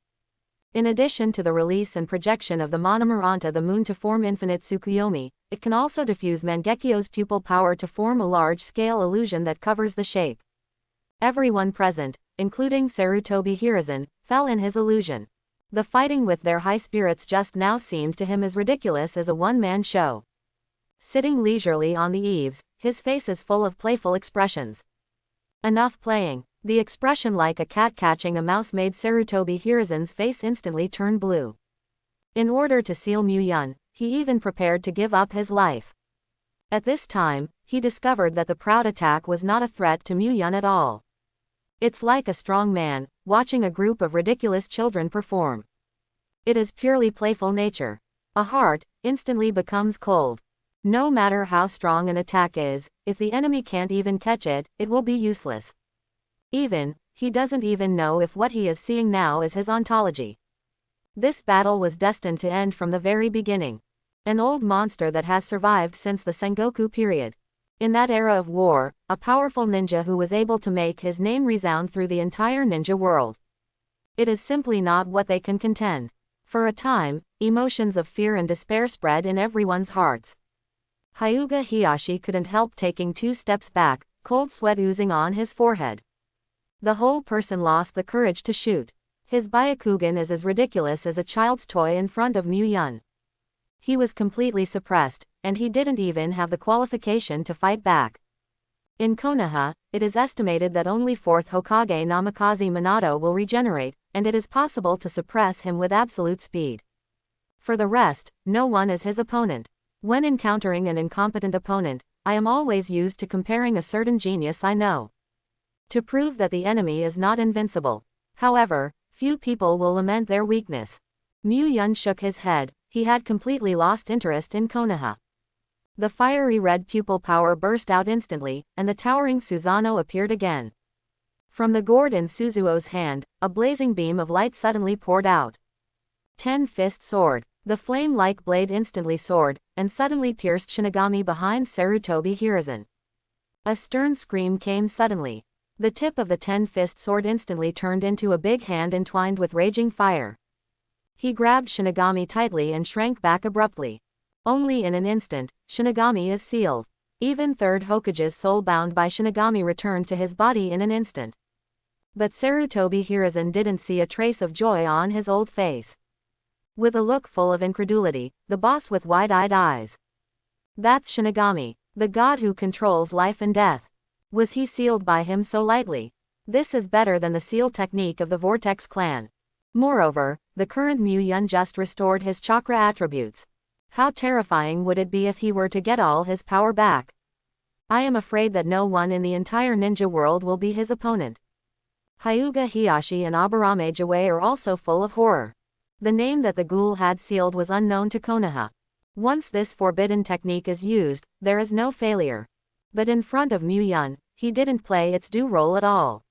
[SPEAKER 1] In addition to the release and projection of the monomer onto the moon to form infinite Tsukuyomi, it can also diffuse Mangekyo's pupil power to form a large-scale illusion that covers the shape. Everyone present, including Sarutobi Hiruzen, fell in his illusion. The fighting with their high spirits just now seemed to him as ridiculous as a one-man show. Sitting leisurely on the eaves, his face is full of playful expressions. Enough playing. The expression like a cat catching a mouse made Sarutobi Hiruzen's face instantly turn blue. In order to seal Muan, he even prepared to give up his life. At this time, he discovered that the proud attack was not a threat to Muan at all. It's like a strong man, watching a group of ridiculous children perform. It is purely playful nature. A heart instantly becomes cold. No matter how strong an attack is, if the enemy can't even catch it, it will be useless. He doesn't even know if what he is seeing now is his ontology. This battle was destined to end from the very beginning. An old monster that has survived since the Sengoku period. In that era of war, a powerful ninja who was able to make his name resound through the entire ninja world. It is simply not what they can contend. For a time, emotions of fear and despair spread in everyone's hearts. Hyuga Hiyashi couldn't help taking 2 steps back, cold sweat oozing on his forehead. The whole person lost the courage to shoot. His Byakugan is as ridiculous as a child's toy in front of Muan. He was completely suppressed, and he didn't even have the qualification to fight back. In Konoha, it is estimated that only 4th Hokage Namikaze Minato will regenerate, and it is possible to suppress him with absolute speed. For the rest, no one is his opponent. When encountering an incompetent opponent, I am always used to comparing a certain genius I know. To prove that the enemy is not invincible. However, few people will lament their weakness. Muan shook his head. He had completely lost interest in Konoha. The fiery red pupil power burst out instantly, and the towering Susanoo appeared again. From the gourd in Suzuo's hand, a blazing beam of light suddenly poured out. 10-fist sword. The flame-like blade instantly soared, and suddenly pierced Shinigami behind Sarutobi Hiruzen. A stern scream came suddenly. The tip of the 10-fist sword instantly turned into a big hand entwined with raging fire. He grabbed Shinigami tightly and shrank back abruptly. Only in an instant, Shinigami is sealed. Even 3rd Hokage's soul bound by Shinigami returned to his body in an instant. But Sarutobi Hiruzen didn't see a trace of joy on his old face. With a look full of incredulity, the boss with wide-eyed eyes. That's Shinigami, the god who controls life and death. Was he sealed by him so lightly? This is better than the seal technique of the Vortex clan. Moreover, the current Muan just restored his chakra attributes. How terrifying would it be if he were to get all his power back? I am afraid that no one in the entire ninja world will be his opponent. Hyuga Hiyashi and Aburame Jiwei are also full of horror. The name that the ghoul had sealed was unknown to Konoha. Once this forbidden technique is used, there is no failure. But in front of Muan, he didn't play its due role at all.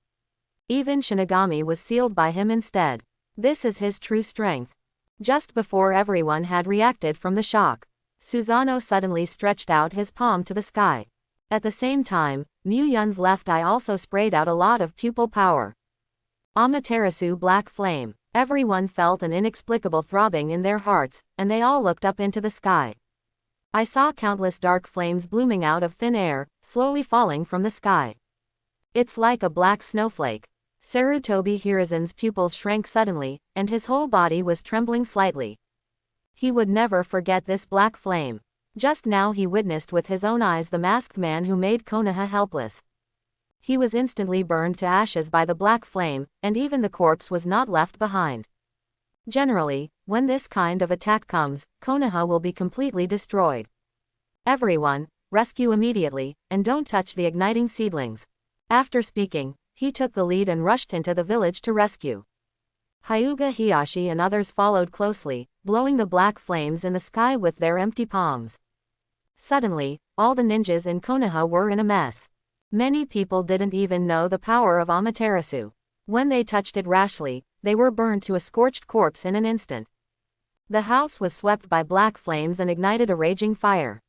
[SPEAKER 1] Even Shinigami was sealed by him instead. This is his true strength. Just before everyone had reacted from the shock, Susanoo suddenly stretched out his palm to the sky. At the same time, Muan's left eye also sprayed out a lot of pupil power. Amaterasu black flame. Everyone felt an inexplicable throbbing in their hearts, and they all looked up into the sky. I saw countless dark flames blooming out of thin air, slowly falling from the sky. It's like a black snowflake. Sarutobi Hiruzen's pupils shrank suddenly, and his whole body was trembling slightly. He would never forget this black flame. Just now he witnessed with his own eyes the masked man who made Konoha helpless. He was instantly burned to ashes by the black flame, and even the corpse was not left behind. Generally, when this kind of attack comes, Konoha will be completely destroyed. Everyone, rescue immediately, and don't touch the igniting seedlings. After speaking, he took the lead and rushed into the village to rescue. Hyuga Hiyashi and others followed closely, blowing the black flames in the sky with their empty palms. Suddenly, all the ninjas in Konoha were in a mess. Many people didn't even know the power of Amaterasu. When they touched it rashly, they were burned to a scorched corpse in an instant. The house was swept by black flames and ignited a raging fire.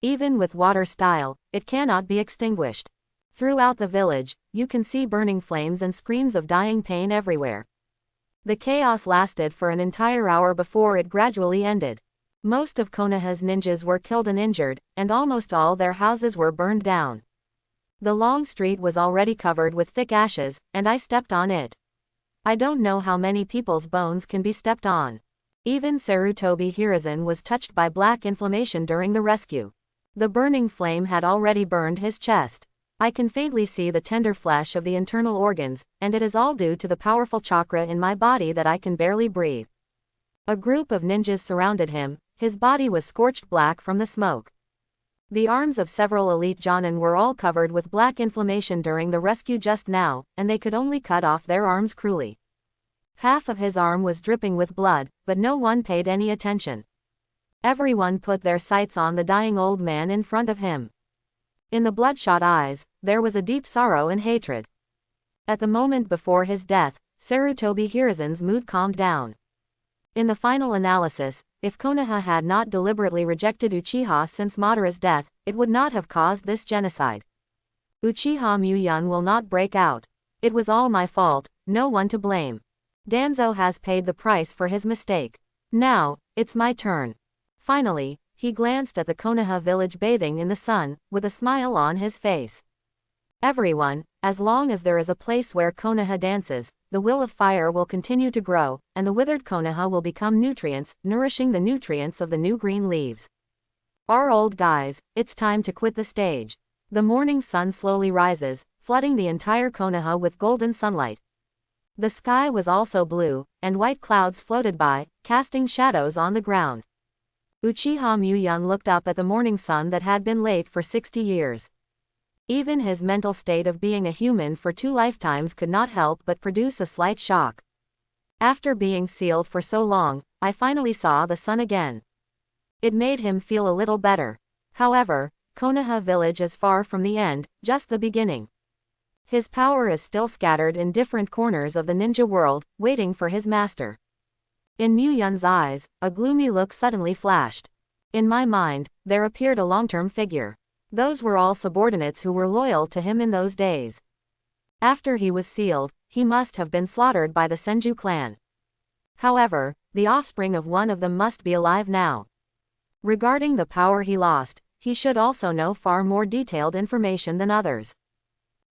[SPEAKER 1] Even with water style, it cannot be extinguished. Throughout the village, you can see burning flames and screams of dying pain everywhere. The chaos lasted for an entire hour before it gradually ended. Most of Konoha's ninjas were killed and injured, and almost all their houses were burned down. The long street was already covered with thick ashes, and I stepped on it. I don't know how many people's bones can be stepped on. Even Sarutobi Hiruzen was touched by black inflammation during the rescue. The burning flame had already burned his chest. I can faintly see the tender flesh of the internal organs, and it is all due to the powerful chakra in my body that I can barely breathe. A group of ninjas surrounded him. His body was scorched black from the smoke. The arms of several elite jonin were all covered with black inflammation during the rescue just now, and they could only cut off their arms cruelly. Half of his arm was dripping with blood, but no one paid any attention. Everyone put their sights on the dying old man in front of him. In the bloodshot eyes, there was a deep sorrow and hatred. At the moment before his death, Sarutobi Hiruzen's mood calmed down. In the final analysis, if Konoha had not deliberately rejected Uchiha since Madara's death, it would not have caused this genocide. Uchiha Muan will not break out. It was all my fault, no one to blame. Danzo has paid the price for his mistake. Now, it's my turn. Finally, he glanced at the Konoha village bathing in the sun, with a smile on his face. Everyone, as long as there is a place where Konoha dances, the will of fire will continue to grow, and the withered Konoha will become nutrients, nourishing the nutrients of the new green leaves. Our old guys, it's time to quit the stage. The morning sun slowly rises, flooding the entire Konoha with golden sunlight. The sky was also blue, and white clouds floated by, casting shadows on the ground. Uchiha Muan looked up at the morning sun that had been late for 60 years. Even his mental state of being a human for 2 lifetimes could not help but produce a slight shock. After being sealed for so long, I finally saw the sun again. It made him feel a little better. However, Konoha village is far from the end, just the beginning. His power is still scattered in different corners of the ninja world, waiting for his master. In Muyan's eyes, a gloomy look suddenly flashed. In my mind, there appeared a long-term figure. Those were all subordinates who were loyal to him in those days. After he was sealed, he must have been slaughtered by the Senju clan. However, the offspring of one of them must be alive now. Regarding the power he lost, he should also know far more detailed information than others.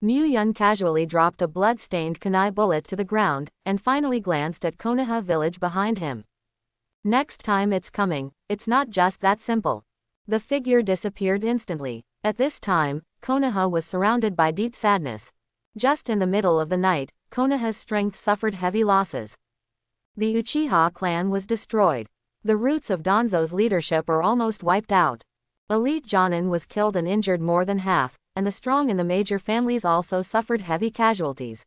[SPEAKER 1] Muyan casually dropped a blood-stained kunai bullet to the ground, and finally glanced at Konoha village behind him. Next time it's coming, it's not just that simple. The figure disappeared instantly. At this time, Konoha was surrounded by deep sadness. Just in the middle of the night, Konoha's strength suffered heavy losses. The Uchiha clan was destroyed. The roots of Danzo's leadership are almost wiped out. Elite Jonin was killed and injured more than half, and the strong in the major families also suffered heavy casualties.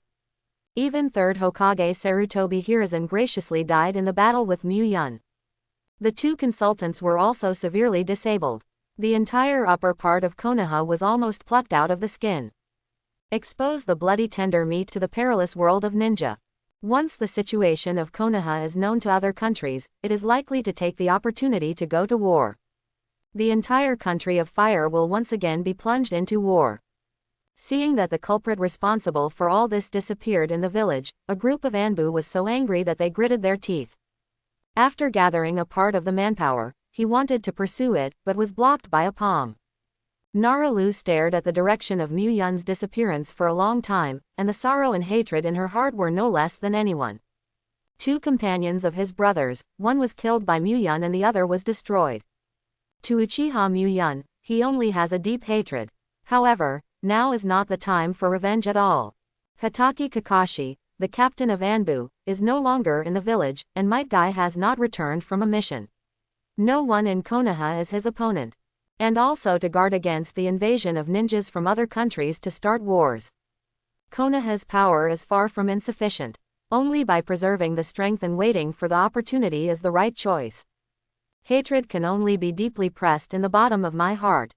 [SPEAKER 1] Even 3rd Hokage Sarutobi Hiruzen graciously died in the battle with Muyan. The 2 consultants were also severely disabled. The entire upper part of Konoha was almost plucked out of the skin. Expose the bloody tender meat to the perilous world of ninja. Once the situation of Konoha is known to other countries, it is likely to take the opportunity to go to war. The entire country of fire will once again be plunged into war. Seeing that the culprit responsible for all this disappeared in the village, a group of Anbu was so angry that they gritted their teeth. After gathering a part of the manpower, he wanted to pursue it, but was blocked by a palm. Naralu stared at the direction of Muyan's disappearance for a long time, and the sorrow and hatred in her heart were no less than anyone. 2 companions of his brothers, one was killed by Muyan and the other was destroyed. To Uchiha Muyan, he only has a deep hatred. However, now is not the time for revenge at all. Hitaki Kakashi, the captain of Anbu, is no longer in the village, and Might Guy has not returned from a mission. No one in Konoha is his opponent. And also to guard against the invasion of ninjas from other countries to start wars. Konoha's power is far from insufficient. Only by preserving the strength and waiting for the opportunity is the right choice. Hatred can only be deeply pressed in the bottom of my heart.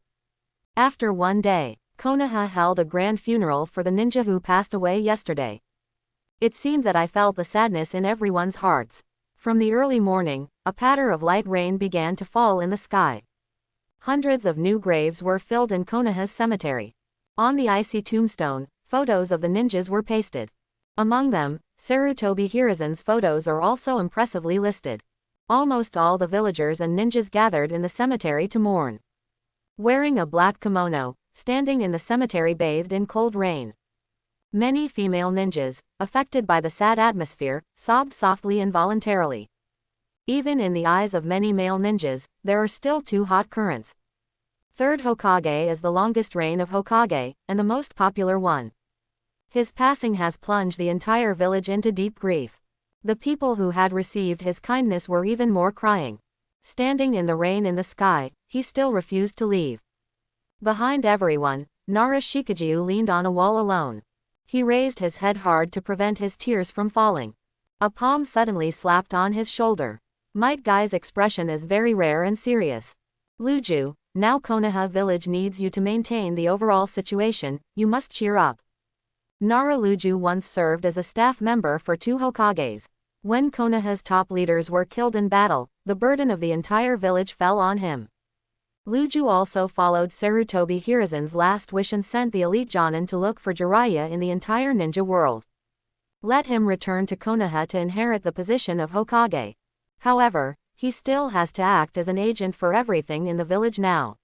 [SPEAKER 1] After one day, Konoha held a grand funeral for the ninja who passed away yesterday. It seemed that I felt the sadness in everyone's hearts. From the early morning, a patter of light rain began to fall in the sky. Hundreds of new graves were filled in Konoha's cemetery. On the icy tombstone, photos of the ninjas were pasted. Among them, Sarutobi Hiruzen's photos are also impressively listed. Almost all the villagers and ninjas gathered in the cemetery to mourn. Wearing a black kimono, standing in the cemetery bathed in cold rain. Many female ninjas, affected by the sad atmosphere, sobbed softly involuntarily. Even in the eyes of many male ninjas, there are still two hot currents. Third Hokage is the longest reign of Hokage, and the most popular one. His passing has plunged the entire village into deep grief. The people who had received his kindness were even more crying. Standing in the rain in the sky, he still refused to leave. Behind everyone, Nara Shikajou leaned on a wall alone. He raised his head hard to prevent his tears from falling. A palm suddenly slapped on his shoulder. Might Guy's expression is very rare and serious. Luju, now Konoha village needs you to maintain the overall situation, you must cheer up. Nara Luju once served as a staff member for two Hokages. When Konoha's top leaders were killed in battle, the burden of the entire village fell on him. Luju also followed Sarutobi Hiruzen's last wish and sent the elite Jonin to look for Jiraiya in the entire ninja world. Let him return to Konoha to inherit the position of Hokage. However, he still has to act as an agent for everything in the village now.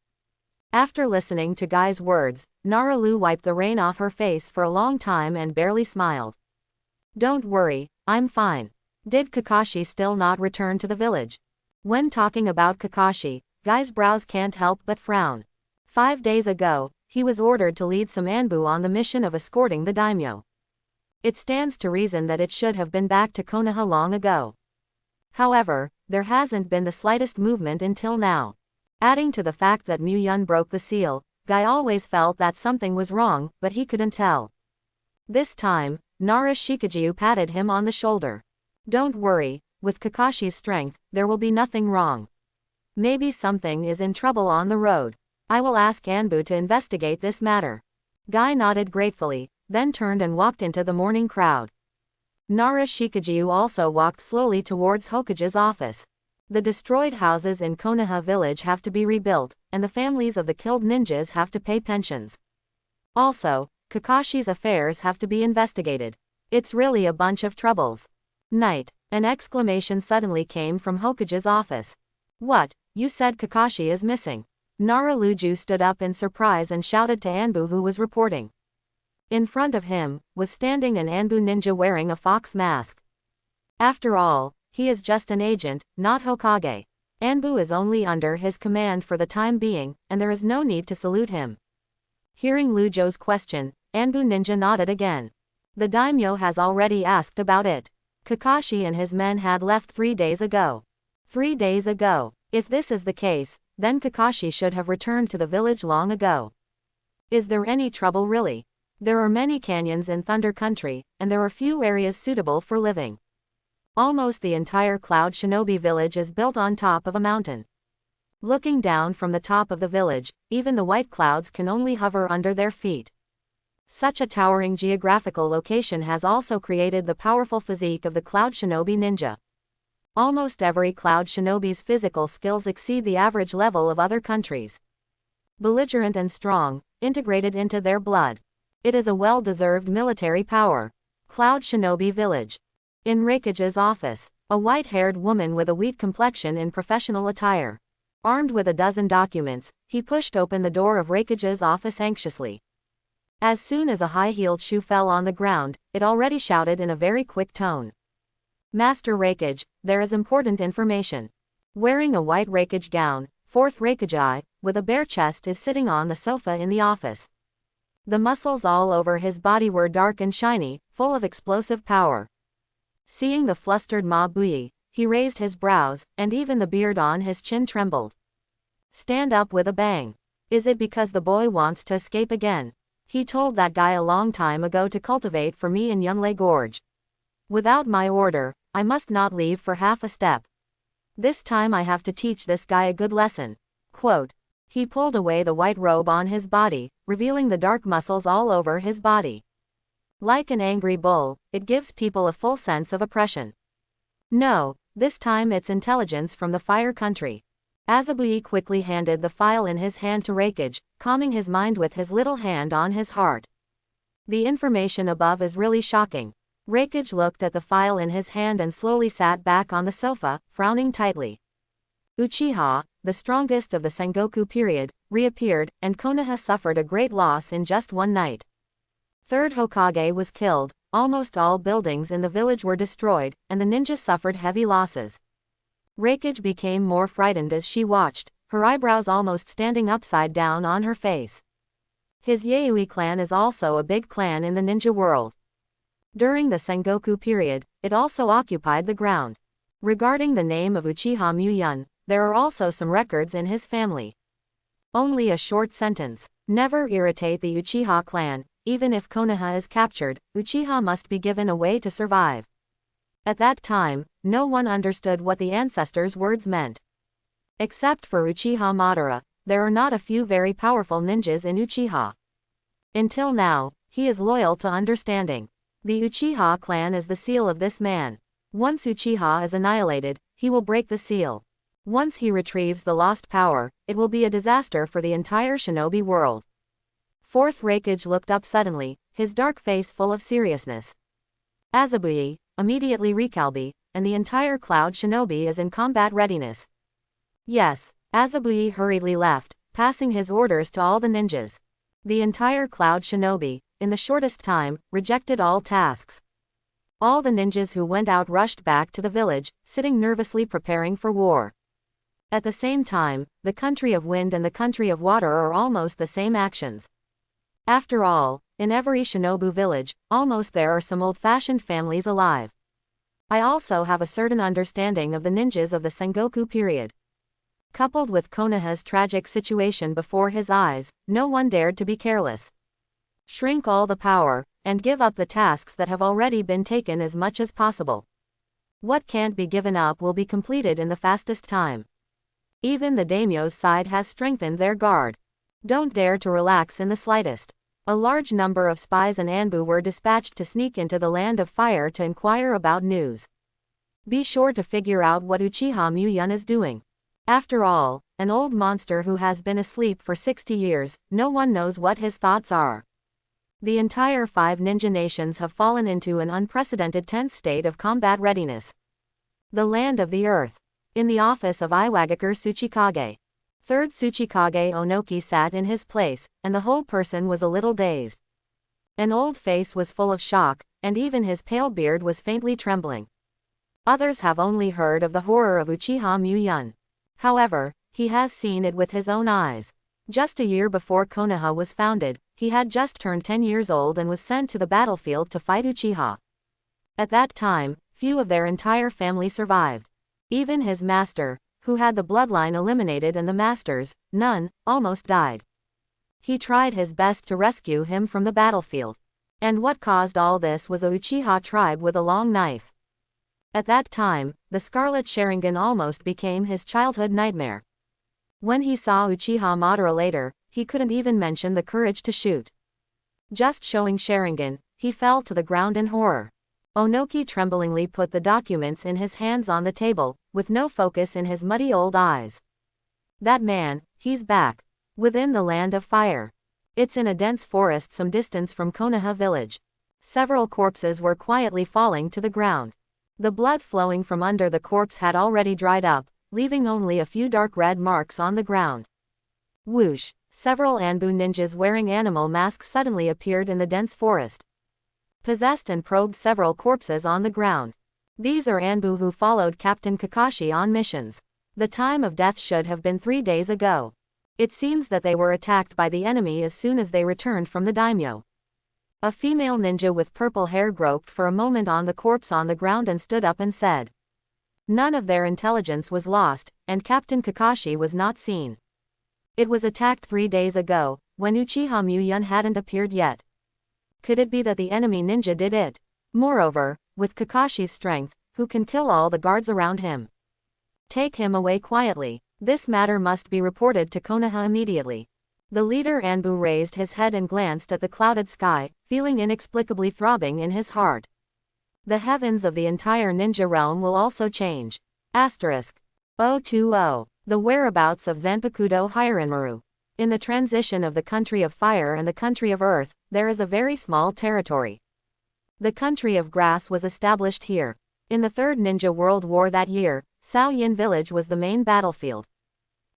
[SPEAKER 1] After listening to Guy's words, Naralu wiped the rain off her face for a long time and barely smiled. Don't worry, I'm fine. Did Kakashi still not return to the village? When talking about Kakashi, Guy's brows can't help but frown. 5 days ago, he was ordered to lead some Anbu on the mission of escorting the daimyo. It stands to reason that it should have been back to Konoha long ago. However, there hasn't been the slightest movement until now. Adding to the fact that Muan broke the seal, Guy always felt that something was wrong, but he couldn't tell. This time, Nara Shikajou patted him on the shoulder. Don't worry, with Kakashi's strength, there will be nothing wrong. Maybe something is in trouble on the road. I will ask Anbu to investigate this matter. Guy nodded gratefully, then turned and walked into the mourning crowd. Nara Shikajou also walked slowly towards Hokage's office. The destroyed houses in Konoha village have to be rebuilt, and the families of the killed ninjas have to pay pensions. Also, Kakashi's affairs have to be investigated. It's really a bunch of troubles. Night. An exclamation suddenly came from Hokage's office. What? You said Kakashi is missing. Nara Luju stood up in surprise and shouted to Anbu who was reporting. In front of him, was standing an Anbu ninja wearing a fox mask. After all, he is just an agent, not Hokage. Anbu is only under his command for the time being, and there is no need to salute him. Hearing Lujo's question, Anbu ninja nodded again. The daimyo has already asked about it. Kakashi and his men had left 3 days ago. 3 days ago. If this is the case, then Kakashi should have returned to the village long ago. Is there any trouble really? There are many canyons in Thunder Country, and there are few areas suitable for living. Almost the entire Cloud Shinobi village is built on top of a mountain. Looking down from the top of the village, even the white clouds can only hover under their feet. Such a towering geographical location has also created the powerful physique of the Cloud Shinobi ninja. Almost every Cloud Shinobi's physical skills exceed the average level of other countries. Belligerent and strong, integrated into their blood. It is a well-deserved military power. Cloud Shinobi Village. In Raikage's office, a white-haired woman with a wheat complexion in professional attire. Armed with a dozen documents, he pushed open the door of Raikage's office anxiously. As soon as a high-heeled shoe fell on the ground, it already shouted in a very quick tone. Master Raikage, there is important information. Wearing a white Raikage gown, 4th Raikage, with a bare chest is sitting on the sofa in the office. The muscles all over his body were dark and shiny, full of explosive power. Seeing the flustered Ma Bui, he raised his brows, and even the beard on his chin trembled. Stand up with a bang. Is it because the boy wants to escape again? He told that guy a long time ago to cultivate for me in Yunlei Gorge. Without my order, I must not leave for half a step. This time I have to teach this guy a good lesson. Quote. He pulled away the white robe on his body, revealing the dark muscles all over his body. Like an angry bull, it gives people a full sense of oppression. No, this time it's intelligence from the fire country. Azabui quickly handed the file in his hand to Reikage, calming his mind with his little hand on his heart. The information above is really shocking. Reikage looked at the file in his hand and slowly sat back on the sofa, frowning tightly. Uchiha, the strongest of the Sengoku period, reappeared, and Konoha suffered a great loss in just one night. Third Hokage was killed, almost all buildings in the village were destroyed, and the ninja suffered heavy losses. Reikage became more frightened as she watched, her eyebrows almost standing upside down on her face. His Yayoi clan is also a big clan in the ninja world. During the Sengoku period, it also occupied the ground. Regarding the name of Uchiha Muan, there are also some records in his family. Only a short sentence. Never irritate the Uchiha clan. Even if Konoha is captured, Uchiha must be given a way to survive. At that time, no one understood what the ancestors' words meant. Except for Uchiha Madara, there are not a few very powerful ninjas in Uchiha. Until now, he is loyal to understanding. The Uchiha clan is the seal of this man. Once Uchiha is annihilated, he will break the seal. Once he retrieves the lost power, it will be a disaster for the entire shinobi world. Fourth Reikage looked up suddenly, his dark face full of seriousness. Azabui, immediately Recalbi, and the entire Cloud Shinobi is in combat readiness. Yes, Azabui hurriedly left, passing his orders to all the ninjas. The entire Cloud Shinobi, in the shortest time, rejected all tasks. All the ninjas who went out rushed back to the village, sitting nervously preparing for war. At the same time, the country of wind and the country of water are almost the same actions. After all, in every shinobu village, almost there are some old-fashioned families alive. I also have a certain understanding of the ninjas of the Sengoku period. Coupled with Konoha's tragic situation before his eyes, no one dared to be careless. Shrink all the power, and give up the tasks that have already been taken as much as possible. What can't be given up will be completed in the fastest time. Even the daimyo's side has strengthened their guard. Don't dare to relax in the slightest. A large number of spies and Anbu were dispatched to sneak into the land of fire to inquire about news. Be sure to figure out what Uchiha Muan is doing. After all, an old monster who has been asleep for 60 years, no one knows what his thoughts are. The entire 5 ninja nations have fallen into an unprecedented tense state of combat readiness. The land of the earth. In the office of Iwagakure Tsuchikage. Third Tsuchikage Onoki sat in his place, and the whole person was a little dazed. An old face was full of shock, and even his pale beard was faintly trembling. Others have only heard of the horror of Uchiha Muan. However, he has seen it with his own eyes. Just a year before Konoha was founded, he had just turned 10 years old and was sent to the battlefield to fight Uchiha. At that time, few of their entire family survived. Even his master, who had the bloodline eliminated, and the masters, none, almost died. He tried his best to rescue him from the battlefield. And what caused all this was a Uchiha tribe with a long knife. At that time, the Scarlet Sharingan almost became his childhood nightmare. When he saw Uchiha Madara later, he couldn't even mention the courage to shoot. Just showing Sharingan, he fell to the ground in horror. Onoki tremblingly put the documents in his hands on the table, with no focus in his muddy old eyes. That man, he's back. Within the land of fire. It's in a dense forest some distance from Konoha village. Several corpses were quietly falling to the ground. The blood flowing from under the corpse had already dried up, leaving only a few dark red marks on the ground. Whoosh! Several Anbu ninjas wearing animal masks suddenly appeared in the dense forest. Possessed and probed several corpses on the ground. These are Anbu who followed Captain Kakashi on missions. The time of death should have been 3 days ago. It seems that they were attacked by the enemy as soon as they returned from the daimyo. A female ninja with purple hair groped for a moment on the corpse on the ground and stood up and said. None of their intelligence was lost, and Captain Kakashi was not seen. It was attacked 3 days ago, when Uchiha Muan hadn't appeared yet. Could it be that the enemy ninja did it? Moreover, with Kakashi's strength, who can kill all the guards around him? Take him away quietly. This matter must be reported to Konoha immediately. The leader Anbu raised his head and glanced at the clouded sky, feeling inexplicably throbbing in his heart. The heavens of the entire ninja realm will also change. Asterisk. 020. The whereabouts of Zanpakudo Hiranmaru. In the transition of the country of fire and the country of earth, there is a very small territory. The country of grass was established here. In the Third Ninja World War that year, Sao Yin Village was the main battlefield.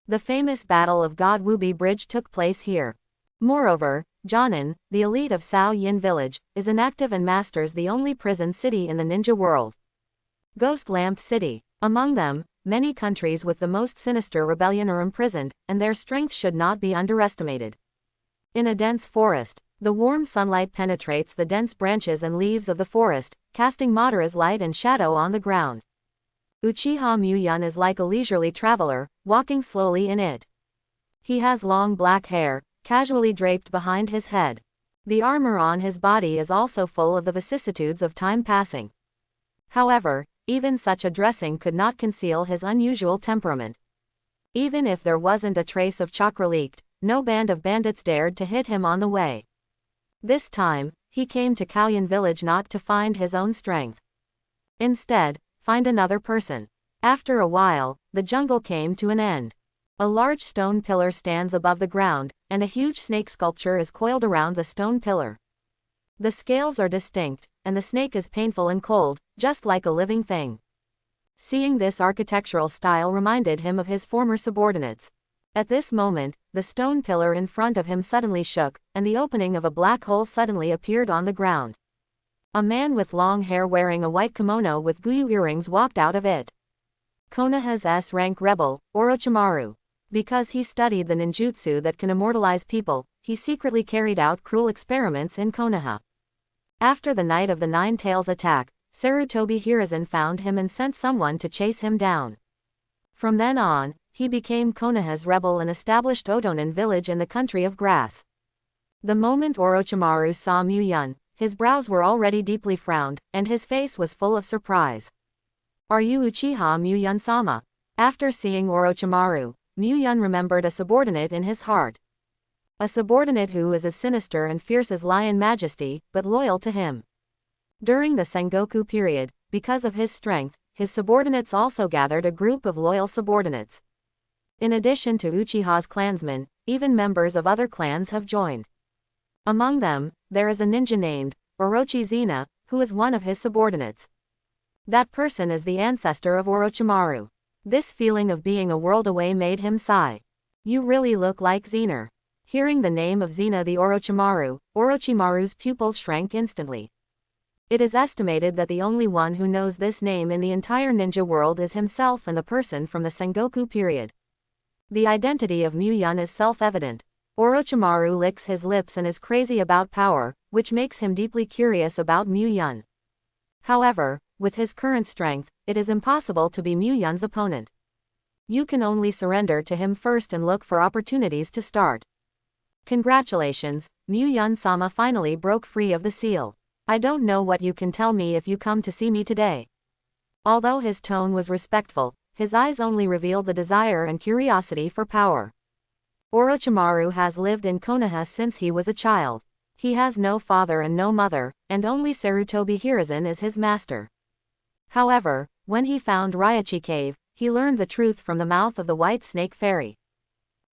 [SPEAKER 1] The famous Battle of God Wubi Bridge took place here. Moreover, Jonin, the elite of Sao Yin Village, is inactive and masters the only prison city in the ninja world. Ghost Lamp City. Among them, many countries with the most sinister rebellion are imprisoned, and their strength should not be underestimated. In a dense forest, the warm sunlight penetrates the dense branches and leaves of the forest, casting Madara's light and shadow on the ground. Uchiha Muan is like a leisurely traveler, walking slowly in it. He has long black hair, casually draped behind his head. The armor on his body is also full of the vicissitudes of time passing. However, even such a dressing could not conceal his unusual temperament. Even if there wasn't a trace of chakra leaked, no band of bandits dared to hit him on the way. This time, he came to Kaoyan village not to find his own strength. Instead, find another person. After a while, the jungle came to an end. A large stone pillar stands above the ground, and a huge snake sculpture is coiled around the stone pillar. The scales are distinct, and the snake is painful and cold, just like a living thing. Seeing this architectural style reminded him of his former subordinates. At this moment, the stone pillar in front of him suddenly shook, and the opening of a black hole suddenly appeared on the ground. A man with long hair wearing a white kimono with guyu earrings walked out of it. Konoha's S-rank rebel, Orochimaru. Because he studied the ninjutsu that can immortalize people, he secretly carried out cruel experiments in Konoha. After the night of the Nine Tails attack, Sarutobi Hiruzen found him and sent someone to chase him down. From then on, he became Konoha's rebel and established Odonin village in the country of grass. The moment Orochimaru saw Muan, his brows were already deeply frowned, and his face was full of surprise. Are you Uchiha Muan-sama? After seeing Orochimaru, Muan remembered a subordinate in his heart. A subordinate who is as sinister and fierce as Lion Majesty, but loyal to him. During the Sengoku period, because of his strength, his subordinates also gathered a group of loyal subordinates. In addition to Uchiha's clansmen, even members of other clans have joined. Among them, there is a ninja named Orochi-zuna, who is one of his subordinates. That person is the ancestor of Orochimaru. This feeling of being a world away made him sigh. You really look like Zener. Hearing the name of Zena the Orochimaru's pupils shrank instantly. It is estimated that the only one who knows this name in the entire ninja world is himself and the person from the Sengoku period. The identity of Muan is self-evident. Orochimaru licks his lips and is crazy about power, which makes him deeply curious about Muan. However, with his current strength, it is impossible to be Muan's opponent. You can only surrender to him first and look for opportunities to start. Congratulations, Muan-sama finally broke free of the seal. I don't know what you can tell me if you come to see me today. Although his tone was respectful, his eyes only revealed the desire and curiosity for power. Orochimaru has lived in Konoha since he was a child. He has no father and no mother, and only Sarutobi Hiruzen is his master. However, when he found Ryachi Cave, he learned the truth from the mouth of the White Snake Fairy.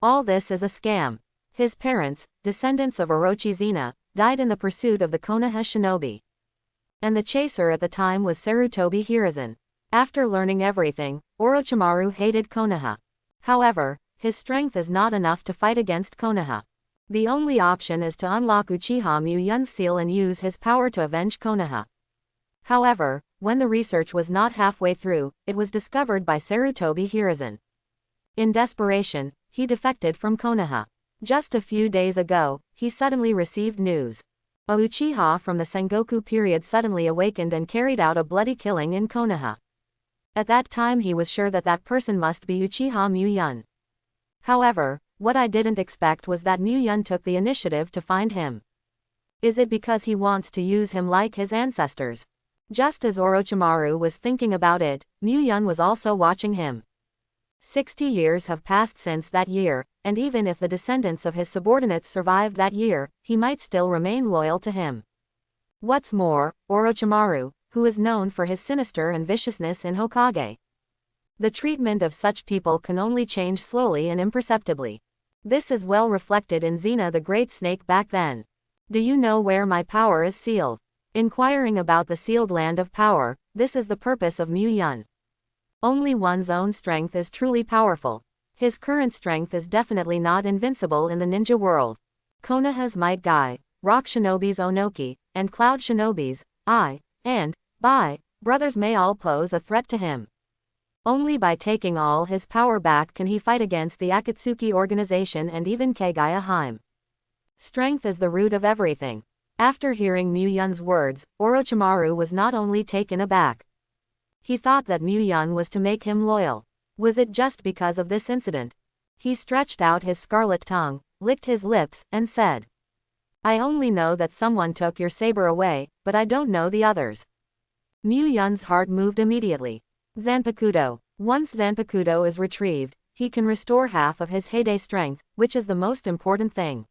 [SPEAKER 1] All this is a scam. His parents, descendants of Orochi-zuna, died in the pursuit of the Konoha shinobi. And the chaser at the time was Sarutobi Hiruzen. After learning everything, Orochimaru hated Konoha. However, his strength is not enough to fight against Konoha. The only option is to unlock Uchiha Muan's seal and use his power to avenge Konoha. However, when the research was not halfway through, it was discovered by Sarutobi Hiruzen. In desperation, he defected from Konoha. Just a few days ago, he suddenly received news. A Uchiha from the Sengoku period suddenly awakened and carried out a bloody killing in Konoha. At that time he was sure that that person must be Uchiha Muan. However, what I didn't expect was that Muan took the initiative to find him. Is it because he wants to use him like his ancestors? Just as Orochimaru was thinking about it, Muan was also watching him. 60 years have passed since that year, and even if the descendants of his subordinates survived that year, he might still remain loyal to him. What's more, Orochimaru, who is known for his sinister and viciousness in Hokage. The treatment of such people can only change slowly and imperceptibly. This is well reflected in Xena the Great Snake back then. Do you know where my power is sealed? Inquiring about the sealed land of power, this is the purpose of Muan. Only one's own strength is truly powerful. His current strength is definitely not invincible in the ninja world. Konoha's Might Guy, Rock Shinobi's Onoki, and Cloud Shinobi's I, and Bai, brothers may all pose a threat to him. Only by taking all his power back can he fight against the Akatsuki organization and even Kagaya Haim. Strength is the root of everything. After hearing Muyan's words, Orochimaru was not only taken aback. He thought that Muyan was to make him loyal. Was it just because of this incident? He stretched out his scarlet tongue, licked his lips, and said, I only know that someone took your saber away, but I don't know the others. Muyan's heart moved immediately. Zanpakuto. Once Zanpakuto is retrieved, he can restore half of his heyday strength, which is the most important thing.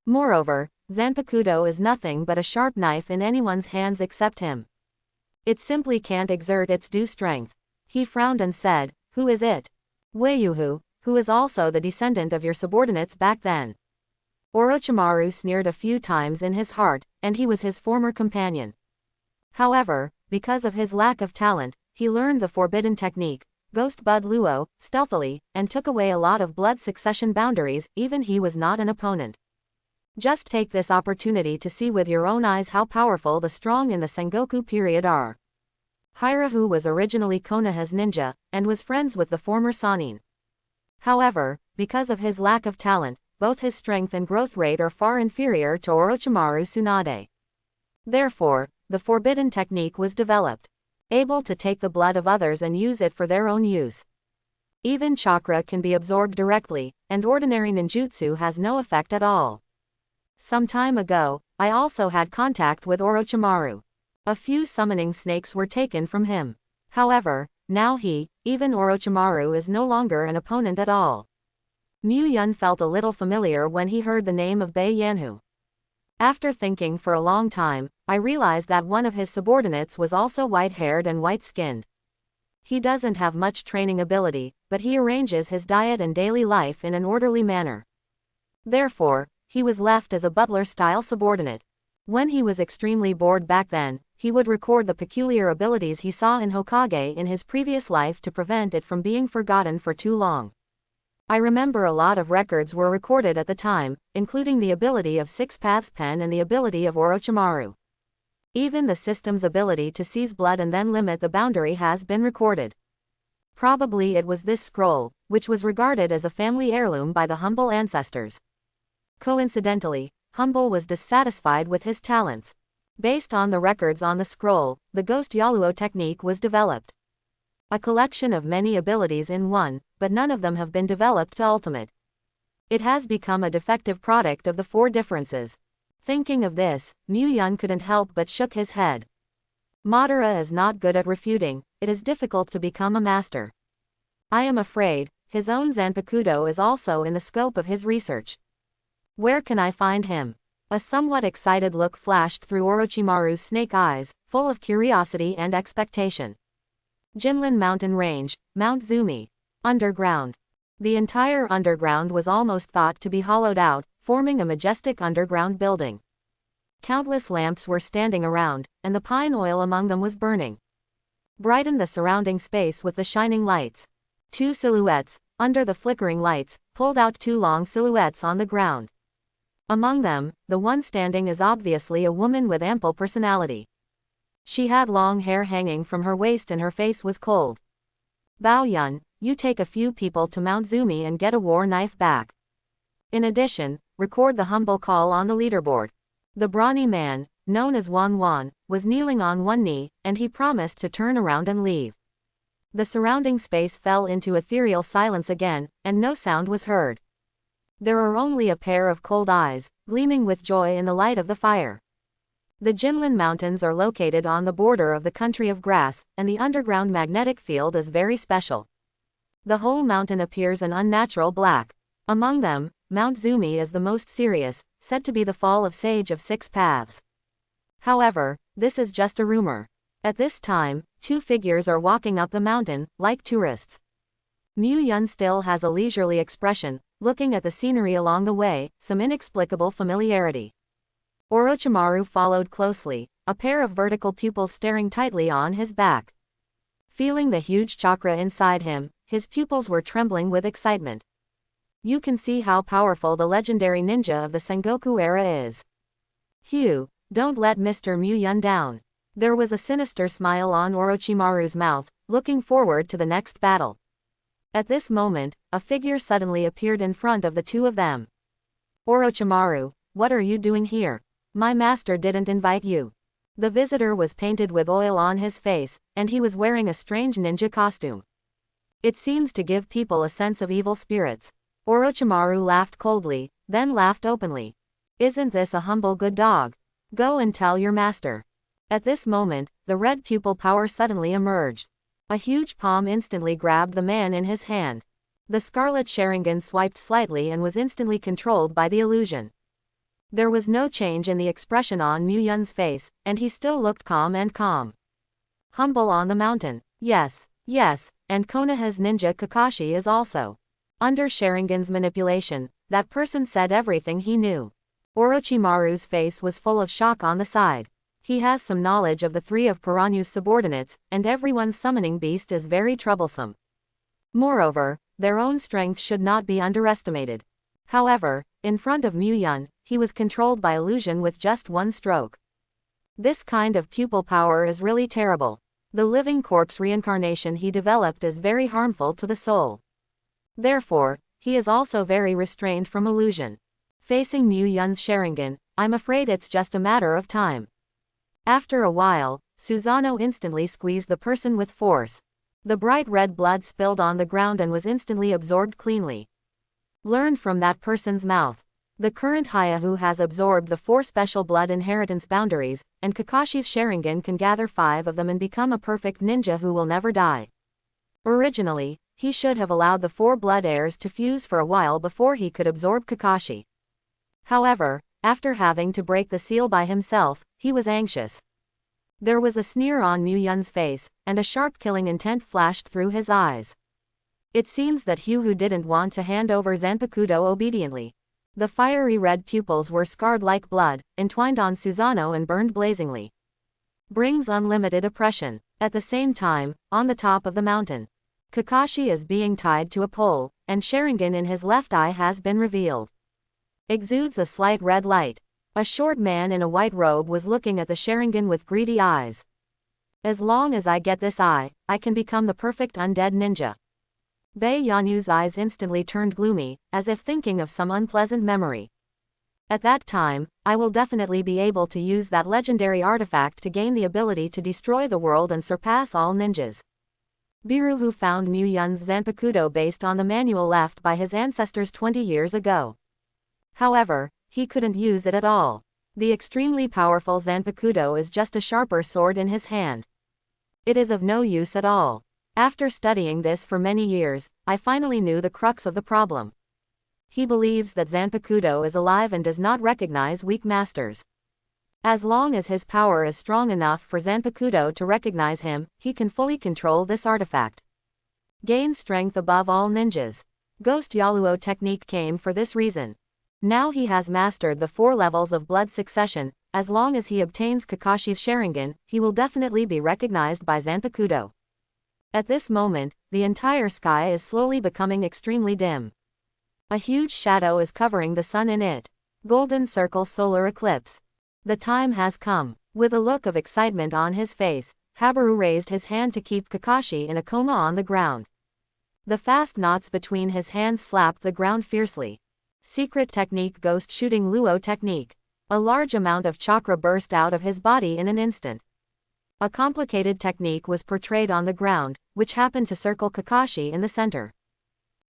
[SPEAKER 1] Moreover, Zanpakuto is nothing but a sharp knife in anyone's hands except him. It simply can't exert its due strength. He frowned and said, Who is it? Weiyuhu, who is also the descendant of your subordinates back then. Orochimaru sneered a few times in his heart, and he was his former companion. However, because of his lack of talent, he learned the forbidden technique, Ghost Bud Luo, stealthily, and took away a lot of blood succession boundaries, even he was not an opponent. Just take this opportunity to see with your own eyes how powerful the strong in the Sengoku period are. Hirahu was originally Konoha's ninja, and was friends with the former Sannin. However, because of his lack of talent, both his strength and growth rate are far inferior to Orochimaru Tsunade. Therefore, the forbidden technique was developed. Able to take the blood of others and use it for their own use. Even chakra can be absorbed directly, and ordinary ninjutsu has no effect at all. Some time ago, I also had contact with Orochimaru. A few summoning snakes were taken from him. However, now he, even Orochimaru, is no longer an opponent at all. Muyan felt a little familiar when he heard the name of Bei Yanhu. After thinking for a long time, I realized that one of his subordinates was also white-haired and white-skinned. He doesn't have much training ability, but he arranges his diet and daily life in an orderly manner. Therefore, he was left as a butler-style subordinate. When he was extremely bored back then, he would record the peculiar abilities he saw in Hokage in his previous life to prevent it from being forgotten for too long. I remember a lot of records were recorded at the time, including the ability of Six Paths Pen and the ability of Orochimaru. Even the system's ability to seize blood and then limit the boundary has been recorded. Probably it was this scroll, which was regarded as a family heirloom by the humble ancestors. Coincidentally, Humble was dissatisfied with his talents. Based on the records on the scroll, the Ghost Yaluo technique was developed. A collection of many abilities in one, but none of them have been developed to ultimate. It has become a defective product of the four differences. Thinking of this, Muyan couldn't help but shook his head. Madara is not good at refuting, it is difficult to become a master. I am afraid, his own Zanpakuto is also in the scope of his research. Where can I find him? A somewhat excited look flashed through Orochimaru's snake eyes, full of curiosity and expectation. Jinlin Mountain Range, Mount Zumi. Underground. The entire underground was almost thought to be hollowed out, forming a majestic underground building. Countless lamps were standing around, and the pine oil among them was burning. Brighten the surrounding space with the shining lights. Two silhouettes, under the flickering lights, pulled out two long silhouettes on the ground. Among them, the one standing is obviously a woman with ample personality. She had long hair hanging from her waist and her face was cold. Bao Yun, you take a few people to Mount Zumi and get a war knife back. In addition, record the humble call on the leaderboard. The brawny man, known as Muan, was kneeling on one knee, and he promised to turn around and leave. The surrounding space fell into ethereal silence again, and no sound was heard. There are only a pair of cold eyes, gleaming with joy in the light of the fire. The Jinlin Mountains are located on the border of the country of grass, and the underground magnetic field is very special. The whole mountain appears an unnatural black. Among them, Mount Zumi is the most serious, said to be the fall of Sage of Six Paths. However, this is just a rumor. At this time, two figures are walking up the mountain, like tourists. Muan still has a leisurely expression, looking at the scenery along the way, some inexplicable familiarity. Orochimaru followed closely, a pair of vertical pupils staring tightly on his back. Feeling the huge chakra inside him, his pupils were trembling with excitement. You can see how powerful the legendary ninja of the Sengoku era is. Hugh, don't let Mr. Muan down. There was a sinister smile on Orochimaru's mouth, looking forward to the next battle. At this moment, a figure suddenly appeared in front of the two of them. Orochimaru, what are you doing here? My master didn't invite you. The visitor was painted with oil on his face, and he was wearing a strange ninja costume. It seems to give people a sense of evil spirits. Orochimaru laughed coldly, then laughed openly. Isn't this a humble good dog? Go and tell your master. At this moment, the red pupil power suddenly emerged. A huge palm instantly grabbed the man in his hand. The scarlet Sharingan swiped slightly and was instantly controlled by the illusion. There was no change in the expression on Muan's face, and he still looked calm and calm. Humble on the mountain. Yes, and Konoha's ninja Kakashi is also. Under Sharingan's manipulation, that person said everything he knew. Orochimaru's face was full of shock on the side. He has some knowledge of the three of Piranyu's subordinates, and everyone's summoning beast is very troublesome. Moreover, their own strength should not be underestimated. However, in front of Muan, he was controlled by illusion with just one stroke. This kind of pupil power is really terrible. The living corpse reincarnation he developed is very harmful to the soul. Therefore, he is also very restrained from illusion. Facing Muan's Sharingan, I'm afraid it's just a matter of time. After a while, Susanoo instantly squeezed the person with force. The bright red blood spilled on the ground and was instantly absorbed cleanly. Learned from that person's mouth. The current Hayahu has absorbed the 4 special blood inheritance boundaries, and Kakashi's Sharingan can gather 5 of them and become a perfect ninja who will never die. Originally, he should have allowed the 4 blood heirs to fuse for a while before he could absorb Kakashi. However, after having to break the seal by himself, he was anxious. There was a sneer on Muan's face, and a sharp killing intent flashed through his eyes. It seems that Hugh didn't want to hand over Zanpakuto obediently. The fiery red pupils were scarred like blood, entwined on Susanoo and burned blazingly. Brings unlimited oppression. At the same time, on the top of the mountain, Kakashi is being tied to a pole, and Sharingan in his left eye has been revealed. Exudes a slight red light. A short man in a white robe was looking at the Sharingan with greedy eyes. As long as I get this eye, I can become the perfect undead ninja. Bei Yanyu's eyes instantly turned gloomy, as if thinking of some unpleasant memory. At that time, I will definitely be able to use that legendary artifact to gain the ability to destroy the world and surpass all ninjas. Biruhu found Muan's Zanpakuto based on the manual left by his ancestors 20 years ago. However, he couldn't use it at all. The extremely powerful Zanpakuto is just a sharper sword in his hand. It is of no use at all. After studying this for many years, I finally knew the crux of the problem. He believes that Zanpakuto is alive and does not recognize weak masters. As long as his power is strong enough for Zanpakuto to recognize him, he can fully control this artifact. Gain strength above all ninjas. Ghost Yaluo technique came for this reason. Now he has mastered the 4 levels of blood succession. As long as he obtains Kakashi's Sharingan, he will definitely be recognized by Zanpakuto. At this moment, the entire sky is slowly becoming extremely dim. A huge shadow is covering the sun in it. Golden circle solar eclipse. The time has come. With a look of excitement on his face, Habaru raised his hand to keep Kakashi in a coma on the ground. The fast knots between his hands slapped the ground fiercely. Secret technique, ghost shooting Luo technique. A large amount of chakra burst out of his body in an instant. A complicated technique was portrayed on the ground, which happened to circle Kakashi in the center.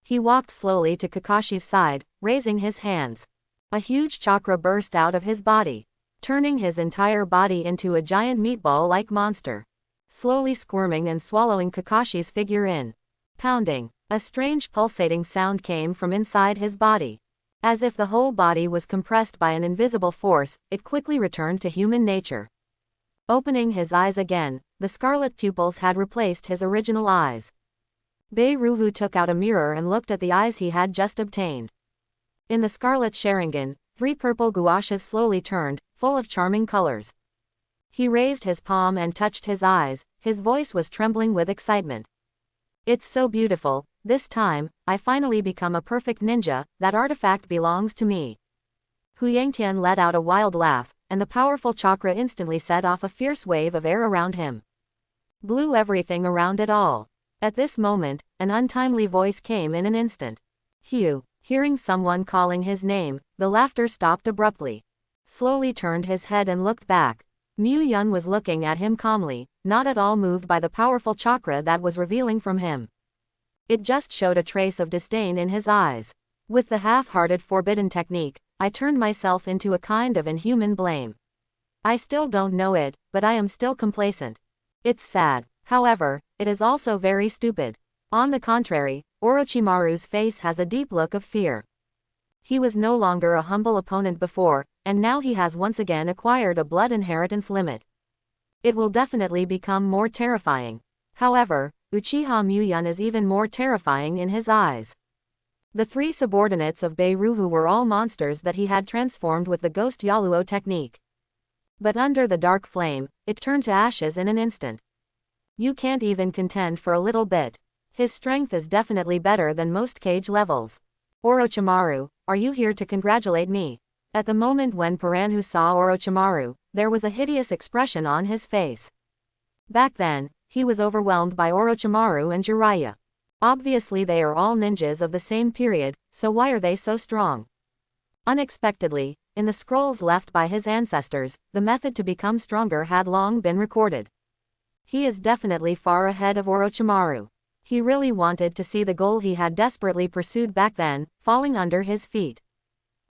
[SPEAKER 1] He walked slowly to Kakashi's side, raising his hands. A huge chakra burst out of his body, turning his entire body into a giant meatball-like monster. Slowly squirming and swallowing Kakashi's figure in. Pounding. A strange pulsating sound came from inside his body. As if the whole body was compressed by an invisible force, it quickly returned to human nature. Opening his eyes again, the scarlet pupils had replaced his original eyes. Beiruhu took out a mirror and looked at the eyes he had just obtained. In the scarlet Sharingan, 3 purple gouaches slowly turned, full of charming colors. He raised his palm and touched his eyes, his voice was trembling with excitement. It's so beautiful, this time, I finally become a perfect ninja, that artifact belongs to me. Hu Yangtian let out a wild laugh, and the powerful chakra instantly set off a fierce wave of air around him. Blew everything around it all. At this moment, an untimely voice came in an instant. Hugh, hearing someone calling his name, the laughter stopped abruptly. Slowly turned his head and looked back. Mu Yun was looking at him calmly, not at all moved by the powerful chakra that was revealing from him. It just showed a trace of disdain in his eyes. With the half-hearted forbidden technique, I turned myself into a kind of inhuman blame. I still don't know it, but I am still complacent. It's sad. However, it is also very stupid. On the contrary, Orochimaru's face has a deep look of fear. He was no longer a humble opponent before, and now he has once again acquired a blood inheritance limit. It will definitely become more terrifying. However, Uchiha Muyan is even more terrifying in his eyes. The 3 subordinates of Beiruhu were all monsters that he had transformed with the Ghost Yaluo technique. But under the dark flame, it turned to ashes in an instant. You can't even contend for a little bit. His strength is definitely better than most cage levels. Orochimaru, are you here to congratulate me? At the moment when Paranhu saw Orochimaru, there was a hideous expression on his face. Back then, he was overwhelmed by Orochimaru and Jiraiya. Obviously they are all ninjas of the same period, so why are they so strong? Unexpectedly, in the scrolls left by his ancestors, the method to become stronger had long been recorded. He is definitely far ahead of Orochimaru. He really wanted to see the goal he had desperately pursued back then, falling under his feet.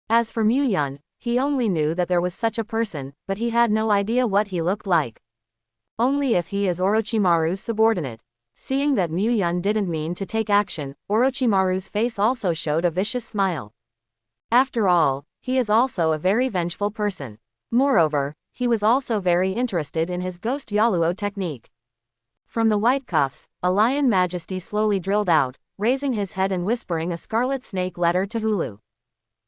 [SPEAKER 1] As for Muyan, he only knew that there was such a person, but he had no idea what he looked like. Only if he is Orochimaru's subordinate. Seeing that Muyan didn't mean to take action, Orochimaru's face also showed a vicious smile. After all, he is also a very vengeful person. Moreover, he was also very interested in his Ghost Yaluo technique. From the white cuffs, a lion majesty slowly drilled out, raising his head and whispering a scarlet snake letter to Hulu.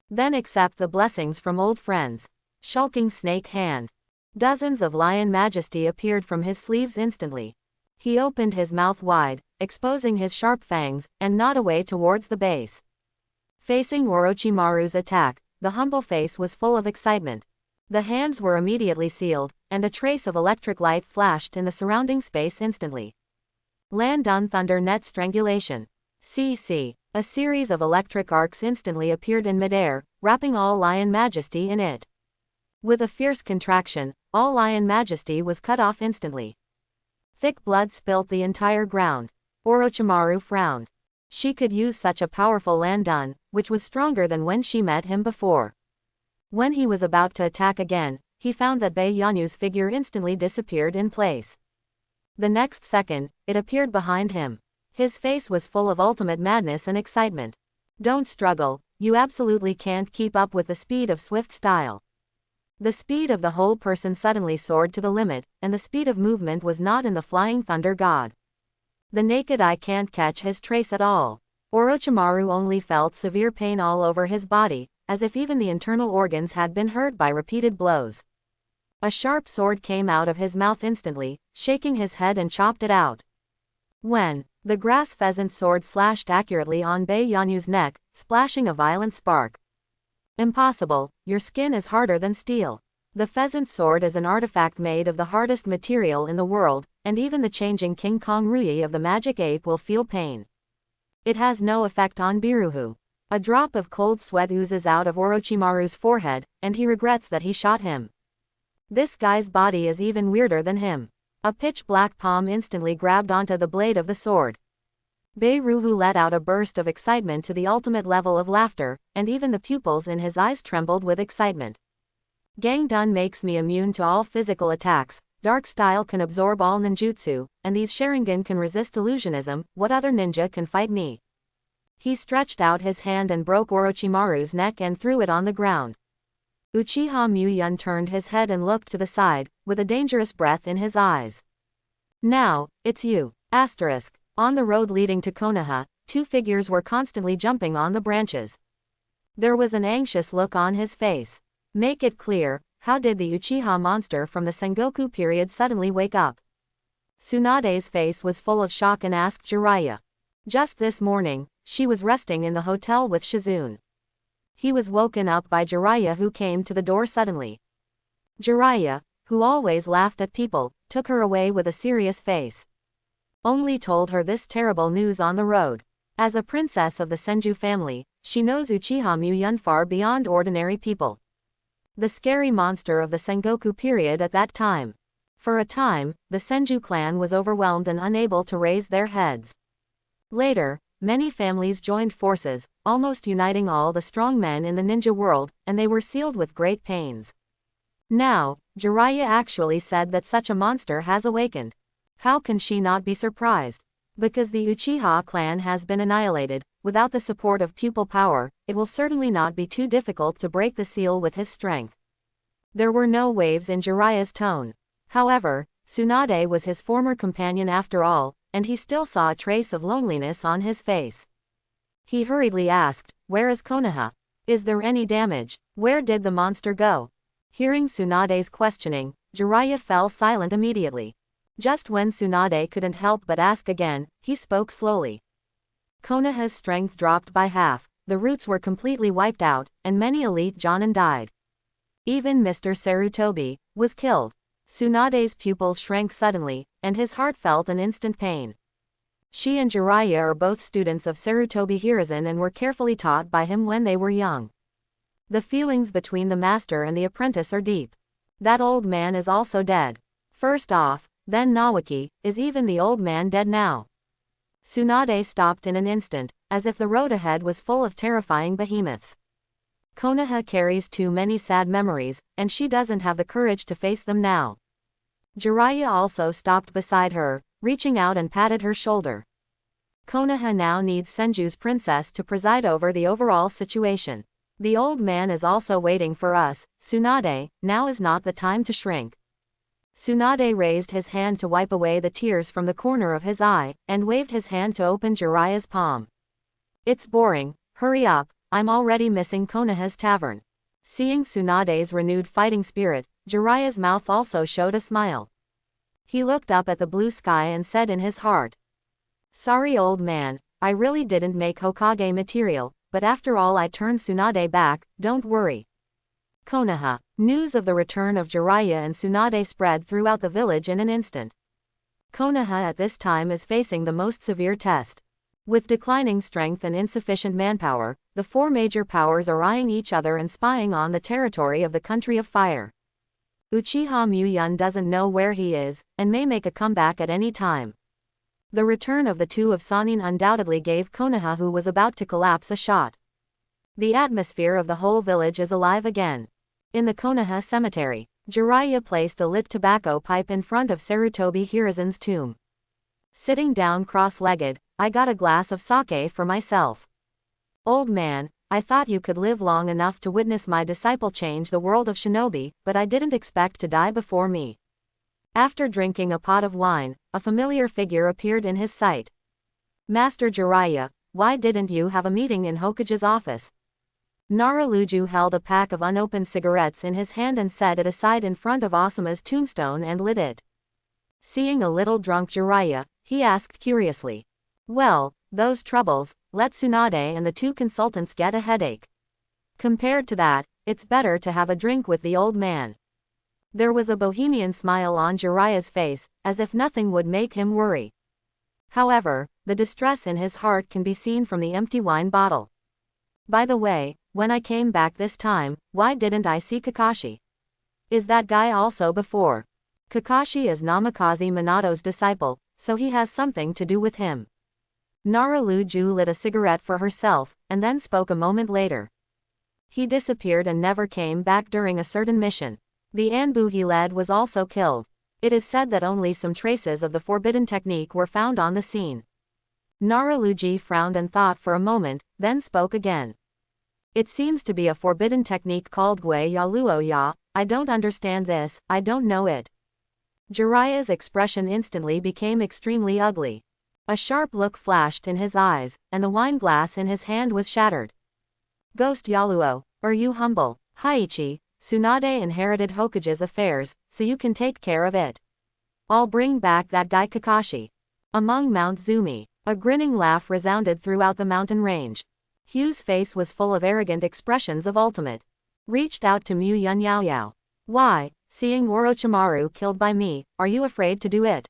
[SPEAKER 1] Then accept the blessings from old friends. Shulking snake hand. Dozens of lion majesty appeared from his sleeves instantly. He opened his mouth wide, exposing his sharp fangs, and gnawed away towards the base. Facing Orochimaru's attack, the humble face was full of excitement. The hands were immediately sealed, and a trace of electric light flashed in the surrounding space instantly. Land Dun Thunder Net Strangulation. CC. A series of electric arcs instantly appeared in midair, wrapping all Lion Majesty in it. With a fierce contraction, all Lion Majesty was cut off instantly. Thick blood spilt the entire ground. Orochimaru frowned. She could use such a powerful Landun, which was stronger than when she met him before. When he was about to attack again, he found that Bei Yanyu's figure instantly disappeared in place. The next second, it appeared behind him. His face was full of ultimate madness and excitement. Don't struggle, you absolutely can't keep up with the speed of swift style. The speed of the whole person suddenly soared to the limit, and the speed of movement was not in the flying thunder god. The naked eye can't catch his trace at all. Orochimaru only felt severe pain all over his body, as if even the internal organs had been hurt by repeated blows. A sharp sword came out of his mouth instantly, shaking his head and chopped it out. When the grass pheasant sword slashed accurately on Bei Yanyu's neck, splashing a violent spark. Impossible, your skin is harder than steel. The pheasant sword is an artifact made of the hardest material in the world, and even the changing King Kong Rui of the magic ape will feel pain. It has no effect on Biruhu. A drop of cold sweat oozes out of Orochimaru's forehead, and he regrets that he shot him. This guy's body is even weirder than him. A pitch-black palm instantly grabbed onto the blade of the sword. Biruhu let out a burst of excitement to the ultimate level of laughter, and even the pupils in his eyes trembled with excitement. Gangdun makes me immune to all physical attacks, dark style can absorb all ninjutsu, and these Sharingan can resist illusionism. What other ninja can fight me? He stretched out his hand and broke Orochimaru's neck and threw it on the ground. Uchiha Muyan turned his head and looked to the side, with a dangerous breath in his eyes. Now, it's you. Asterisk. On the road leading to Konoha, two figures were constantly jumping on the branches. There was an anxious look on his face. Make it clear, how did the Uchiha monster from the Sengoku period suddenly wake up? Tsunade's face was full of shock and asked Jiraiya. Just this morning, she was resting in the hotel with Shizune. He was woken up by Jiraiya, who came to the door suddenly. Jiraiya, who always laughed at people, took her away with a serious face. Only told her this terrible news on the road. As a princess of the Senju family, she knows Uchiha Muyan far beyond ordinary people. The scary monster of the Sengoku period at that time. For a time, the Senju clan was overwhelmed and unable to raise their heads. Later, many families joined forces, almost uniting all the strong men in the ninja world, and they were sealed with great pains. Now, Jiraiya actually said that such a monster has awakened. How can she not be surprised? Because the Uchiha clan has been annihilated, without the support of pupil power, it will certainly not be too difficult to break the seal with his strength. There were no waves in Jiraiya's tone. However, Tsunade was his former companion after all, and he still saw a trace of loneliness on his face. He hurriedly asked, "Where is Konoha? Is there any damage? Where did the monster go?" Hearing Tsunade's questioning, Jiraiya fell silent immediately. Just when Tsunade couldn't help but ask again, he spoke slowly. Konoha's strength dropped by half, the roots were completely wiped out, and many elite Jonin died. Even Mr. Sarutobi was killed. Tsunade's pupils shrank suddenly, and his heart felt an instant pain. She and Jiraiya are both students of Sarutobi Hiruzen and were carefully taught by him when they were young. The feelings between the master and the apprentice are deep. That old man is also dead. First off, then Nawaki, is even the old man dead now? Tsunade stopped in an instant, as if the road ahead was full of terrifying behemoths. Konoha carries too many sad memories, and she doesn't have the courage to face them now. Jiraiya also stopped beside her, reaching out and patted her shoulder. Konoha now needs Senju's princess to preside over the overall situation. The old man is also waiting for us, Tsunade, now is not the time to shrink. Tsunade raised his hand to wipe away the tears from the corner of his eye, and waved his hand to open Jiraiya's palm. It's boring, hurry up, I'm already missing Konoha's tavern. Seeing Tsunade's renewed fighting spirit, Jiraiya's mouth also showed a smile. He looked up at the blue sky and said in his heart. Sorry old man, I really didn't make Hokage material, but after all I turned Tsunade back, don't worry. Konoha. News of the return of Jiraiya and Tsunade spread throughout the village in an instant. Konoha at this time is facing the most severe test. With declining strength and insufficient manpower, the four major powers are eyeing each other and spying on the territory of the Country of Fire. Uchiha Muyan doesn't know where he is, and may make a comeback at any time. The return of the two of Sannin undoubtedly gave Konoha, who was about to collapse, a shot. The atmosphere of the whole village is alive again. In the Konoha cemetery, Jiraiya placed a lit tobacco pipe in front of Sarutobi Hiruzen's tomb. Sitting down cross-legged, I got a glass of sake for myself. Old man, I thought you could live long enough to witness my disciple change the world of shinobi, but I didn't expect to die before me. After drinking a pot of wine, a familiar figure appeared in his sight. Master Jiraiya, why didn't you have a meeting in Hokage's office? Naraluju held a pack of unopened cigarettes in his hand and set it aside in front of Asuma's tombstone and lit it. Seeing a little drunk Jiraiya, he asked curiously. Well, those troubles, let Tsunade and the two consultants get a headache. Compared to that, it's better to have a drink with the old man. There was a bohemian smile on Jiraiya's face, as if nothing would make him worry. However, the distress in his heart can be seen from the empty wine bottle. By the way, when I came back this time, why didn't I see Kakashi? Is that guy also before? Kakashi is Namikaze Minato's disciple, so he has something to do with him. Naraluju lit a cigarette for herself, and then spoke a moment later. He disappeared and never came back during a certain mission. The Anbu he led was also killed. It is said that only some traces of the forbidden technique were found on the scene. Naraluji frowned and thought for a moment, then spoke again. It seems to be a forbidden technique called Gui Yaluo Ya. I don't understand this, I don't know it. Jiraiya's expression instantly became extremely ugly. A sharp look flashed in his eyes, and the wine glass in his hand was shattered. Ghost Yaluo, are you humble? Haiichi, Tsunade inherited Hokage's affairs, so you can take care of it. I'll bring back that guy Kakashi. Among Mount Zumi, a grinning laugh resounded throughout the mountain range. Hugh's face was full of arrogant expressions of ultimate. Reached out to Mu Yun Yao Yao. Why, seeing Orochimaru killed by me, are you afraid to do it?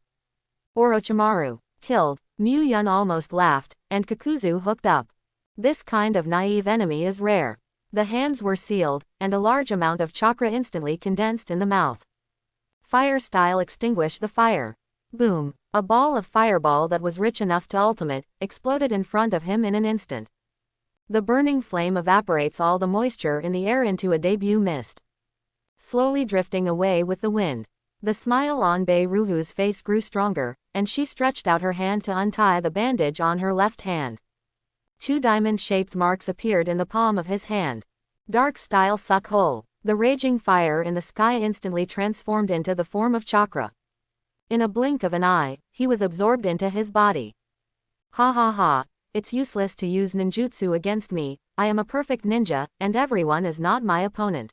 [SPEAKER 1] Orochimaru, killed, Mu Yun almost laughed, and Kakuzu hooked up. This kind of naive enemy is rare. The hands were sealed, and a large amount of chakra instantly condensed in the mouth. Fire style extinguished the fire. Boom, a ball of fireball that was rich enough to ultimate, exploded in front of him in an instant. The burning flame evaporates all the moisture in the air into a debut mist. Slowly drifting away with the wind. The smile on Beiruhu's face grew stronger, and she stretched out her hand to untie the bandage on her left hand. 2 diamond-shaped marks appeared in the palm of his hand. Dark style suck hole. The raging fire in the sky instantly transformed into the form of chakra. In a blink of an eye, he was absorbed into his body. Ha ha ha, it's useless to use ninjutsu against me, I am a perfect ninja, and everyone is not my opponent.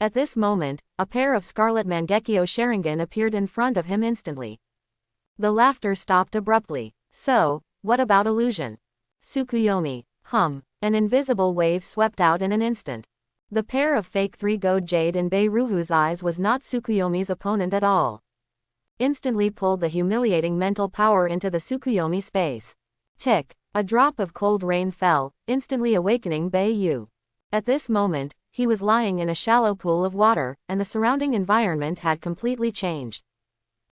[SPEAKER 1] At this moment, a pair of scarlet Mangekyo Sharingan appeared in front of him instantly. The laughter stopped abruptly. So, what about illusion? Tsukuyomi, an invisible wave swept out in an instant. The pair of fake 3-gold jade in Beiruhu's eyes was not Tsukuyomi's opponent at all. Instantly pulled the humiliating mental power into the Tsukuyomi space. Tick, a drop of cold rain fell, instantly awakening Beiyu. At this moment, he was lying in a shallow pool of water, and the surrounding environment had completely changed.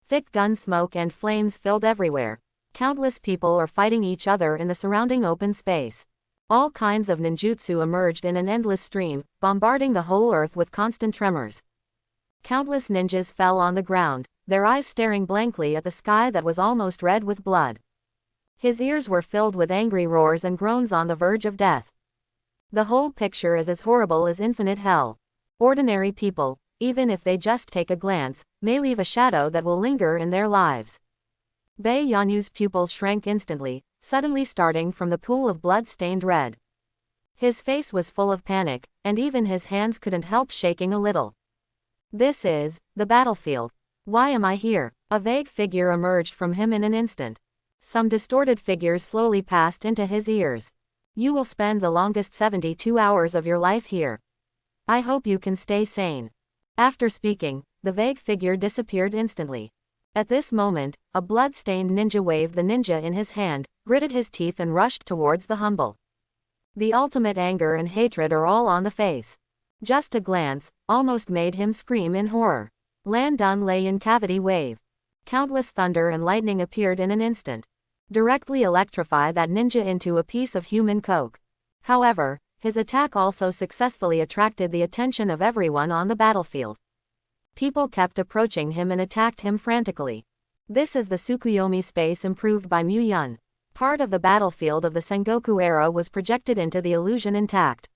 [SPEAKER 1] Thick gun smoke and flames filled everywhere. Countless people are fighting each other in the surrounding open space. All kinds of ninjutsu emerged in an endless stream, bombarding the whole earth with constant tremors. Countless ninjas fell on the ground, their eyes staring blankly at the sky that was almost red with blood. His ears were filled with angry roars and groans on the verge of death. The whole picture is as horrible as infinite hell. Ordinary people, even if they just take a glance, may leave a shadow that will linger in their lives. Bei Yanyu's pupils shrank instantly, suddenly starting from the pool of blood stained red. His face was full of panic, and even his hands couldn't help shaking a little. This is the battlefield. Why am I here? A vague figure emerged from him in an instant. Some distorted figures slowly passed into his ears. You will spend the longest 72 hours of your life here. I hope you can stay sane. After speaking, the vague figure disappeared instantly. At this moment, a blood-stained ninja waved the ninja in his hand, gritted his teeth and rushed towards the humble. The ultimate anger and hatred are all on the face. Just a glance, almost made him scream in horror. Lan Dun lay in cavity wave. Countless thunder and lightning appeared in an instant. Directly electrify that ninja into a piece of human coke. However, his attack also successfully attracted the attention of everyone on the battlefield. People kept approaching him and attacked him frantically. This is the Tsukuyomi space improved by Mu Yun. Part of the battlefield of the Sengoku era was projected into the illusion intact.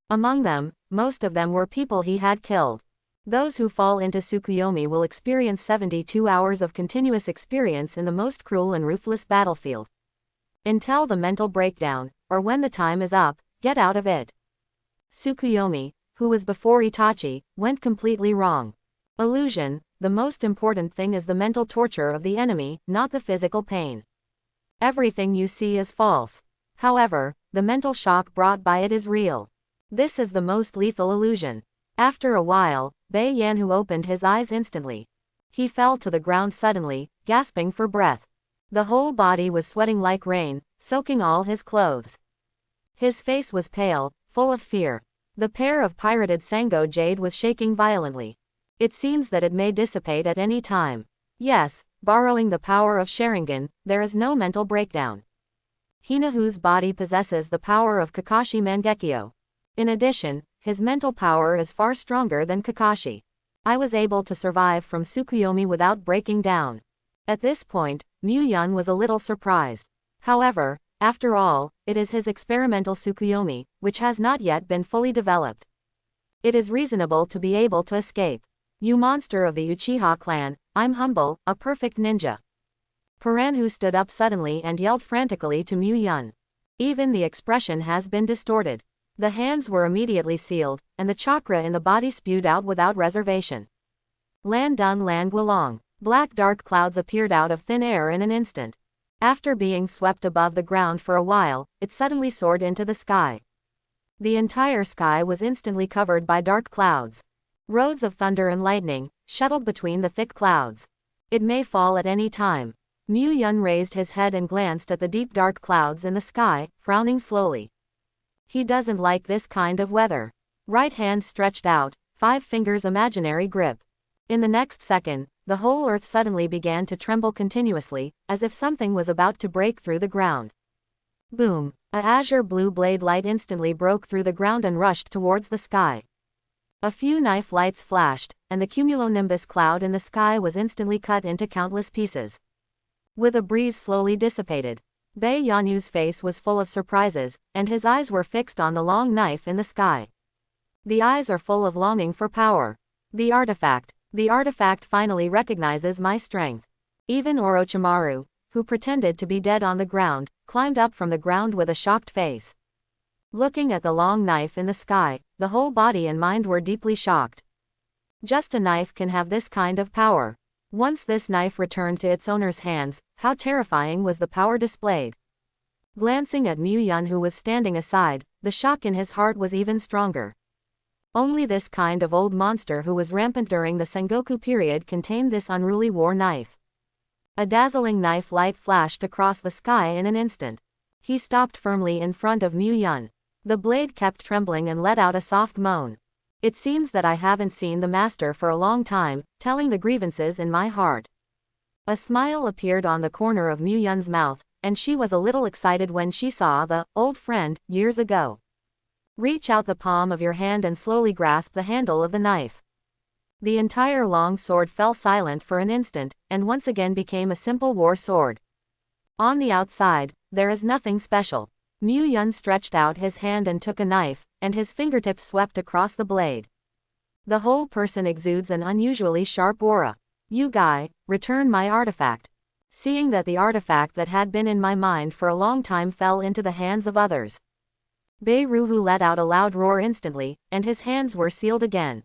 [SPEAKER 1] Among them, most of them were people he had killed. Those who fall into Tsukuyomi will experience 72 hours of continuous experience in the most cruel and ruthless battlefield. Until the mental breakdown, or when the time is up, get out of it. Tsukuyomi, who was before Itachi, went completely wrong. Illusion, the most important thing is the mental torture of the enemy, not the physical pain. Everything you see is false. However, the mental shock brought by it is real. This is the most lethal illusion. After a while, Bei Yanhu opened his eyes instantly. He fell to the ground suddenly, gasping for breath. The whole body was sweating like rain, soaking all his clothes. His face was pale, full of fear. The pair of pirated Sango jade was shaking violently. It seems that it may dissipate at any time. Yes, borrowing the power of Sharingan, there is no mental breakdown. Hinahu's body possesses the power of Kakashi Mangekyo. In addition, his mental power is far stronger than Kakashi. I was able to survive from Tsukuyomi without breaking down. At this point, Muan was a little surprised. However, after all, it is his experimental Tsukuyomi, which has not yet been fully developed. It is reasonable to be able to escape. You monster of the Uchiha clan, I'm humble, a perfect ninja. Paranhu stood up suddenly and yelled frantically to Muan. Even the expression has been distorted. The hands were immediately sealed, and the chakra in the body spewed out without reservation. Lan Dun Lan Guilong. Black dark clouds appeared out of thin air in an instant. After being swept above the ground for a while, it suddenly soared into the sky. The entire sky was instantly covered by dark clouds. Roads of thunder and lightning shuttled between the thick clouds. It may fall at any time. Muan raised his head and glanced at the deep dark clouds in the sky, frowning slowly. He doesn't like this kind of weather. Right hand stretched out, 5 fingers imaginary grip. In the next second, the whole earth suddenly began to tremble continuously, as if something was about to break through the ground. Boom! A azure blue blade light instantly broke through the ground and rushed towards the sky. A few knife lights flashed, and the cumulonimbus cloud in the sky was instantly cut into countless pieces. With a breeze slowly dissipated, Bei Yanyu's face was full of surprises, and his eyes were fixed on the long knife in the sky. The eyes are full of longing for power. The artifact finally recognizes my strength. Even Orochimaru, who pretended to be dead on the ground, climbed up from the ground with a shocked face. Looking at the long knife in the sky, the whole body and mind were deeply shocked. Just a knife can have this kind of power. Once this knife returned to its owner's hands, how terrifying was the power displayed. Glancing at Muan who was standing aside, the shock in his heart was even stronger. Only this kind of old monster who was rampant during the Sengoku period contained this unruly war knife. A dazzling knife light flashed across the sky in an instant. He stopped firmly in front of Muan. The blade kept trembling and let out a soft moan. It seems that I haven't seen the master for a long time, telling the grievances in my heart. A smile appeared on the corner of Muan's mouth, and she was a little excited when she saw the old friend years ago. Reach out the palm of your hand and slowly grasp the handle of the knife. The entire long sword fell silent for an instant, and once again became a simple war sword. On the outside, there is nothing special. Muan stretched out his hand and took a knife, and his fingertips swept across the blade. The whole person exudes an unusually sharp aura. You guy, return my artifact. Seeing that the artifact that had been in my mind for a long time fell into the hands of others, Beiruhu let out a loud roar instantly, and his hands were sealed again.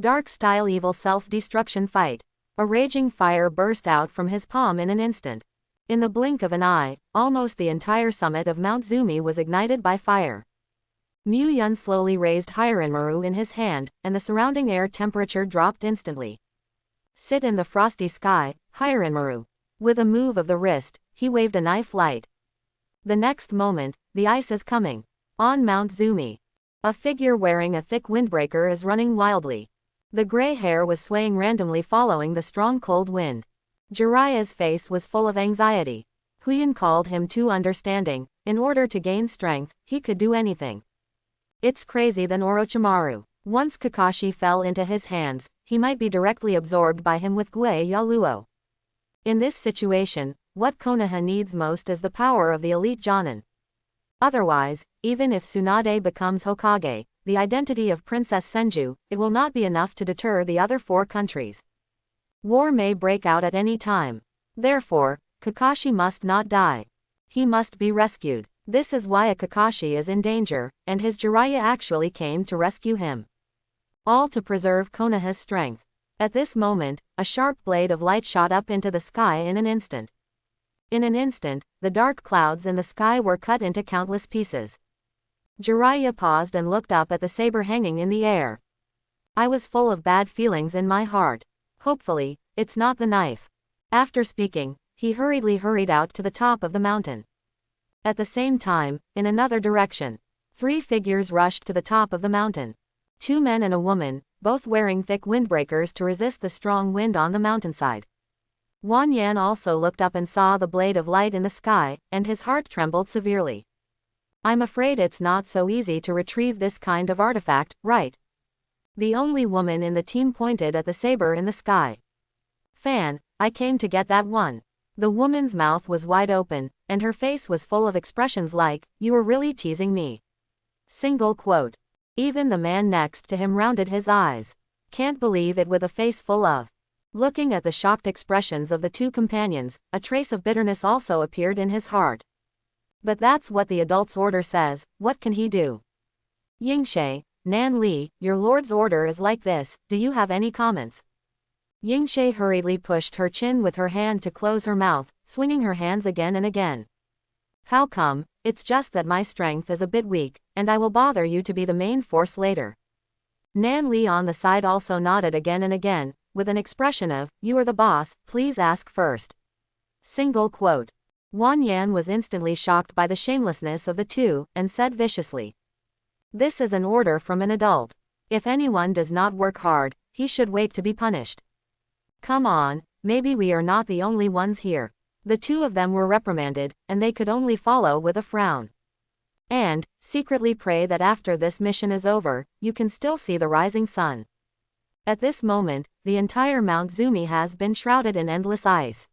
[SPEAKER 1] Dark-style evil self-destruction fight. A raging fire burst out from his palm in an instant. In the blink of an eye, almost the entire summit of Mount Zumi was ignited by fire. Muan slowly raised Hiranmaru in his hand, and the surrounding air temperature dropped instantly. Sit in the frosty sky, Hiranmaru. With a move of the wrist, he waved a knife light. The next moment, the ice is coming. On Mount Zumi, a figure wearing a thick windbreaker is running wildly. The gray hair was swaying randomly following the strong cold wind. Jiraiya's face was full of anxiety. Huyin called him too understanding. In order to gain strength, he could do anything. It's crazy than Orochimaru. Once Kakashi fell into his hands, he might be directly absorbed by him with Gue Yaluo. In this situation, what Konoha needs most is the power of the elite Jonin. Otherwise, even if Tsunade becomes Hokage, the identity of Princess Senju, it will not be enough to deter the other 4 countries. War may break out at any time. Therefore, Kakashi must not die. He must be rescued. This is why a Kakashi is in danger, and his Jiraiya actually came to rescue him. All to preserve Konoha's strength. At this moment, a sharp blade of light shot up into the sky in an instant. In an instant, the dark clouds in the sky were cut into countless pieces. Jiraiya paused and looked up at the saber hanging in the air. I was full of bad feelings in my heart. Hopefully, it's not the knife. After speaking, he hurriedly hurried out to the top of the mountain. At the same time, in another direction, 3 figures rushed to the top of the mountain. 2 men and a woman, both wearing thick windbreakers to resist the strong wind on the mountainside. Wan Yan also looked up and saw the blade of light in the sky, and his heart trembled severely. I'm afraid it's not so easy to retrieve this kind of artifact, right? The only woman in the team pointed at the saber in the sky. Fan, I came to get that one. The woman's mouth was wide open, and her face was full of expressions like, you were really teasing me. Single quote. Even the man next to him rounded his eyes. Can't believe it with a face full of. Looking at the shocked expressions of the 2 companions, a trace of bitterness also appeared in his heart. But that's what the adult's order says, what can he do? Yingshe, Nan Li, your lord's order is like this, do you have any comments? Yingshe hurriedly pushed her chin with her hand to close her mouth, swinging her hands again and again. How come? It's just that my strength is a bit weak, and I will bother you to be the main force later. Nan Li on the side also nodded again and again, with an expression of, you are the boss, please ask first. Single quote. Wan Yan was instantly shocked by the shamelessness of the 2, and said viciously. This is an order from an adult. If anyone does not work hard, he should wait to be punished. Come on, maybe we are not the only ones here. The 2 of them were reprimanded, and they could only follow with a frown. And, secretly pray that after this mission is over, you can still see the rising sun. At this moment, the entire Mount Zumi has been shrouded in endless ice.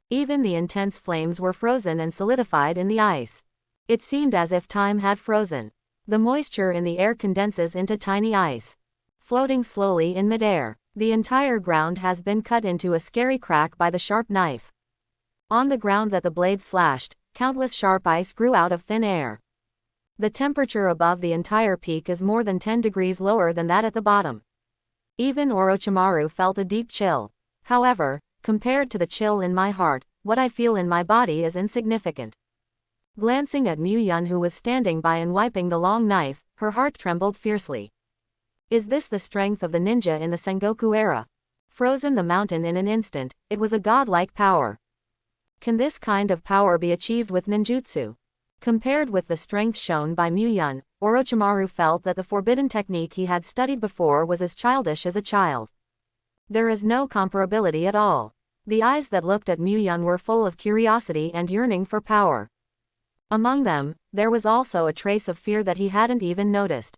[SPEAKER 1] Even the intense flames were frozen and solidified in the ice. It seemed as if time had frozen. The moisture in the air condenses into tiny ice. Floating slowly in midair, the entire ground has been cut into a scary crack by the sharp knife. On the ground that the blade slashed, countless sharp ice grew out of thin air. The temperature above the entire peak is more than 10 degrees lower than that at the bottom. Even Orochimaru felt a deep chill. However, compared to the chill in my heart, what I feel in my body is insignificant. Glancing at Muan who was standing by and wiping the long knife, her heart trembled fiercely. Is this the strength of the ninja in the Sengoku era? Frozen the mountain in an instant, it was a godlike power. Can this kind of power be achieved with ninjutsu? Compared with the strength shown by Muan, Orochimaru felt that the forbidden technique he had studied before was as childish as a child. There is no comparability at all. The eyes that looked at Muan were full of curiosity and yearning for power. Among them, there was also a trace of fear that he hadn't even noticed.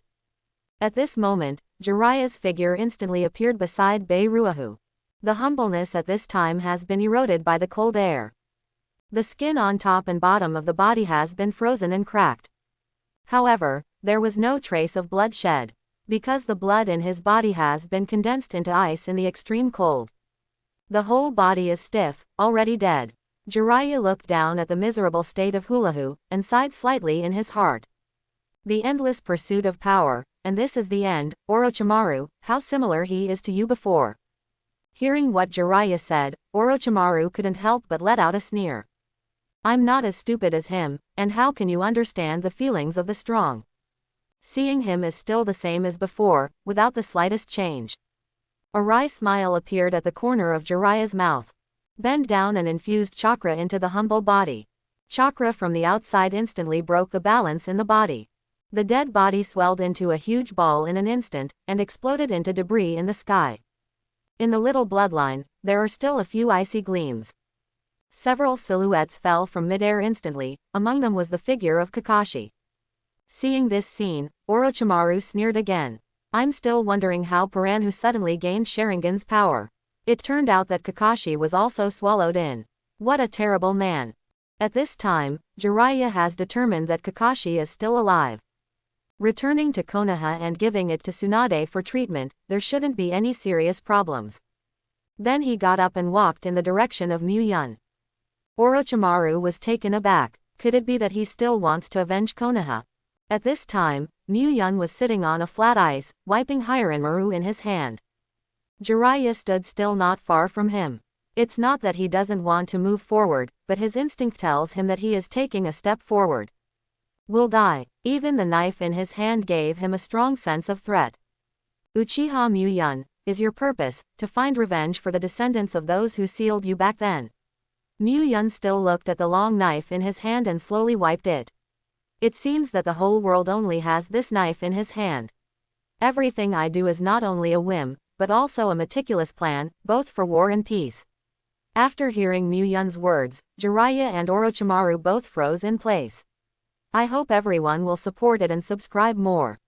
[SPEAKER 1] At this moment, Jiraiya's figure instantly appeared beside Beiruahu. The humbleness at this time has been eroded by the cold air. The skin on top and bottom of the body has been frozen and cracked. However, there was no trace of blood shed, because the blood in his body has been condensed into ice in the extreme cold. The whole body is stiff, already dead. Jiraiya looked down at the miserable state of Hulahu, and sighed slightly in his heart. The endless pursuit of power, and this is the end. Orochimaru, how similar he is to you before. Hearing what Jiraiya said, Orochimaru couldn't help but let out a sneer. I'm not as stupid as him, and how can you understand the feelings of the strong? Seeing him is still the same as before, without the slightest change. A wry smile appeared at the corner of Jiraiya's mouth. Bend down and infused chakra into the humble body. Chakra from the outside instantly broke the balance in the body. The dead body swelled into a huge ball in an instant, and exploded into debris in the sky. In the little bloodline, there are still a few icy gleams. Several silhouettes fell from midair instantly, among them was the figure of Kakashi. Seeing this scene, Orochimaru sneered again. I'm still wondering how Paran who suddenly gained Sharingan's power. It turned out that Kakashi was also swallowed in. What a terrible man. At this time, Jiraiya has determined that Kakashi is still alive. Returning to Konoha and giving it to Tsunade for treatment, there shouldn't be any serious problems. Then he got up and walked in the direction of Muan. Orochimaru was taken aback. Could it be that he still wants to avenge Konoha? At this time, Muan was sitting on a flat ice, wiping Hiranmaru in his hand. Jiraiya stood still not far from him. It's not that he doesn't want to move forward, but his instinct tells him that he is taking a step forward. Will die. Even the knife in his hand gave him a strong sense of threat. Uchiha Muan, is your purpose to find revenge for the descendants of those who sealed you back then? Muan still looked at the long knife in his hand and slowly wiped it. It seems that the whole world only has this knife in his hand. Everything I do is not only a whim, but also a meticulous plan, both for war and peace. After hearing Muyan's words, Jiraiya and Orochimaru both froze in place. I hope everyone will support it and subscribe more.